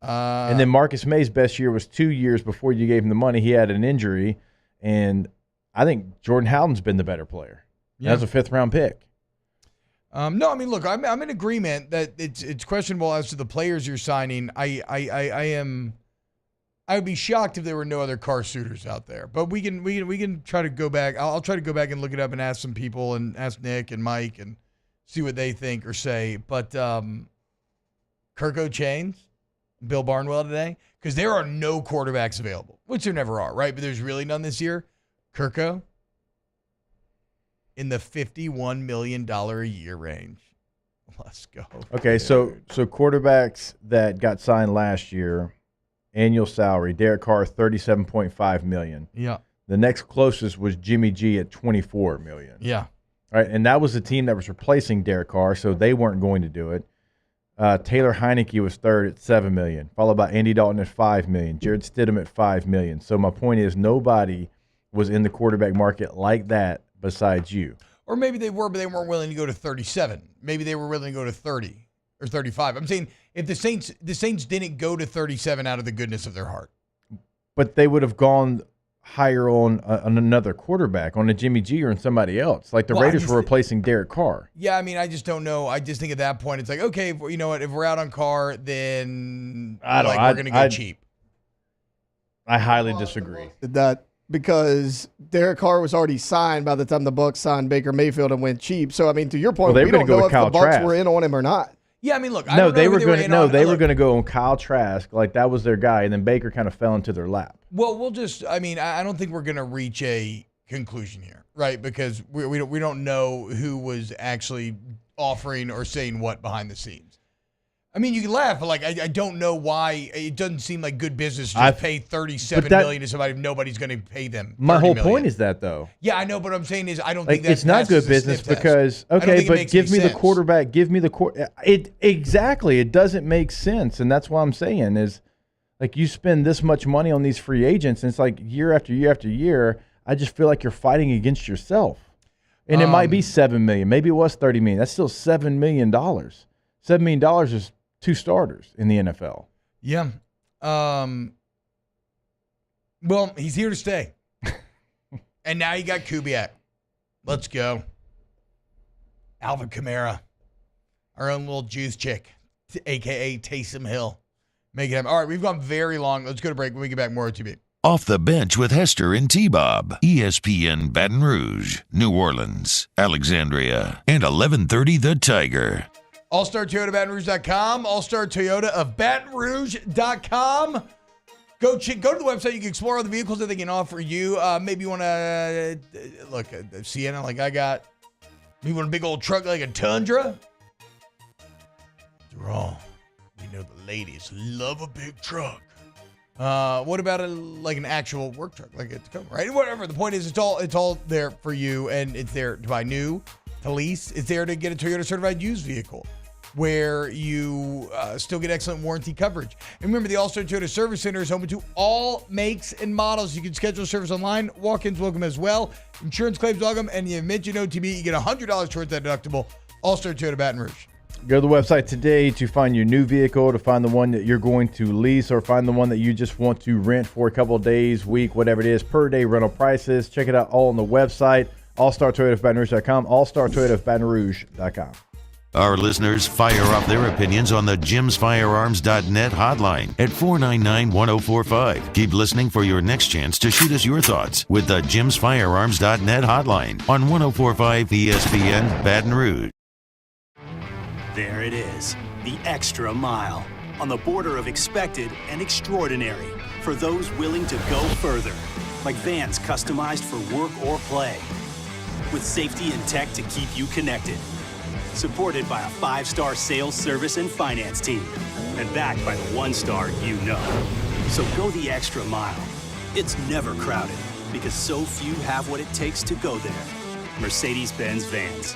And then Marcus May's best year was 2 years before you gave him the money. He had an injury, and I think Jordan Howden's been the better player. Yeah. That's a 5th-round pick. No, I mean, look, I'm in agreement that it's questionable as to the players you're signing. I am I would be shocked if there were no other car suitors out there. But we can try to go back. I'll try to go back and look it up and ask some people and ask Nick and Mike and see what they think or say. But Kirko Chains, Bill Barnwell today, because there are no quarterbacks available, which there never are, right? But there's really none this year. Kirko in the $51 million a year range. Let's go. Okay, so quarterbacks that got signed last year, annual salary, Derek Carr, $37.5 million. Yeah. The next closest was Jimmy G at $24 million. Yeah. All right, and that was the team that was replacing Derek Carr, so they weren't going to do it. Taylor Heineke was third at $7 million, followed by Andy Dalton at $5 million, Jared Stidham at $5 million. So my point is, nobody was in the quarterback market like that besides you. Or maybe they were, but they weren't willing to go to 37. Maybe they were willing to go to 30 or 35. I'm saying if the Saints didn't go to 37 out of the goodness of their heart. But they would have gone higher on another quarterback, on a Jimmy G or on somebody else. Like the Raiders were replacing Derek Carr. Yeah, I mean, I just don't know. I just think at that point it's like, okay, you know what? If we're out on Carr, then we're going to go cheap. I highly disagree. That because Derek Carr was already signed by the time the Bucs signed Baker Mayfield and went cheap. So I mean, to your point, they we were don't going to know go if with the Kyle Bucs Trask. were in on him or not. Yeah, I mean, look, They were going to go on Kyle Trask. Like that was their guy, and then Baker kind of fell into their lap. Well, I don't think we're going to reach a conclusion here, right? Because we don't know who was actually offering or saying what behind the scenes. I mean, you can laugh, but like I don't know why it doesn't seem like good business to just pay $37 million to somebody if nobody's going to pay them. My whole million. point is that though. Yeah, I know, but what I'm saying is I don't think it's not good business because but give me the quarterback, give me the exactly. It doesn't make sense, and that's what I'm saying is like you spend this much money on these free agents, and it's like year after year after year. I just feel like you're fighting against yourself, and it might be $7 million, maybe it was $30 million. That's still $7 million. $7 million is 2 starters in the NFL. Yeah. Well, he's here to stay. And now you got Kubiak. Let's go. Alvin Kamara. Our own little juice chick, a.k.a. Taysom Hill. Make it happen. All right, we've gone very long. Let's go to break. When we get back, more OTB. Off the Bench with Hester and T-Bob. ESPN Baton Rouge, New Orleans, Alexandria, and 1130 The Tiger. All-Star Toyota of Baton Rouge.com. All-Star Toyota of Baton Rouge.com. Go to the website. You can explore all the vehicles that they can offer you. Maybe you want to look a Sienna like I got. Maybe you want a big old truck like a Tundra. Wrong. You know the ladies love a big truck. What about like an actual work truck, like a Tacoma, right? Whatever. The point is, it's all there for you, and it's there to buy new, to lease. It's there to get a Toyota certified used vehicle, where you still get excellent warranty coverage. And remember, the All-Star Toyota Service Center is home to all makes and models. You can schedule service online. Walk-ins welcome as well. Insurance claims welcome. And you mention OTB, you get $100 towards that deductible. All-Star Toyota Baton Rouge. Go to the website today to find your new vehicle, to find the one that you're going to lease, or find the one that you just want to rent for a couple of days, week, whatever it is, per day rental prices. Check it out all on the website, allstartoyota.batonrouge.com, allstartoyota.batonrouge.com. Our listeners fire off their opinions on the jimsfirearms.net hotline at 499-1045. Keep listening for your next chance to shoot us your thoughts with the jimsfirearms.net hotline on 1045 ESPN Baton Rouge. There it is, the extra mile, on the border of expected and extraordinary, for those willing to go further, like vans customized for work or play, with safety and tech to keep you connected. Supported by a 5-star sales, service, and finance team. And backed by the 1-star you know. So go the extra mile. It's never crowded, because so few have what it takes to go there. Mercedes-Benz Vans.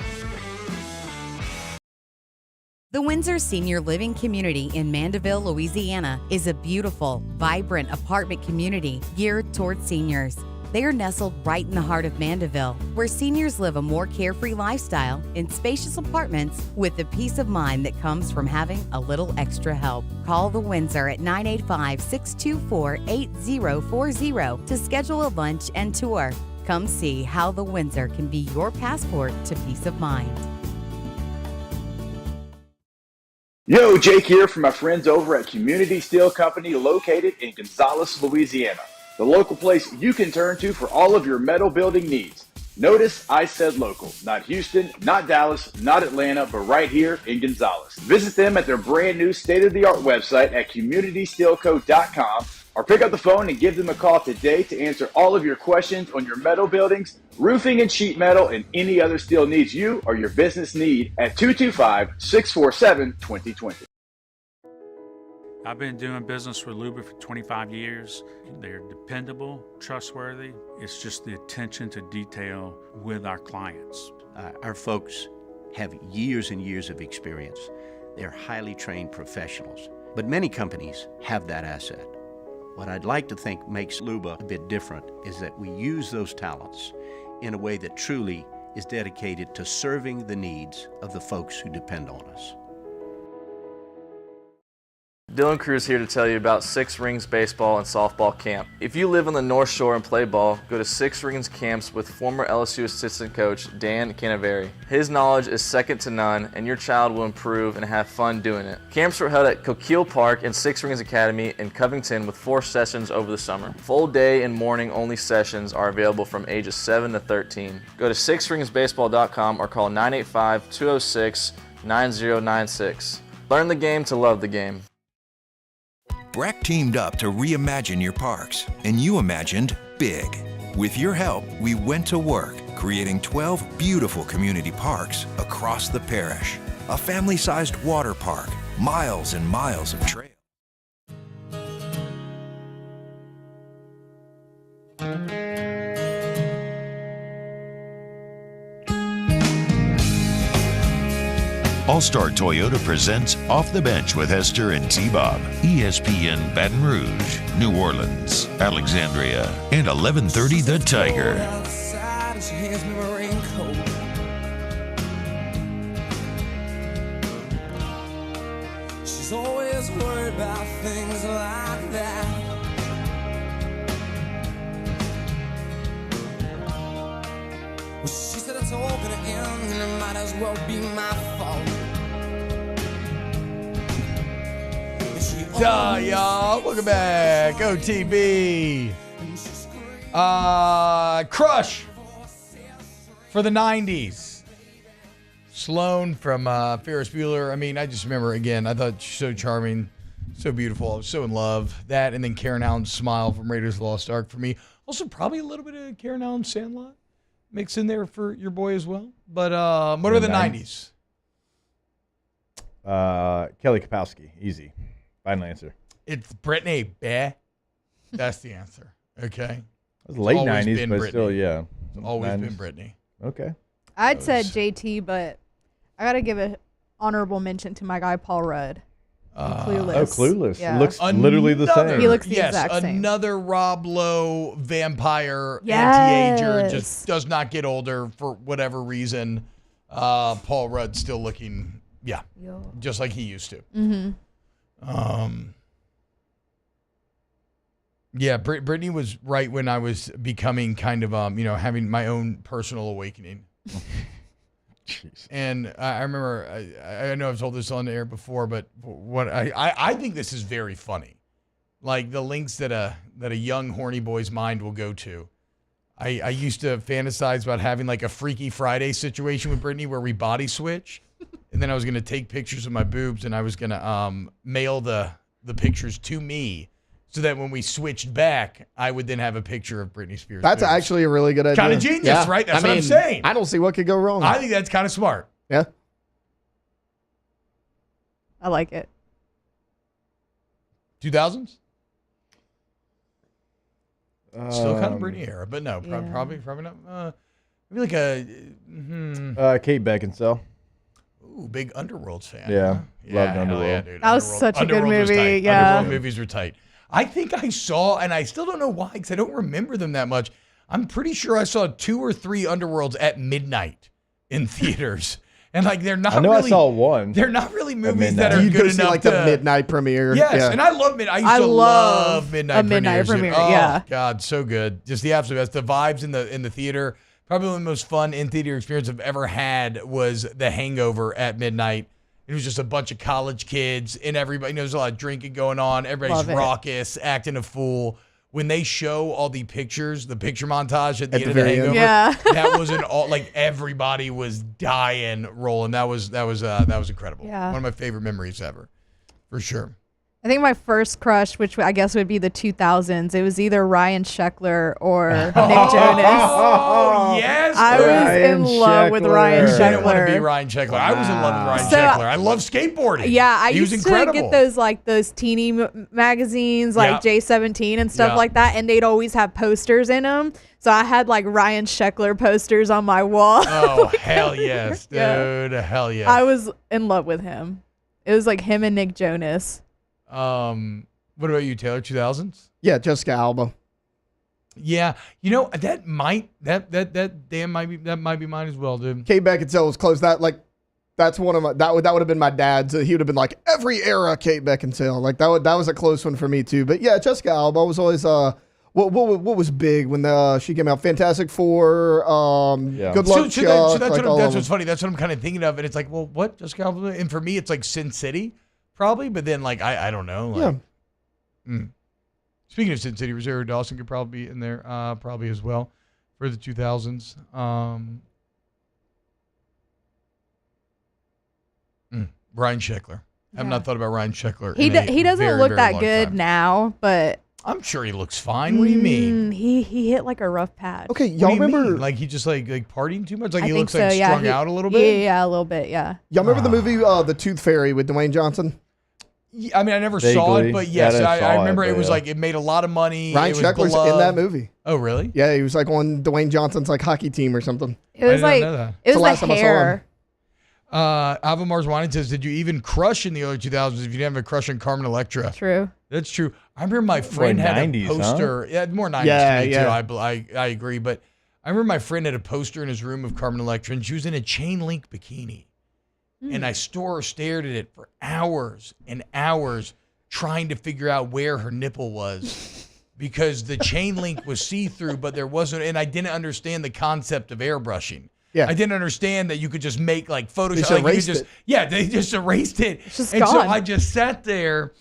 The Windsor Senior Living Community in Mandeville, Louisiana is a beautiful, vibrant apartment community geared toward seniors. They are nestled right in the heart of Mandeville, where seniors live a more carefree lifestyle in spacious apartments with the peace of mind that comes from having a little extra help. Call the Windsor at 985-624-8040 to schedule a lunch and tour. Come see how the Windsor can be your passport to peace of mind. Yo, Jake here from my friends over at Community Steel Company located in Gonzales, Louisiana. The local place you can turn to for all of your metal building needs. Notice I said local, not Houston, not Dallas, not Atlanta, but right here in Gonzales. Visit them at their brand new state-of-the-art website at communitysteelco.com or pick up the phone and give them a call today to answer all of your questions on your metal buildings, roofing and sheet metal, and any other steel needs you or your business need at 225-647-2020. I've been doing business with Luba for 25 years. They're dependable, trustworthy. It's just the attention to detail with our clients. Our folks have years and years of experience. They're highly trained professionals, but many companies have that asset. What I'd like to think makes Luba a bit different is that we use those talents in a way that truly is dedicated to serving the needs of the folks who depend on us. Dylan Cruz here to tell you about Six Rings Baseball and Softball Camp. If you live on the North Shore and play ball, go to Six Rings Camps with former LSU assistant coach Dan Canaveri. His knowledge is second to none, and your child will improve and have fun doing it. Camps were held at Coquille Park and Six Rings Academy in Covington with 4 sessions over the summer. Full day and morning only sessions are available from ages 7 to 13. Go to sixringsbaseball.com or call 985-206-9096. Learn the game to love the game. Breck teamed up to reimagine your parks, and you imagined big. With your help, we went to work, creating 12 beautiful community parks across the parish. A family-sized water park, miles and miles of trail. All-Star Toyota presents Off the Bench with Hester and T-Bob. ESPN Baton Rouge, New Orleans, Alexandria, and 1130 The Tiger. She's always worried about things like that. Well, she said it's all gonna end and it might as well be my fault. Y'all, welcome back. OTB. Crush for the 90s. Sloan from Ferris Bueller. I mean, I just remember, again, I thought she's so charming, so beautiful. I was so in love. That, and then Karen Allen's smile from Raiders of the Lost Ark for me. Also, probably a little bit of Karen Allen's Sandlot mix in there for your boy as well. But what are the 90s? Kelly Kapowski. Easy. Final answer. It's Brittany Bear. That's the answer. Okay. It was late 90s, but still, yeah. It's always 90s. been Brittany. Okay. I'd said JT, but I got to give an honorable mention to my guy, Paul Rudd. Clueless. Oh, Clueless. Yeah. Looks literally the same. He looks the exact same. Another Rob Lowe vampire Yes. anti-ager, just does not get older for whatever reason. Paul Rudd still looking, just like he used to. Mm-hmm. Yeah, Brittany was right when I was becoming kind of, having my own personal awakening. Jeez. And I remember, I know I've told this on the air before, but what I think this is very funny. Like the links that a young horny boy's mind will go to. I used to fantasize about having like a Freaky Friday situation with Brittany where we body switch. And then I was going to take pictures of my boobs and I was going to mail the pictures to me so that when we switched back, I would then have a picture of Britney Spears. That's boobs. actually a really good idea. Kind of genius, right? That's what I'm saying. I don't see what could go wrong. I think that's kind of smart. Yeah. I like it. 2000s? Still kind of Britney era, but no, probably not. Maybe like a... Kate Beckinsale. Ooh, big Underworld fan. Yeah, huh? loved Underworld. Yeah, dude. That was such a good Underworld was movie, tight. yeah. Underworld movies were tight. I think I saw, and I still don't know why, because I don't remember them that much. I'm pretty sure I saw 2 or 3 Underworlds at midnight in theaters. And like they're not I know really, I saw one. They're not really movies that are You good go enough see like to, the midnight premiere. Yes, Yeah. and I love midnight. I used to love midnight a midnight premieres. premiere, Oh, yeah. God, so good. Just the absolute best. The vibes in the theater. Probably one of the most fun in-theater experience I've ever had was The Hangover at midnight. It was just a bunch of college kids and everybody. There's a lot of drinking going on. Everybody's raucous, acting a fool. When they show all the pictures, the picture montage at the end of the Hangover, that was everybody was dying, rolling. That was incredible. Yeah. One of my favorite memories ever, for sure. I think my first crush, which I guess would be the 2000s, it was either Ryan Sheckler or Nick Jonas. Oh, yes. I was in love with Ryan Sheckler. I didn't want to be Ryan Sheckler. I was in love with Ryan Sheckler. I love skateboarding. Yeah, I he used was to incredible. get those teeny magazines like J17 and stuff like that, and they'd always have posters in them. So I had like Ryan Sheckler posters on my wall. Oh, hell yes, dude. Hell yes. I was in love with him. It was like him and Nick Jonas. What about you, Taylor? 2000s? Yeah, Jessica Alba. Yeah, that might be mine as well, dude. Kate Beckinsale was close. That's one of my that would have been my dad's. He would have been like every era Kate Beckinsale. Like that was a close one for me too. But yeah, Jessica Alba was always what was big when she came out? Fantastic Four. Good Luck Chuck. So that's what's funny. That's what I'm kind of thinking of, and it's like, well, what Jessica Alba? And for me, it's like Sin City. Probably, but then I don't know. Speaking of Sin City, Rosario Dawson could probably be in there, probably as well for the 2000s. Ryan Sheckler. I've not thought about Ryan Sheckler. He doesn't look that good now, but I'm sure he looks fine. What do you mean? He hit like a rough patch. Okay, y'all remember like he just like partying too much? Like I he think looks so, like strung out a little bit? Yeah, a little bit, yeah. Y'all remember the movie The Tooth Fairy with Dwayne Johnson? I mean, I never saw it, but yes, I remember it was like it made a lot of money. Ryan Sheckler's in that movie. Oh, really? Yeah, he was like on Dwayne Johnson's like hockey team or something. It was like it was the hair. Ava Mars Wine says, "Did you even crush in the early 2000s if you didn't have a crush on Carmen Electra?" True. That's true. I remember my friend had 90s, a poster. Huh? Yeah, more 90s to me too. I agree, but I remember my friend had a poster in his room of Carmen Electra, and she was in a chain link bikini. And I stared at it for hours and hours trying to figure out where her nipple was because the chain link was see-through, but there wasn't, and I didn't understand the concept of airbrushing. Yeah. I didn't understand that you could just make like Photoshop. They just erased it. It's just gone. So I just sat there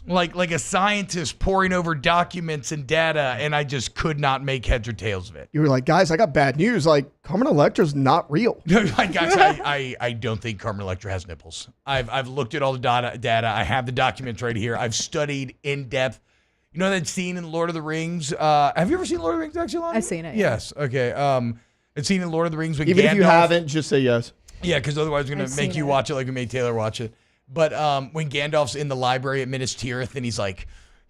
like a scientist poring over documents and data, and I just could not make heads or tails of it. You were like, guys, I got bad news. Like, Carmen Electra's not real. Guys, I don't think Carmen Electra has nipples. I've looked at all the data. I have the documents right here. I've studied in depth. You know that scene in Lord of the Rings? Have you ever seen Lord of the Rings, actually, Lonnie? I've seen it. Yes. Okay. That scene in Lord of the Rings when Even Gandalf, if you haven't, just say yes. Yeah, because otherwise we're going to make you watch it like we made Taylor watch it. But when Gandalf's in the library at Minas Tirith and he's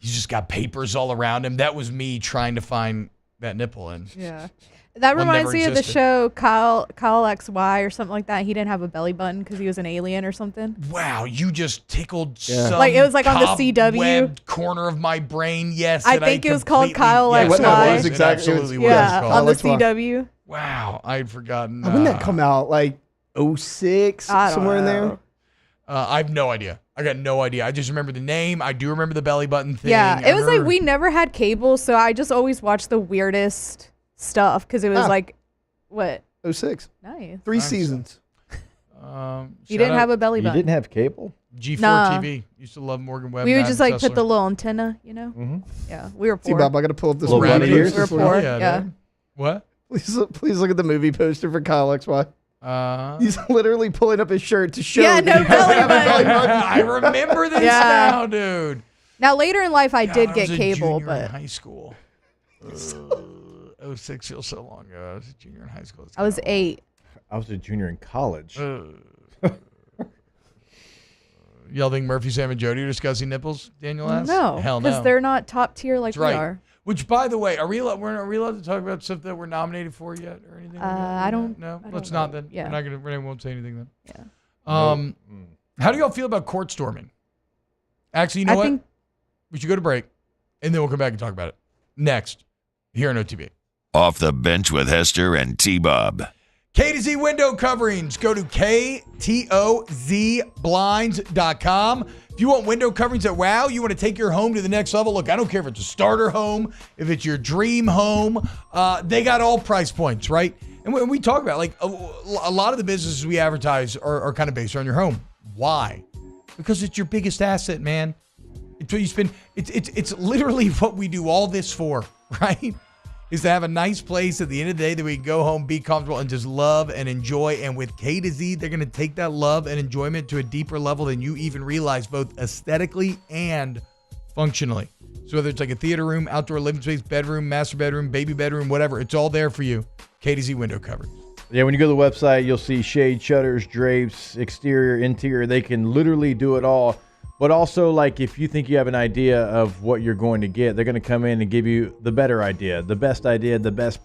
just got papers all around him, that was me trying to find that nipple. And yeah. That reminds me of the show Kyle XY or something like that. He didn't have a belly button because he was an alien or something. Wow, you just tickled some like it was like on the CW corner of my brain. Yes, I think it was called Kyle XY. Was exactly. On the CW. Wow, I'd forgotten. When did that come out? Like 06, somewhere in there. I have no idea. I got no idea. I just remember the name. I do remember the belly button thing. Yeah, it was like we never had cable, so I just always watched the weirdest stuff because it was like, what? 06. Nice. 3 seasons. You didn't have a belly button. You didn't have cable? G4 TV. Used to love Morgan Webb. We would just like put the little antenna, you know? Mm-hmm. Yeah, we were poor. See, Bob, I got to pull up this movie. movie. We were poor, yeah. What? Please look at the movie poster for Kyle XY. He's literally pulling up his shirt to show. Yeah, no belly button. I remember this now, dude. Now later in life, I did get cable, but in high school. 06 feels so long ago. I was a junior in high school. I was 8. I was a junior in college. Y'all think Murphy, Sam, and Jody are discussing nipples? Daniel asked. No, hell no, because they're not top tier like we are. Which, by the way, are we allowed to talk about stuff that we're nominated for yet or anything? I don't. No, I let's don't not know. then. Yeah. We won't say anything then. Yeah. How do y'all feel about court storming? Actually, you know what? We should go to break, and then we'll come back and talk about it next here on OTB. Off the Bench with Hester and T-Bob. K to Z window coverings. Go to ktozblinds.com. If you want window coverings that wow, you want to take your home to the next level. Look, I don't care if it's a starter home, if it's your dream home. They got all price points, right? And when we talk about, like, a lot of the businesses we advertise are kind of based around your home. Why? Because it's your biggest asset, man. It's what you spend. It's literally what we do all this for, right? Is to have a nice place at the end of the day that we can go home, be comfortable, and just love and enjoy. And with K to Z, they're going to take that love and enjoyment to a deeper level than you even realize, both aesthetically and functionally. So whether it's like a theater room, outdoor living space, bedroom, master bedroom, baby bedroom, whatever, it's all there for you. K to Z window covers. Yeah, when you go to the website, you'll see shade, shutters, drapes, exterior, interior. They can literally do it all. But also, like, if you think you have an idea of what you're going to get, they're going to come in and give you the better idea, the best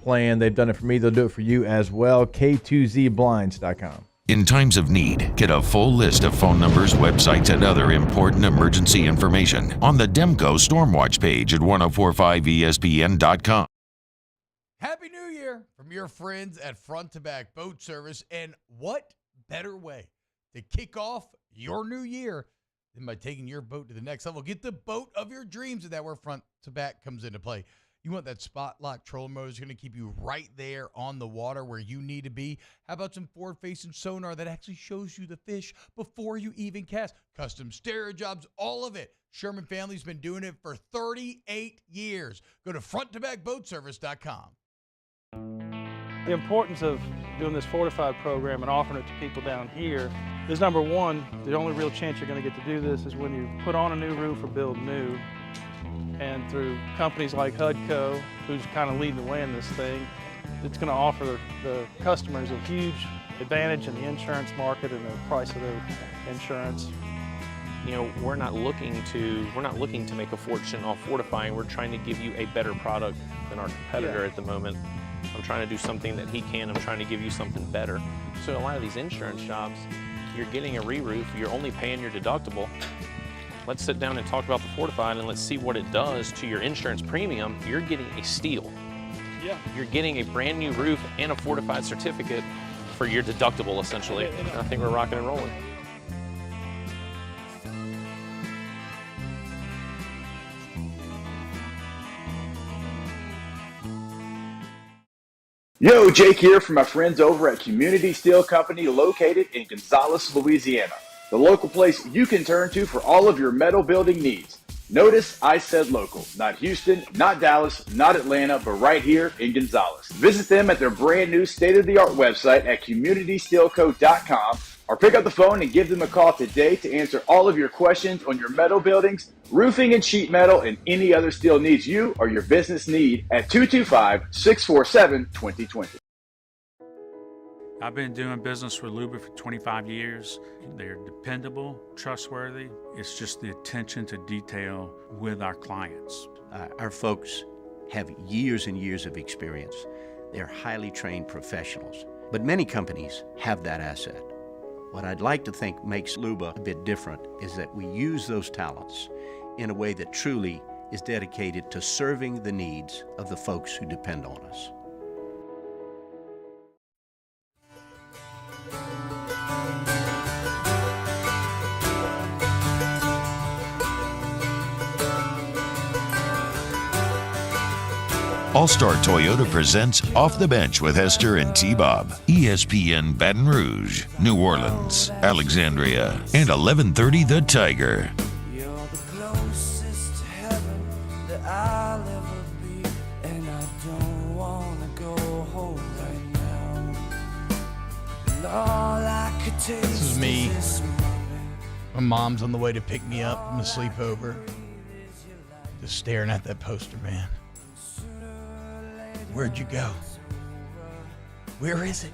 plan. They've done it for me. They'll do it for you as well. K2ZBlinds.com. In times of need, get a full list of phone numbers, websites, and other important emergency information on the Demco Stormwatch page at 1045ESPN.com. Happy New Year from your friends at Front to Back Boat Service. And what better way to kick off your new year than by taking your boat to the next level? Get the boat of your dreams, and that's where Front to Back comes into play. You want that spot lock trolling motor that's going to keep you right there on the water where you need to be. How about some forward-facing sonar that actually shows you the fish before you even cast? Custom stereo jobs, all of it. Sherman family's been doing it for 38 years. Go to fronttobackboatservice.com. The importance of doing this fortified program and offering it to people down here is, number one, the only real chance you're going to get to do this is when you put on a new roof or build new. And through companies like HUDCO, who's kind of leading the way in this thing, it's going to offer the customers a huge advantage in the insurance market and the price of their insurance. You know, we're not looking to make a fortune off fortifying. We're trying to give you a better product than our competitor at the moment. I'm trying to do something that he can. I'm trying to give you something better. So a lot of these insurance jobs, you're getting a re-roof, you're only paying your deductible. Let's sit down and talk about the fortified and let's see what it does to your insurance premium. You're getting a steal. Yeah. You're getting a brand new roof and a fortified certificate for your deductible, essentially. And I think we're rocking and rolling. Yo, Jake here from my friends over at Community Steel Company located in Gonzales, Louisiana. The local place you can turn to for all of your metal building needs. Notice I said local, not Houston, not Dallas, not Atlanta, but right here in Gonzales. Visit them at their brand new state-of-the-art website at communitysteelco.com or pick up the phone and give them a call today to answer all of your questions on your metal buildings, roofing and sheet metal, and any other steel needs you or your business need at 225-647-2020. I've been doing business with Luba for 25 years. They're dependable, trustworthy. It's just the attention to detail with our clients. Our folks have years and years of experience. They're highly trained professionals. But many companies have that asset. What I'd like to think makes Luba a bit different is that we use those talents in a way that truly is dedicated to serving the needs of the folks who depend on us. All-Star Toyota presents Off the Bench with Hester and T-Bob. ESPN Baton Rouge, New Orleans, Alexandria, and 1130 The Tiger. You're the closest to heaven that I'll ever be, and I don't want to go home right now. And all I could taste This is me. this moment. My mom's on the way to pick me up from a sleepover. Just staring at that poster, man. Where'd you go? Where is it?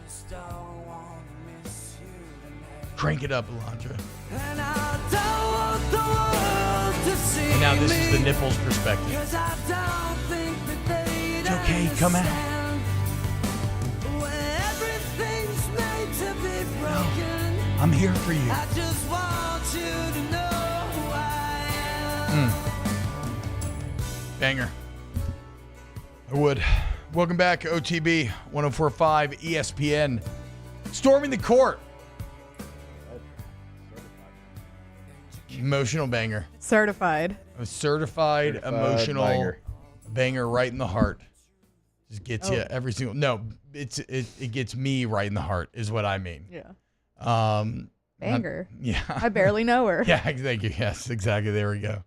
Crank it up, Alondra. And I don't want the world to see And now this is the me, nipples perspective. 'cause I don't think that they'd It's okay, come out. understand when everything's made to be broken. I'm here for you. I just want you to know who I am. Banger. I would. Welcome back, OTB 1045 ESPN. Storming the court. Emotional banger. Certified. A certified emotional banger right in the heart. Just gets you every single. No, it gets me right in the heart is what I mean. Yeah. Banger. Yeah. I barely know her. Yeah, thank you. Yes, exactly. There we go.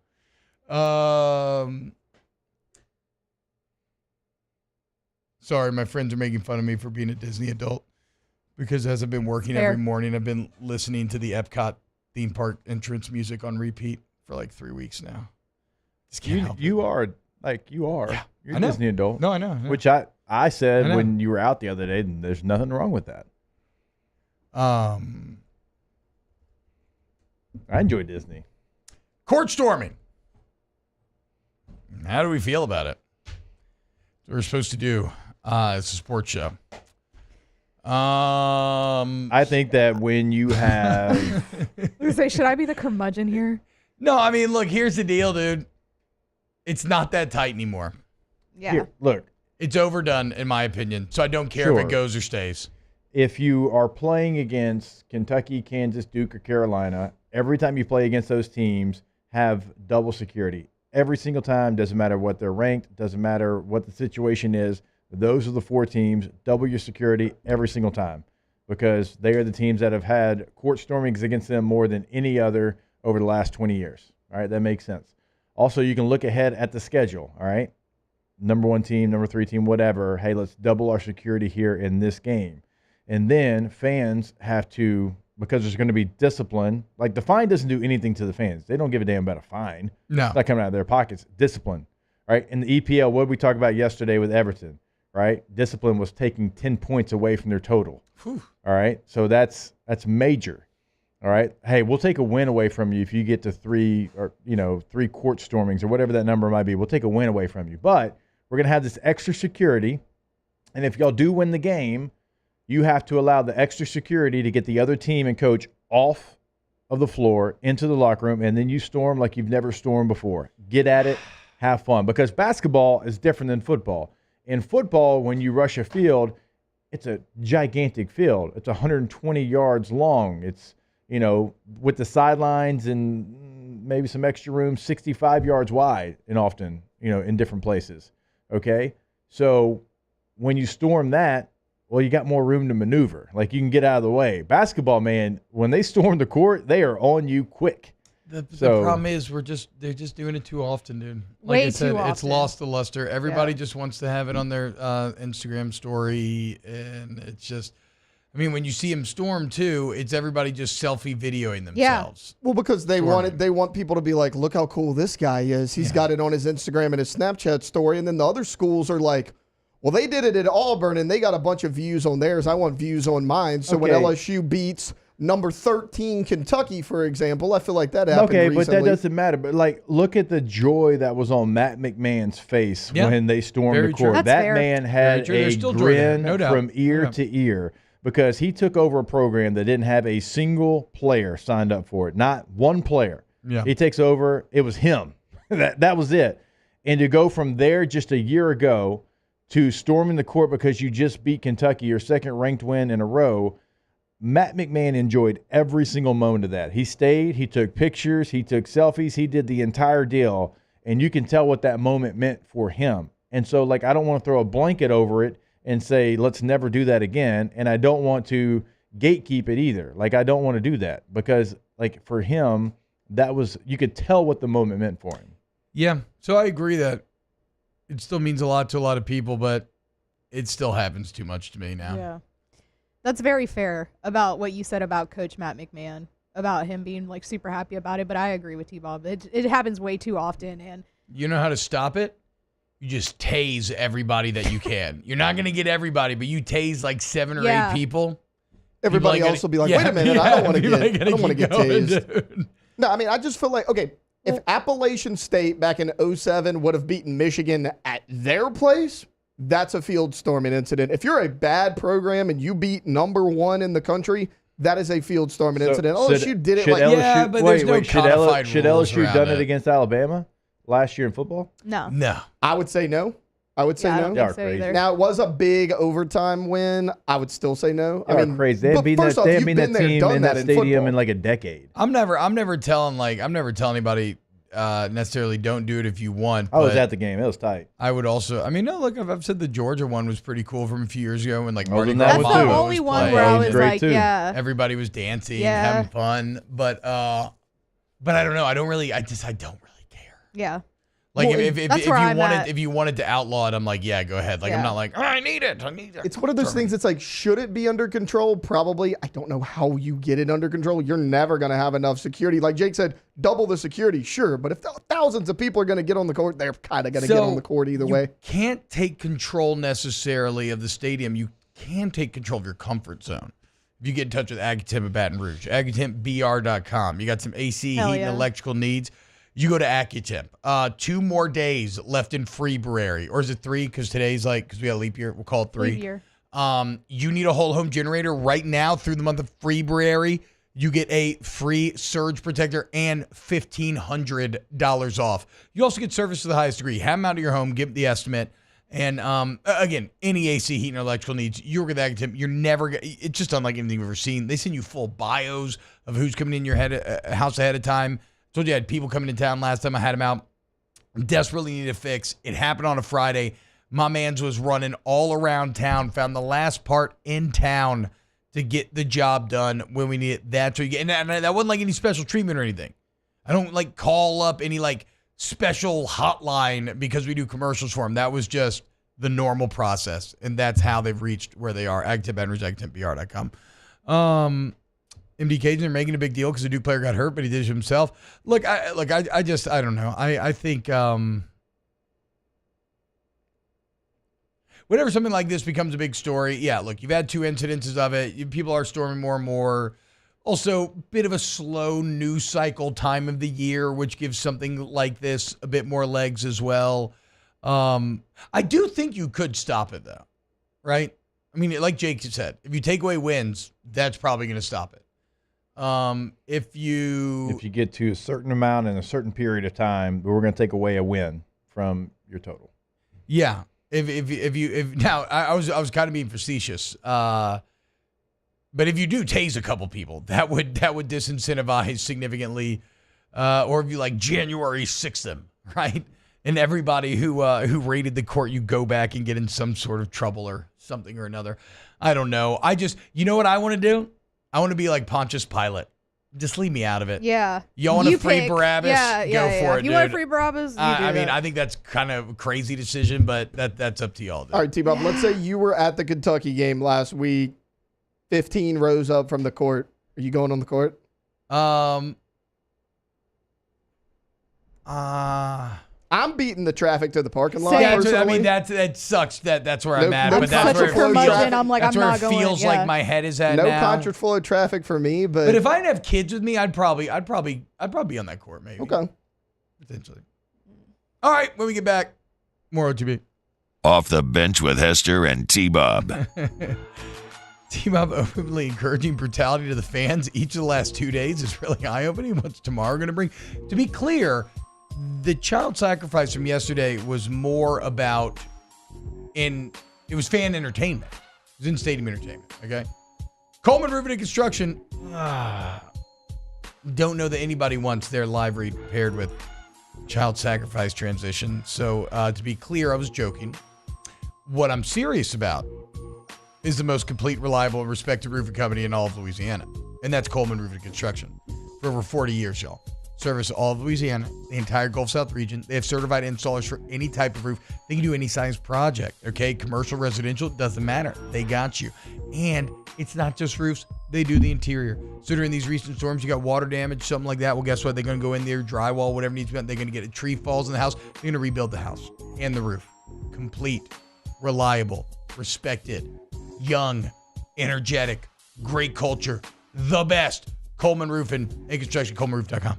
Sorry, my friends are making fun of me for being a Disney adult because as I've been working every morning, I've been listening to the Epcot theme park entrance music on repeat for like 3 weeks now. Just can't help it. You are. Yeah, You're I a know. Disney adult. No, I know. Which I said I know. when you were out the other day, there's nothing wrong with that. I enjoy Disney. Court storming. How do we feel about it? We're supposed to do. It's a sports show. I think that when you have I was gonna say, should I be the curmudgeon here? No, I mean, look, here's the deal, dude. It's not that tight anymore. Yeah. Here, look, it's overdone, in my opinion. So I don't care if it goes or stays. If you are playing against Kentucky, Kansas, Duke, or Carolina, every time you play against those teams, have double security. Every single time, doesn't matter what they're ranked, doesn't matter what the situation is. Those are the 4 teams. Double your security every single time because they are the teams that have had court stormings against them more than any other over the last 20 years. All right, that makes sense. Also, you can look ahead at the schedule. All right, number 1 team, number 3 team, whatever. Hey, let's double our security here in this game. And then fans have to, because there's going to be discipline. Like the fine doesn't do anything to the fans. They don't give a damn about a fine. No. It's not coming out of their pockets. Discipline, right? In the EPL, what did we talk about yesterday with Everton, right? Discipline was taking 10 points away from their total. Whew. All right? So that's major. All right? Hey, we'll take a win away from you if you get to 3 court stormings or whatever that number might be. We'll take a win away from you. But we're going to have this extra security. And if y'all do win the game, you have to allow the extra security to get the other team and coach off of the floor into the locker room, and then you storm like you've never stormed before. Get at it, have fun. Because basketball is different than football. In football, when you rush a field, it's a gigantic field. It's 120 yards long. It's, with the sidelines and maybe some extra room, 65 yards wide and often, in different places. Okay? So when you storm that, well, you got more room to maneuver. Like, you can get out of the way. Basketball, man, when they storm the court, they are on you quick. The problem is they're just doing it too often, dude. Like I said, it's lost the luster. Everybody just wants to have it on their Instagram story, and it's just, I mean, when you see them storm too, it's everybody just selfie videoing themselves. Well, because they want people to be like, look how cool this guy is. He's got it on his Instagram and his Snapchat story, and then the other schools are like, well, they did it at Auburn, and they got a bunch of views on theirs. I want views on mine. So when LSU beats number 13 Kentucky, for example, I feel like that happened recently. But that doesn't matter. But, look at the joy that was on Matt McMahon's face when they stormed the court. That man had a grin from ear to ear because he took over a program that didn't have a single player signed up for it. Not one player. Yeah. He takes over. It was him. That was it. And to go from there just a year ago to storming the court because you just beat Kentucky, your second-ranked win in a row, Matt McMahon enjoyed every single moment of that. He stayed, he took pictures, he took selfies, he did the entire deal, and you can tell what that moment meant for him. And so, I don't want to throw a blanket over it and say, let's never do that again, and I don't want to gatekeep it either. I don't want to do that because, for him, that was – you could tell what the moment meant for him. Yeah, so I agree that it still means a lot to a lot of people, but it still happens too much to me now. Yeah. That's very fair about what you said about Coach Matt McMahon, about him being super happy about it. But I agree with T-Bob. It happens way too often. And you know how to stop it? You just tase everybody that you can. You're not going to get everybody, but you tase 7 or 8 people. Everybody else will be like, wait a minute, I don't want to get tased. Dude. No, I mean, I just feel like, okay, if Appalachian State back in 2007 would have beaten Michigan at their place, that's a field storming incident. If you're a bad program and you beat number 1 in the country, that is a field storming incident. LSU did it LSU, but there's no codified should rules LSU around done it against Alabama last year in football? No. I would say no. I would say I no. don't think so either. Now, it was a big overtime win. I would still say no. I mean, crazy. They haven't been that team in that stadium in a decade. I'm never telling anybody necessarily don't do it if you want. I was but at the game. It was tight. I would also, I mean, no, look, I've said the Georgia one was pretty cool from a few years ago when like I was Mardi in Gras that one, That's too. the only one where I was like, yeah. Everybody was dancing, Yeah. having fun, but I don't know. I don't really care. Yeah. Like Well, if that's you where I'm wanted at. if you wanted to outlaw it, I'm like, yeah, go ahead. Like I'm Yeah. not like, oh, I need it. It's one of those things that's like, should it be under control? Probably. I don't know how you get it under control. You're never going to have enough security. Like Jake said, double the security, sure. But if thousands of people are going to get on the court, they're kind of going to get on the court either way. Can't take control necessarily of the stadium. You can take control of your comfort zone. If you get in touch with AgTemp at Baton Rouge, AgTempBR.com. You got some AC, Hell heat, yeah. and electrical needs. You go to AccuTemp. 2 more days left in February. Or is it 3? Because today's because we got a leap year. We'll call it 3. Leap year. You need a whole home generator right now through the month of February. You get a free surge protector and $1,500 off. You also get service to the highest degree. Have them out of your home. Give them the estimate. And again, any AC, heat, and electrical needs, you work with AgTemp. You're never – it's just unlike anything you've ever seen. They send you full bios of who's coming in your house ahead of time. Told you I had people coming in town last time I had them out. Desperately needed a fix. It happened on a Friday. My man's was running all around town, found the last part in town to get the job done when we need it. That's what you get. And that wasn't like any special treatment or anything. I don't like call up any like special hotline because we do commercials for them. That was just the normal process. And that's how they've reached where they are. AgTemp, Baton Rouge, AgTempBR.com. MD Cajun are making a big deal because the Duke player got hurt, but he did it himself. Look, I don't know. I think whenever something like this becomes a big story, yeah, look, you've had 2 incidences of it. People are storming more and more. Also, bit of a slow news cycle time of the year, which gives something like this a bit more legs as well. I do think you could stop it, though, right? I mean, like Jake said, if you take away wins, that's probably going to stop it. If you get to a certain amount in a certain period of time, we're going to take away a win from your total. Yeah. If now I was kind of being facetious. But if you do tase a couple people, that would disincentivize significantly. Or if you like January 6th them, right? And everybody who raided the court, you go back and get in some sort of trouble or something or another. I don't know. You know what I want to do? I want to be like Pontius Pilate. Just leave me out of it. Yeah. You want to free Barabbas? Yeah, Go for it, If you dude. want to free Barabbas, you do I mean, that. I think that's kind of a crazy decision, but that's up to y'all. Dude. All right, T-Bob, let's say you were at the Kentucky game last week, 15 rows up from the court. Are you going on the court? I'm beating the traffic to the parking lot. Yeah, I personally. mean, that sucks. That's where I'm at. No But that's where it feels, I'm like, that's I'm where not it going, feels yeah. like my head is at no now. contraflow traffic for me, but But if I didn't have kids with me, I'd probably be on that court, maybe. Okay. Potentially. All right, when we get back, more OTB. Off the bench with Hester and T-Bob. T-Bob openly encouraging brutality to the fans each of the last 2 days is really eye-opening. What's tomorrow going to bring? To be clear, the child sacrifice from yesterday was more about it was fan entertainment. It was in stadium entertainment, okay? Coleman Roofing and Construction. Don't know that anybody wants their live read paired with child sacrifice transition. So to be clear, I was joking. What I'm serious about is the most complete, reliable, and respected roofing company in all of Louisiana. And that's Coleman Roofing and Construction. For over 40 years, y'all. Service all of Louisiana, the entire Gulf South region. They have certified installers for any type of roof. They can do any size project, okay? Commercial, residential, doesn't matter. They got you. And it's not just roofs. They do the interior. So during these recent storms, you got water damage, something like that. Well, guess what? They're going to go in there, drywall, whatever needs to be done. They're going to get a tree falls in the house. They're going to rebuild the house and the roof. Complete, reliable, respected, young, energetic, great culture, the best. Coleman Roofing and Construction, ColemanRoof.com.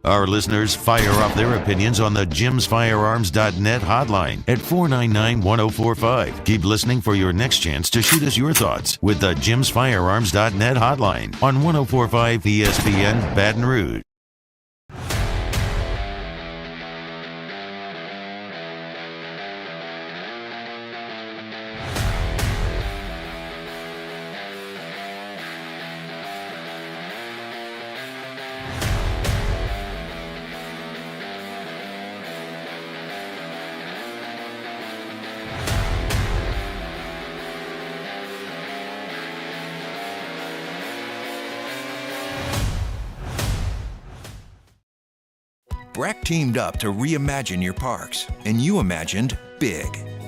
Our listeners fire up their opinions on the JimsFirearms.net hotline at 499-1045. Keep listening for your next chance to shoot us your thoughts with the JimsFirearms.net hotline on 1045 ESPN Baton Rouge. Breck teamed up to reimagine your parks, and you imagined big.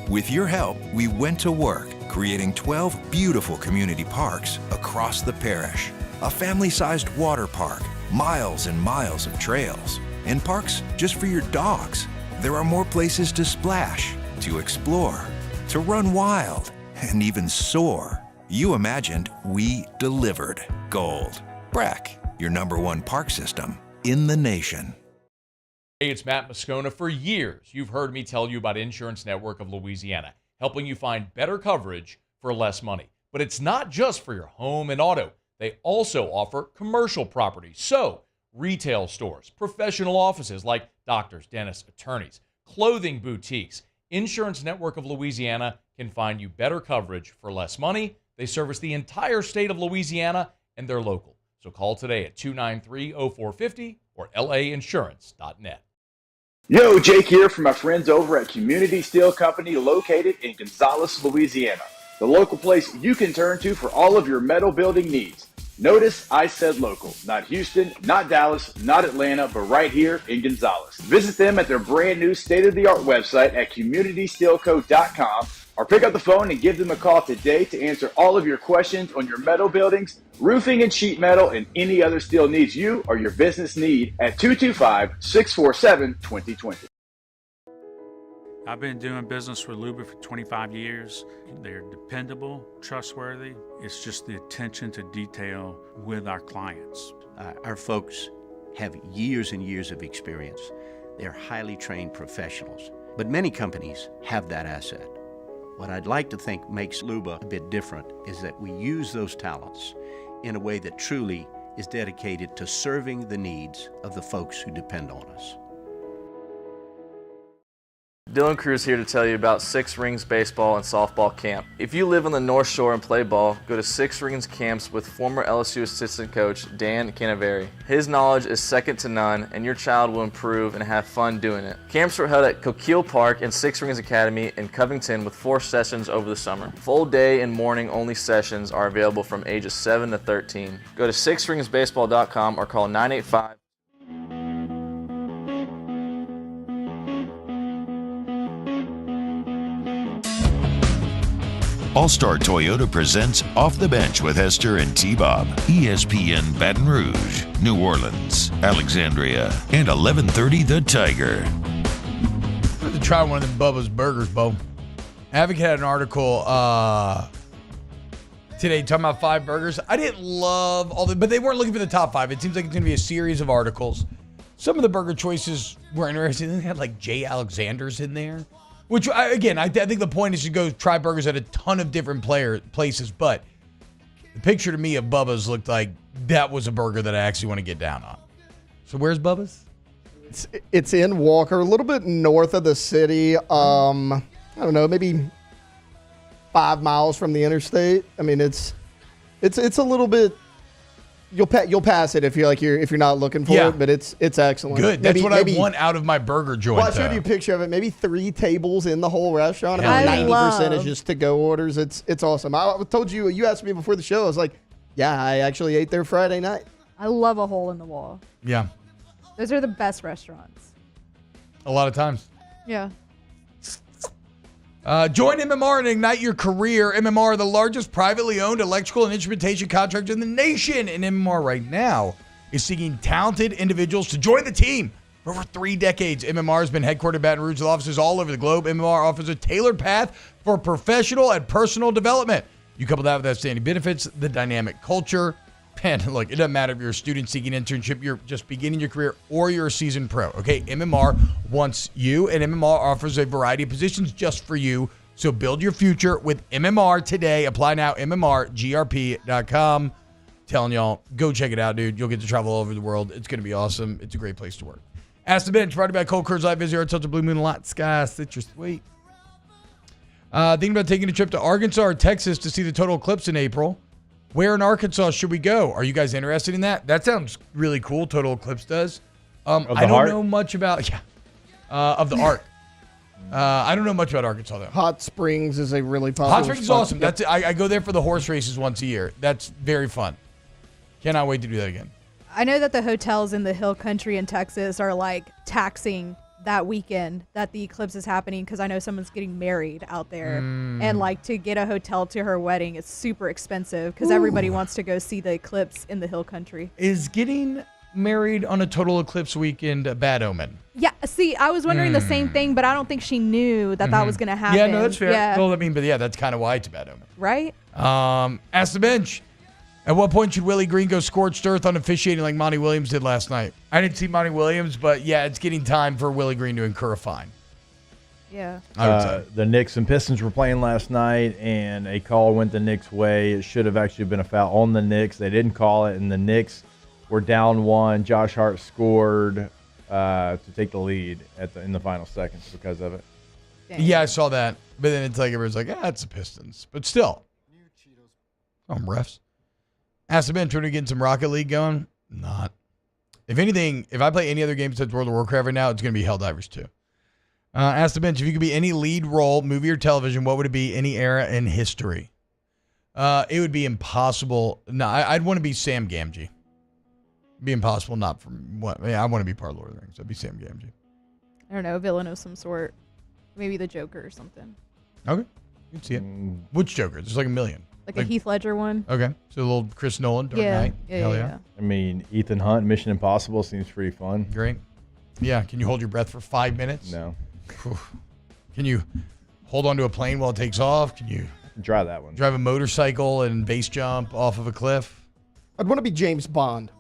With your help, we went to work, creating 12 beautiful community parks across the parish. A family-sized water park, miles and miles of trails, and parks just for your dogs. There are more places to splash, to explore, to run wild, and even soar. You imagined, we delivered gold. Breck, your #1 park system in the nation. Hey, it's Matt Moscona. For years, you've heard me tell you about Insurance Network of Louisiana, helping you find better coverage for less money. But it's not just for your home and auto. They also offer commercial property. So, retail stores, professional offices like doctors, dentists, attorneys, clothing boutiques. Insurance Network of Louisiana can find you better coverage for less money. They service the entire state of Louisiana, and they're local. So call today at 293-0450 or lainsurance.net. Yo, Jake here from my friends over at Community Steel Company located in Gonzales, Louisiana. The local place you can turn to for all of your metal building needs. Notice I said local, not Houston, not Dallas, not Atlanta, but right here in Gonzales. Visit them at their brand new state-of-the-art website at communitysteelco.com or pick up the phone and give them a call today to answer all of your questions on your metal buildings, roofing and sheet metal, and any other steel needs you or your business need at 225-647-2020. I've been doing business with Luba for 25 years. They're dependable, trustworthy. It's just the attention to detail with our clients. Our folks have years and years of experience. They're highly trained professionals, but many companies have that asset. What I'd like to think makes Luba a bit different is that we use those talents in a way that truly is dedicated to serving the needs of the folks who depend on us. Dylan Cruz here to tell you about Six Rings Baseball and Softball Camp. If you live on the North Shore and play ball, go to Six Rings Camps with former LSU assistant coach Dan Canaveri. His knowledge is second to none, and your child will improve and have fun doing it. Camps are held at Coquille Park and Six Rings Academy in Covington with 4 sessions over the summer. Full day and morning only sessions are available from ages 7 to 13. Go to sixringsbaseball.com or call 985. All-Star Toyota presents Off the Bench with Hester and T-Bob. ESPN Baton Rouge, New Orleans, Alexandria, and 1130 The Tiger. I had to try one of them Bubba's Burgers, Bo. Advocate had an article today talking about 5 burgers. I didn't love all the, but they weren't looking for the top 5. It seems like it's going to be a series of articles. Some of the burger choices were interesting. They had like Jay Alexander's in there. Which, I think the point is to go try burgers at a ton of different places, but the picture to me of Bubba's looked like that was a burger that I actually want to get down on. So where's Bubba's? It's in Walker, a little bit north of the city. I don't know, maybe 5 miles from the interstate. I mean, it's a little bit. You'll pass it if you're not looking for it, but it's excellent. Good. That's what I want out of my burger joint. Well, I showed you a picture of it. Maybe 3 tables in the whole restaurant. About 90% is just to-go orders. It's awesome. I told you. You asked me before the show. I was like, yeah, I actually ate there Friday night. I love a hole in the wall. Yeah. Those are the best restaurants. A lot of times. Yeah. Join MMR and ignite your career. MMR, the largest privately owned electrical and instrumentation contractor in the nation. And MMR right now is seeking talented individuals to join the team. For over 3 decades, MMR has been headquartered in Baton Rouge with offices all over the globe. MMR offers a tailored path for professional and personal development. You couple that with outstanding benefits, the dynamic culture. And look, it doesn't matter if you're a student seeking internship, you're just beginning your career, or you're a seasoned pro. Okay, MMR wants you, and MMR offers a variety of positions just for you. So build your future with MMR today. Apply now, mmrgrp.com. Telling y'all, go check it out, dude. You'll get to travel all over the world. It's going to be awesome. It's a great place to work. Ask the Bench, brought to you by Cold Curds Live. Visit our Tilted Blue Moon Lot Sky Citrus. Wait. Thinking about taking a trip to Arkansas or Texas to see the total eclipse in April. Where in Arkansas should we go? Are you guys interested in that? That sounds really cool. Total Eclipse does. I don't know much about of the Ark. I don't know much about Arkansas though. Hot Springs is a really popular. Hot Springs is awesome. That's I go there for the horse races once a year. That's very fun. Cannot wait to do that again. I know that the hotels in the hill country in Texas are like taxing that weekend that the eclipse is happening, because I know someone's getting married out there, and like to get a hotel to her wedding, it's super expensive because everybody wants to go see the eclipse in the hill country. Is getting married on a total eclipse weekend a bad omen? Yeah, see, I was wondering the same thing, but I don't think she knew that that was going to happen. Yeah, no, that's fair. Yeah. Well, I mean, but yeah, that's kind of why it's a bad omen. Right? Ask the bench. At what point should Willie Green go scorched earth on officiating like Monty Williams did last night? I didn't see Monty Williams, but yeah, it's getting time for Willie Green to incur a fine. Yeah. The Knicks and Pistons were playing last night, and a call went the Knicks' way. It should have actually been a foul on the Knicks. They didn't call it, and the Knicks were down 1. Josh Hart scored to take the lead in the final seconds because of it. Dang. Yeah, I saw that. But then it's like everyone's like, it's the Pistons. But still. Refs. Ask the bench, are we getting some Rocket League going? Not. If anything, if I play any other game besides World of Warcraft right now, it's going to be Helldivers 2. Ask the bench, if you could be any lead role, movie or television, what would it be? Any era in history? It would be impossible. No, I'd want to be Sam Gamgee. It'd be impossible not from what? Yeah, I want to be part of Lord of the Rings. I'd be Sam Gamgee. I don't know, a villain of some sort. Maybe the Joker or something. Okay. You can see it. Which Joker? There's like a million. Like a Heath Ledger one. Okay. So a little Chris Nolan, Dark Knight. Hell yeah. I mean, Ethan Hunt, Mission Impossible seems pretty fun. Great. Yeah. Can you hold your breath for 5 minutes? No. Can you hold onto a plane while it takes off? Can you try that one? Drive a motorcycle and base jump off of a cliff? I'd want to be James Bond.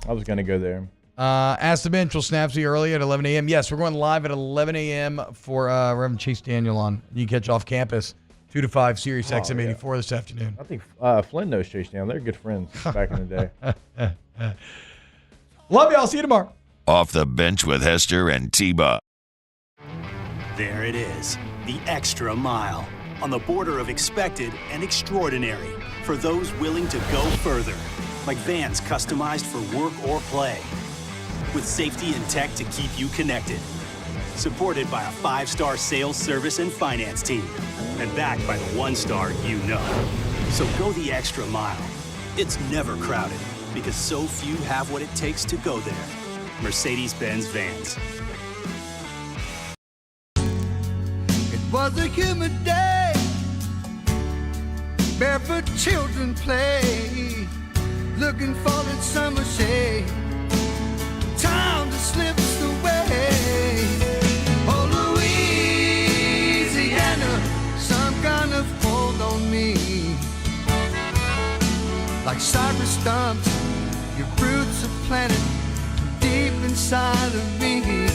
I was going to go there. Ask the bench. Will Snaps be early at 11 a.m.? Yes, we're going live at 11 a.m. for Reverend Chase Daniel on. You can catch off campus 2 to 5 Sirius XM 84 this afternoon. I think Flynn knows Chase Daniel. They're good friends back in the day. Love y'all. See you tomorrow. Off the Bench with Hester and T-Bob. There it is, the extra mile, on the border of expected and extraordinary, for those willing to go further, like vans customized for work or play, with safety and tech to keep you connected, supported by a 5-star sales, service, and finance team, and backed by the 1-star you know. So go the extra mile. It's never crowded, because so few have what it takes to go there. Mercedes-Benz Vans. It was a humid day, barefoot children play, looking for that summer shade. Time just slips away. Oh, Louisiana, some kind of hold on me. Like cypress stumps, your roots are planted deep inside of me.